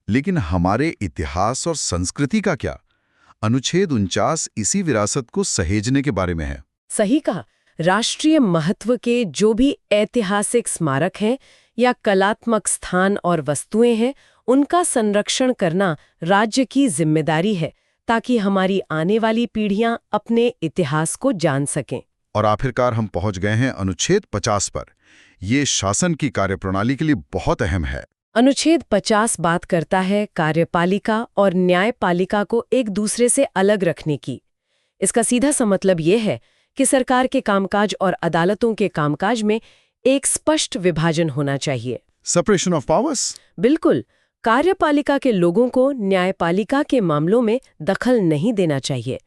लेकिन हमारे इतिहास और संस्कृति का क्या? अनुच्छेद 49 इसी विरासत को सहेजने के बारे में है। सही कहा। राष्ट्रीय महत्व के जो भी ऐतिहासिक स्मारक हैं या कलात्मक स्थान और वस्तुएं हैं, उनका संरक्षण करना राज्य की जिम्मेदारी है, ताकि हमारी आने वाली पीढ़ियां अपने इतिहास को जान सकें। और आखिरकार हम पहुंच गए हैं अनुच्छेद 50 पर। ये शासन की कार्यप्रणाली के लिए बहुत अहम है। अनुच्छेद 50 बात करता है कार्यपालिका और न्यायपालिका को एक दूसरे से अलग रखने की। इसका सीधा सा मतलब ये है कि सरकार के कामकाज और अदालतों के कामकाज में एक स्पष्ट विभाजन होना चाहिए। Separation of powers? बिल्कुल। कार्यपालिका के लोगों को न्यायपालिका के मामलों में दखल नहीं देना चाहिए।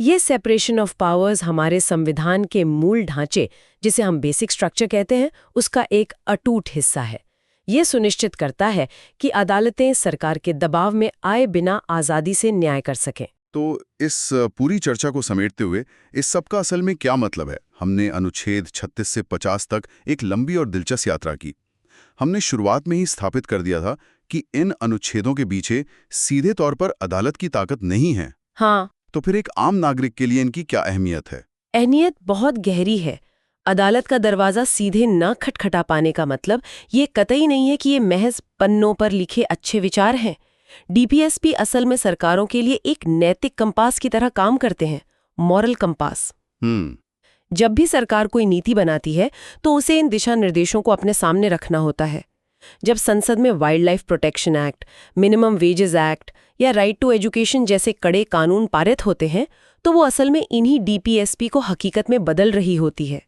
ये सेपरेशन ऑफ पावर्स हमारे संविधान के मूल ढांचे, जिसे हम बेसिक स्ट्रक्चर कहते हैं, उसका एक अटूट हिस्सा है। ये सुनिश्चित करता है कि अदालतें सरकार के दबाव में आए बिना आज़ादी से न्याय कर सकें। तो इस पूरी चर्चा को समेटते हुए इस सब का असल में क्या मतलब है? हमने अनुच्छेद 36 से 50 तक एक लंबी और दिलचस्प यात्रा की। हमने शुरुआत में ही स्थापित कर दिया था कि इन अनुच्छेदों के पीछे सीधे तौर पर अदालत की ताकत नहीं है। हाँ, तो फिर एक आम नागरिक के लिए इनकी क्या अहमियत है? अहमियत बहुत गहरी है। अदालत का दरवाजा सीधे न खटखटा पाने का मतलब ये कतई नहीं है कि ये महज पन्नों पर लिखे अच्छे विचार हैं। डीपीएसपी असल में सरकारों के लिए एक नैतिक कंपास की तरह काम करते हैं, मॉरल कंपास। जब भी सरकार कोई नीति बनाती है तो उसे इन दिशा निर्देशों को अपने सामने रखना होता है। जब संसद में wild life protection act, minimum wages act या राइट टू एजुकेशन जैसे कड़े कानून पारित होते हैं तो वो असल में इन्हीं डीपीएसपी को हकीकत में बदल रही होती है।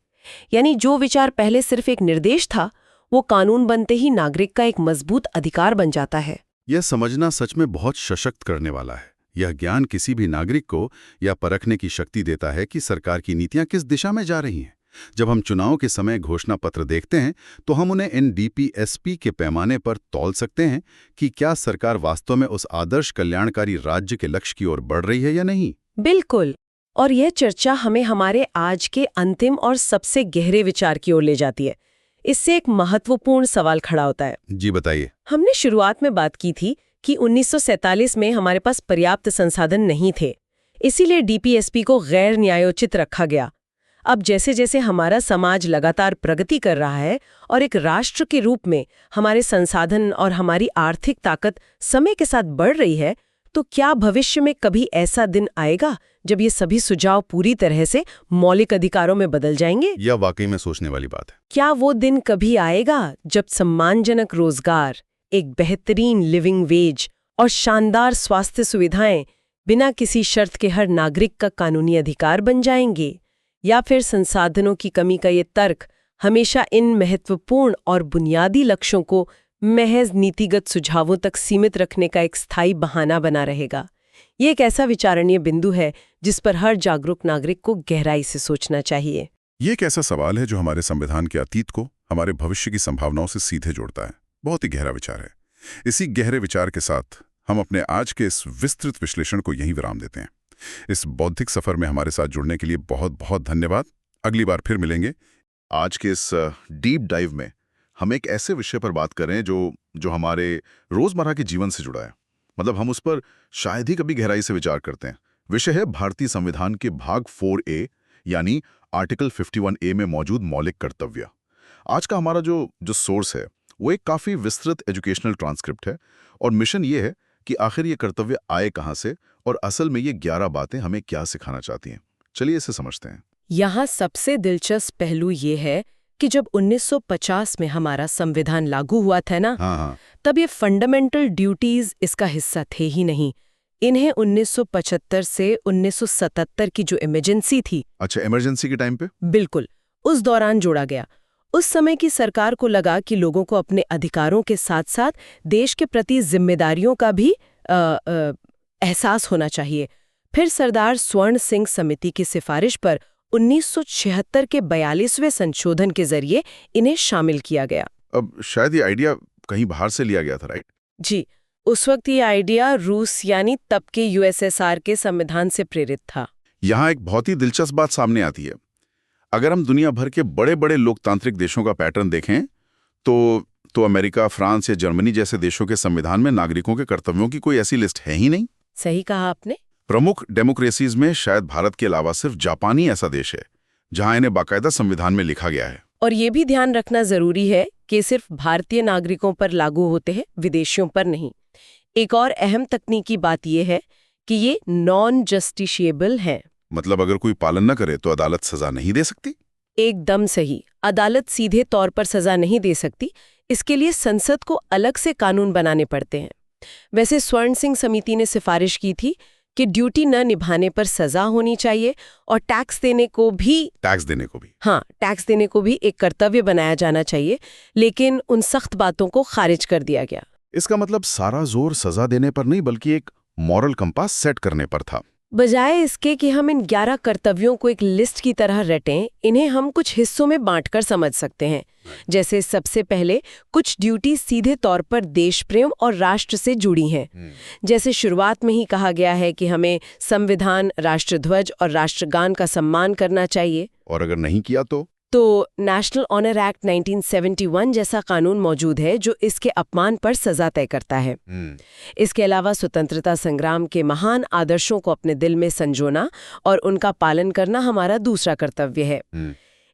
यानी जो विचार पहले सिर्फ एक निर्देश था, वो कानून बनते ही नागरिक का एक मजबूत अधिकार बन जाता है। यह समझना सच में बहुत सशक्त करने वाला है। यह ज्ञान किसी भी नागरिक को यह परखने की शक्ति देता है कि सरकार की नीतियां किस दिशा में जा रही हैं। जब हम चुनाव के समय घोषणा पत्र देखते हैं तो हम उन्हें इन डीपीएसपी के पैमाने पर तौल सकते हैं कि क्या सरकार वास्तव में उस आदर्श कल्याणकारी राज्य के लक्ष्य की ओर बढ़ रही है या नहीं। बिल्कुल। और यह चर्चा हमें हमारे आज के अंतिम और सबसे गहरे विचार की ओर ले जाती है। इससे एक महत्वपूर्ण सवाल खड़ा होता है। जी बताइए। हमने शुरुआत में बात की थी कि 1947 में हमारे पास पर्याप्त संसाधन नहीं थे, इसीलिए डीपीएसपी को गैर न्यायोचित रखा गया। अब जैसे जैसे हमारा समाज लगातार प्रगति कर रहा है और एक राष्ट्र के रूप में हमारे संसाधन और हमारी आर्थिक ताकत समय के साथ बढ़ रही है, तो क्या भविष्य में कभी ऐसा दिन आएगा जब ये सभी सुझाव पूरी तरह से मौलिक अधिकारों में बदल जाएंगे? यह वाकई में सोचने वाली बात है। क्या वो दिन कभी आएगा जब सम्मानजनक रोजगार, एक बेहतरीन लिविंग वेज और शानदार स्वास्थ्य सुविधाएं बिना किसी शर्त के हर नागरिक का कानूनी अधिकार बन जाएंगे? या फिर संसाधनों की कमी का ये तर्क हमेशा इन महत्वपूर्ण और बुनियादी लक्ष्यों को महज नीतिगत सुझावों तक सीमित रखने का एक स्थायी बहाना बना रहेगा? ये एक ऐसा विचारणीय बिंदु है जिस पर हर जागरूक नागरिक को गहराई से सोचना चाहिए। ये एक ऐसा सवाल है जो हमारे संविधान के अतीत को हमारे भविष्य की संभावनाओं से सीधे जोड़ता है। बहुत ही गहरा विचार है। इसी गहरे विचार के साथ हम अपने आज के इस विस्तृत विश्लेषण को यहीं विराम देते हैं। इस बौद्धिक सफर में हमारे साथ जुड़ने के लिए बहुत बहुत धन्यवाद। अगली बार फिर मिलेंगे। आज के इस डीप डाइव में हम एक ऐसे विषय पर बात करें जो हमारे रोजमर्रा के जीवन से जुड़ा है। मतलब हम उस पर शायद ही कभी गहराई से विचार करते हैं। विषय है भारतीय संविधान के भाग 4A यानी आर्टिकल 51A में मौजूद मौलिक कर्तव्य। आज का हमारा जो सोर्स है वो एक काफी विस्तृत एजुकेशनल ट्रांसक्रिप्ट है और मिशन ये है कि आखिर ये कर्तव्य आए कहाँ से और असल में ये 11 बातें हमें क्या सिखाना चाहती हैं। चलिए इसे समझते हैं। यहाँ सबसे दिलचस्प पहलू ये है कि जब 1950 में हमारा संविधान लागू हुआ था ना, तब ये फंडामेंटल ड्यूटीज इसका हिस्सा थे ही नहीं। इन्हें 1975 से 1977 की जो इमरजेंसी थी, अच्छा, इमरजेंसी के टाइम पे, बिल्कुल उस दौरान जोड़ा गया। उस समय की सरकार को लगा कि लोगों को अपने अधिकारों के साथ साथ देश के प्रति जिम्मेदारियों का भी एहसास होना चाहिए। फिर सरदार स्वर्ण सिंह समिति की सिफारिश पर 1976 के 42वें संशोधन के जरिए इन्हें शामिल किया गया। अब शायद ये आइडिया कहीं बाहर से लिया गया था, राइट? जी, उस वक्त ये आइडिया रूस यानी तब के यूएसएसआर के संविधान से प्रेरित था। यहाँ एक बहुत ही दिलचस्प बात सामने आती है। अगर हम दुनिया भर के बड़े बड़े लोकतांत्रिक देशों का पैटर्न देखें तो अमेरिका, फ्रांस या जर्मनी जैसे देशों के संविधान में नागरिकों के कर्तव्यों की कोई ऐसी लिस्ट है ही नहीं। सही कहा आपने। प्रमुख डेमोक्रेसीज में शायद भारत के अलावा सिर्फ जापानी ऐसा देश है जहां इन्हें बाकायदा संविधान में लिखा गया है। और ये भी ध्यान रखना जरूरी है कि सिर्फ भारतीय नागरिकों पर लागू होते हैं, विदेशियों पर नहीं। एक और अहम तकनीकी बात यह है कि ये नॉन जस्टिशिएबल हैं। मतलब अगर कोई पालन न करे तो अदालत सजा नहीं दे सकती? एकदम सही। अदालत सीधे तौर पर सजा नहीं दे सकती। इसके लिए संसद को अलग से कानून बनाने पड़ते हैं। वैसे स्वर्ण सिंह समिति ने सिफारिश की थी कि ड्यूटी न निभाने पर सजा होनी चाहिए और टैक्स देने को भी टैक्स देने को भी एक कर्तव्य बनाया जाना चाहिए, लेकिन उन सख्त बातों को खारिज कर दिया गया। इसका मतलब सारा जोर सजा देने पर नहीं बल्कि एक मॉरल कंपास सेट करने पर था। बजाय इसके कि हम इन 11 कर्तव्यों को एक लिस्ट की तरह रटें, इन्हें हम कुछ हिस्सों में बांटकर समझ सकते हैं। जैसे सबसे पहले कुछ ड्यूटी सीधे तौर पर देश प्रेम और राष्ट्र से जुड़ी हैं। जैसे शुरुआत में ही कहा गया है कि हमें संविधान, राष्ट्रध्वज और राष्ट्रगान का सम्मान करना चाहिए। और अगर नहीं किया तो नेशनल ऑनर एक्ट 1971 जैसा कानून मौजूद है जो इसके अपमान पर सजा तय करता है। इसके अलावा स्वतंत्रता संग्राम के महान आदर्शों को अपने दिल में संजोना और उनका पालन करना हमारा दूसरा कर्तव्य है।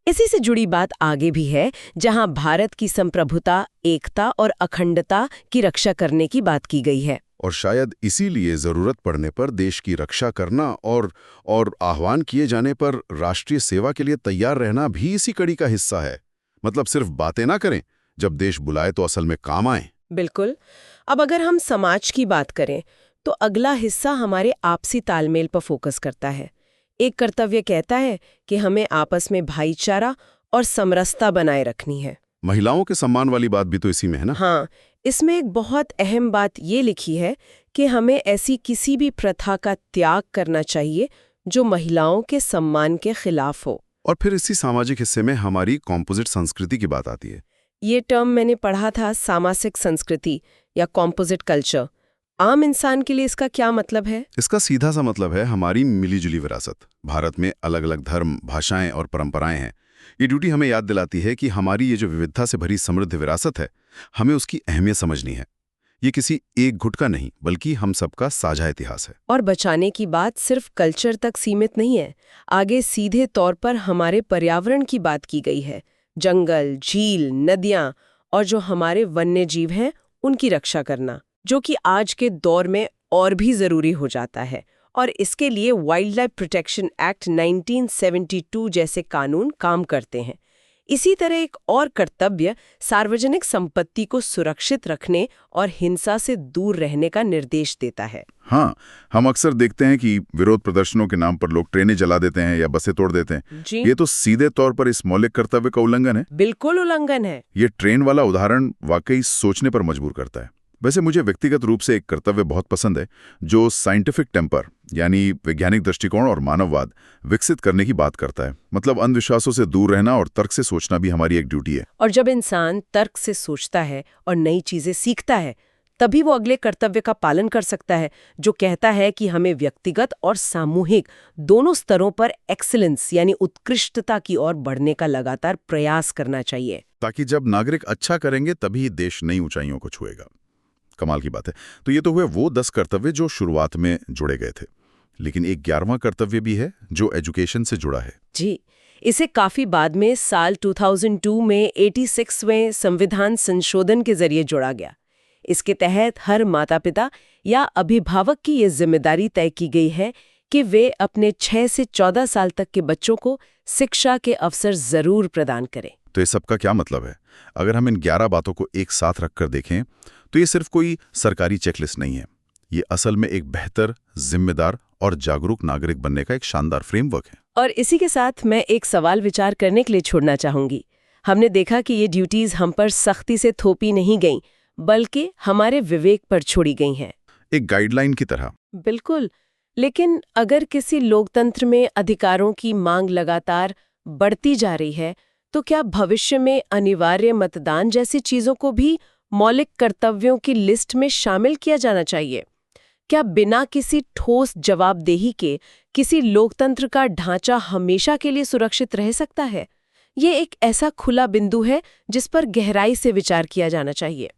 इसी से जुड़ी बात आगे भी है, जहां भारत की संप्रभुता, एकता और अखंडता की रक्षा करने की बात की गई है। और शायद इसीलिए जरूरत पड़ने पर देश की रक्षा करना और आह्वान किए जाने पर राष्ट्रीय सेवा के लिए तैयार रहना भी इसी कड़ी का हिस्सा है। मतलब सिर्फ बातें ना करें, जब देश बुलाए तो असल में काम आए। बिल्कुल। अब अगर हम समाज की बात करें तो अगला हिस्सा हमारे आपसी तालमेल पर फोकस करता है। एक कर्तव्य कहता है कि हमें आपस में भाईचारा और समरसता बनाए रखनी है। महिलाओं के सम्मान वाली बात भी तो इसी में है ना? हाँ, इसमें एक बहुत अहम बात ये लिखी है कि हमें ऐसी किसी भी प्रथा का त्याग करना चाहिए जो महिलाओं के सम्मान के खिलाफ हो। और फिर इसी सामाजिक हिस्से में हमारी कॉम्पोजिट संस्कृति की बात आती है। ये टर्म मैंने पढ़ा था, सामाजिक संस्कृति या कॉम्पोजिट कल्चर। आम इंसान के लिए इसका क्या मतलब है? इसका सीधा सा मतलब है हमारी मिलीजुली विरासत। भारत में अलग अलग धर्म, भाषाएं और परंपराएं हैं। ये ड्यूटी हमें याद दिलाती है कि हमारी ये जो विविधता से भरी समृद्ध विरासत है, हमें उसकी अहमियत समझनी है। ये किसी एक गुट का नहीं, बल्कि हम सबका साझा इतिहास है। और बचाने की बात सिर्फ कल्चर तक सीमित नहीं है। आगे सीधे तौर पर हमारे पर्यावरण की बात की गई है। जंगल, झील, नदियां और जो हमारे वन्य जीव हैं, उनकी रक्षा करना, जो कि आज के दौर में और भी जरूरी हो जाता है। और इसके लिए वाइल्ड लाइफ प्रोटेक्शन एक्ट 1972 जैसे कानून काम करते हैं। इसी तरह एक और कर्तव्य सार्वजनिक संपत्ति को सुरक्षित रखने और हिंसा से दूर रहने का निर्देश देता है। हाँ, हम अक्सर देखते हैं कि विरोध प्रदर्शनों के नाम पर लोग ट्रेनें जला देते हैं या बसें तोड़ देते हैं। जी? ये तो सीधे तौर पर इस मौलिक कर्तव्य का उल्लंघन है। बिल्कुल उल्लंघन है। ये ट्रेन वाला उदाहरण वाकई सोचने पर मजबूर करता है। वैसे मुझे व्यक्तिगत रूप से एक कर्तव्य बहुत पसंद है जो साइंटिफिक टेम्पर यानी वैज्ञानिक दृष्टिकोण और मानववाद विकसित करने की बात करता है। मतलब अंधविश्वासों से दूर रहना और तर्क से सोचना भी हमारी एक ड्यूटी है। और जब इंसान तर्क से सोचता है और नई चीजें सीखता है, तभी वो अगले कर्तव्य का पालन कर सकता है, जो कहता है कि हमें व्यक्तिगत और सामूहिक दोनों स्तरों पर एक्सीलेंस यानी उत्कृष्टता की ओर बढ़ने का लगातार प्रयास करना चाहिए, ताकि जब नागरिक अच्छा करेंगे तभी देश नई ऊंचाइयों को छुएगा। कमाल की बात है। तो ये तो हुए वो 10 कर्तव्य जो शुरुआत में जुड़े गए थे, लेकिन एक 11वां कर्तव्य भी है जो एजुकेशन से जुड़ा है। जी, इसे काफी बाद में साल 2002 में 86वें संविधान संशोधन के जरिए जोड़ा गया। इसके तहत हर माता-पिता या अभिभावक की ये जिम्मेदारी तय की गई है कि वे अपने 6 से 14 साल तक के बच्चों को शिक्षा के अवसर जरूर प्रदान करें। तो इस सब का क्या मतलब है? अगर हम इन 11 बातों को एक साथ रखकर देखें तो ये सिर्फ कोई सरकारी चेकलिस्ट नहीं है। ये असल में एक बेहतर, जिम्मेदार और जागरूक नागरिक बनने का एक शानदार फ्रेमवर्क है। और इसी के साथ मैं एक सवाल विचार करने के लिए छोड़ना चाहूंगी। हमने देखा कि ये ड्यूटीज हम पर सख्ती से थोपी नहीं गईं, बल्कि हमारे विवेक पर छोड़ी गई हैं। एक गाइडलाइन की तरह। बिल्कुल। लेकिन अगर किसी लोकतंत्र में अधिकारों की मांग लगातार बढ़ती जा रही है, तो क्या भविष्य में अनिवार्य मतदान जैसी चीजों को भी मौलिक कर्तव्यों की लिस्ट में शामिल किया जाना चाहिए? क्या बिना किसी ठोस जवाबदेही के किसी लोकतंत्र का ढांचा हमेशा के लिए सुरक्षित रह सकता है? ये एक ऐसा खुला बिंदु है जिस पर गहराई से विचार किया जाना चाहिए।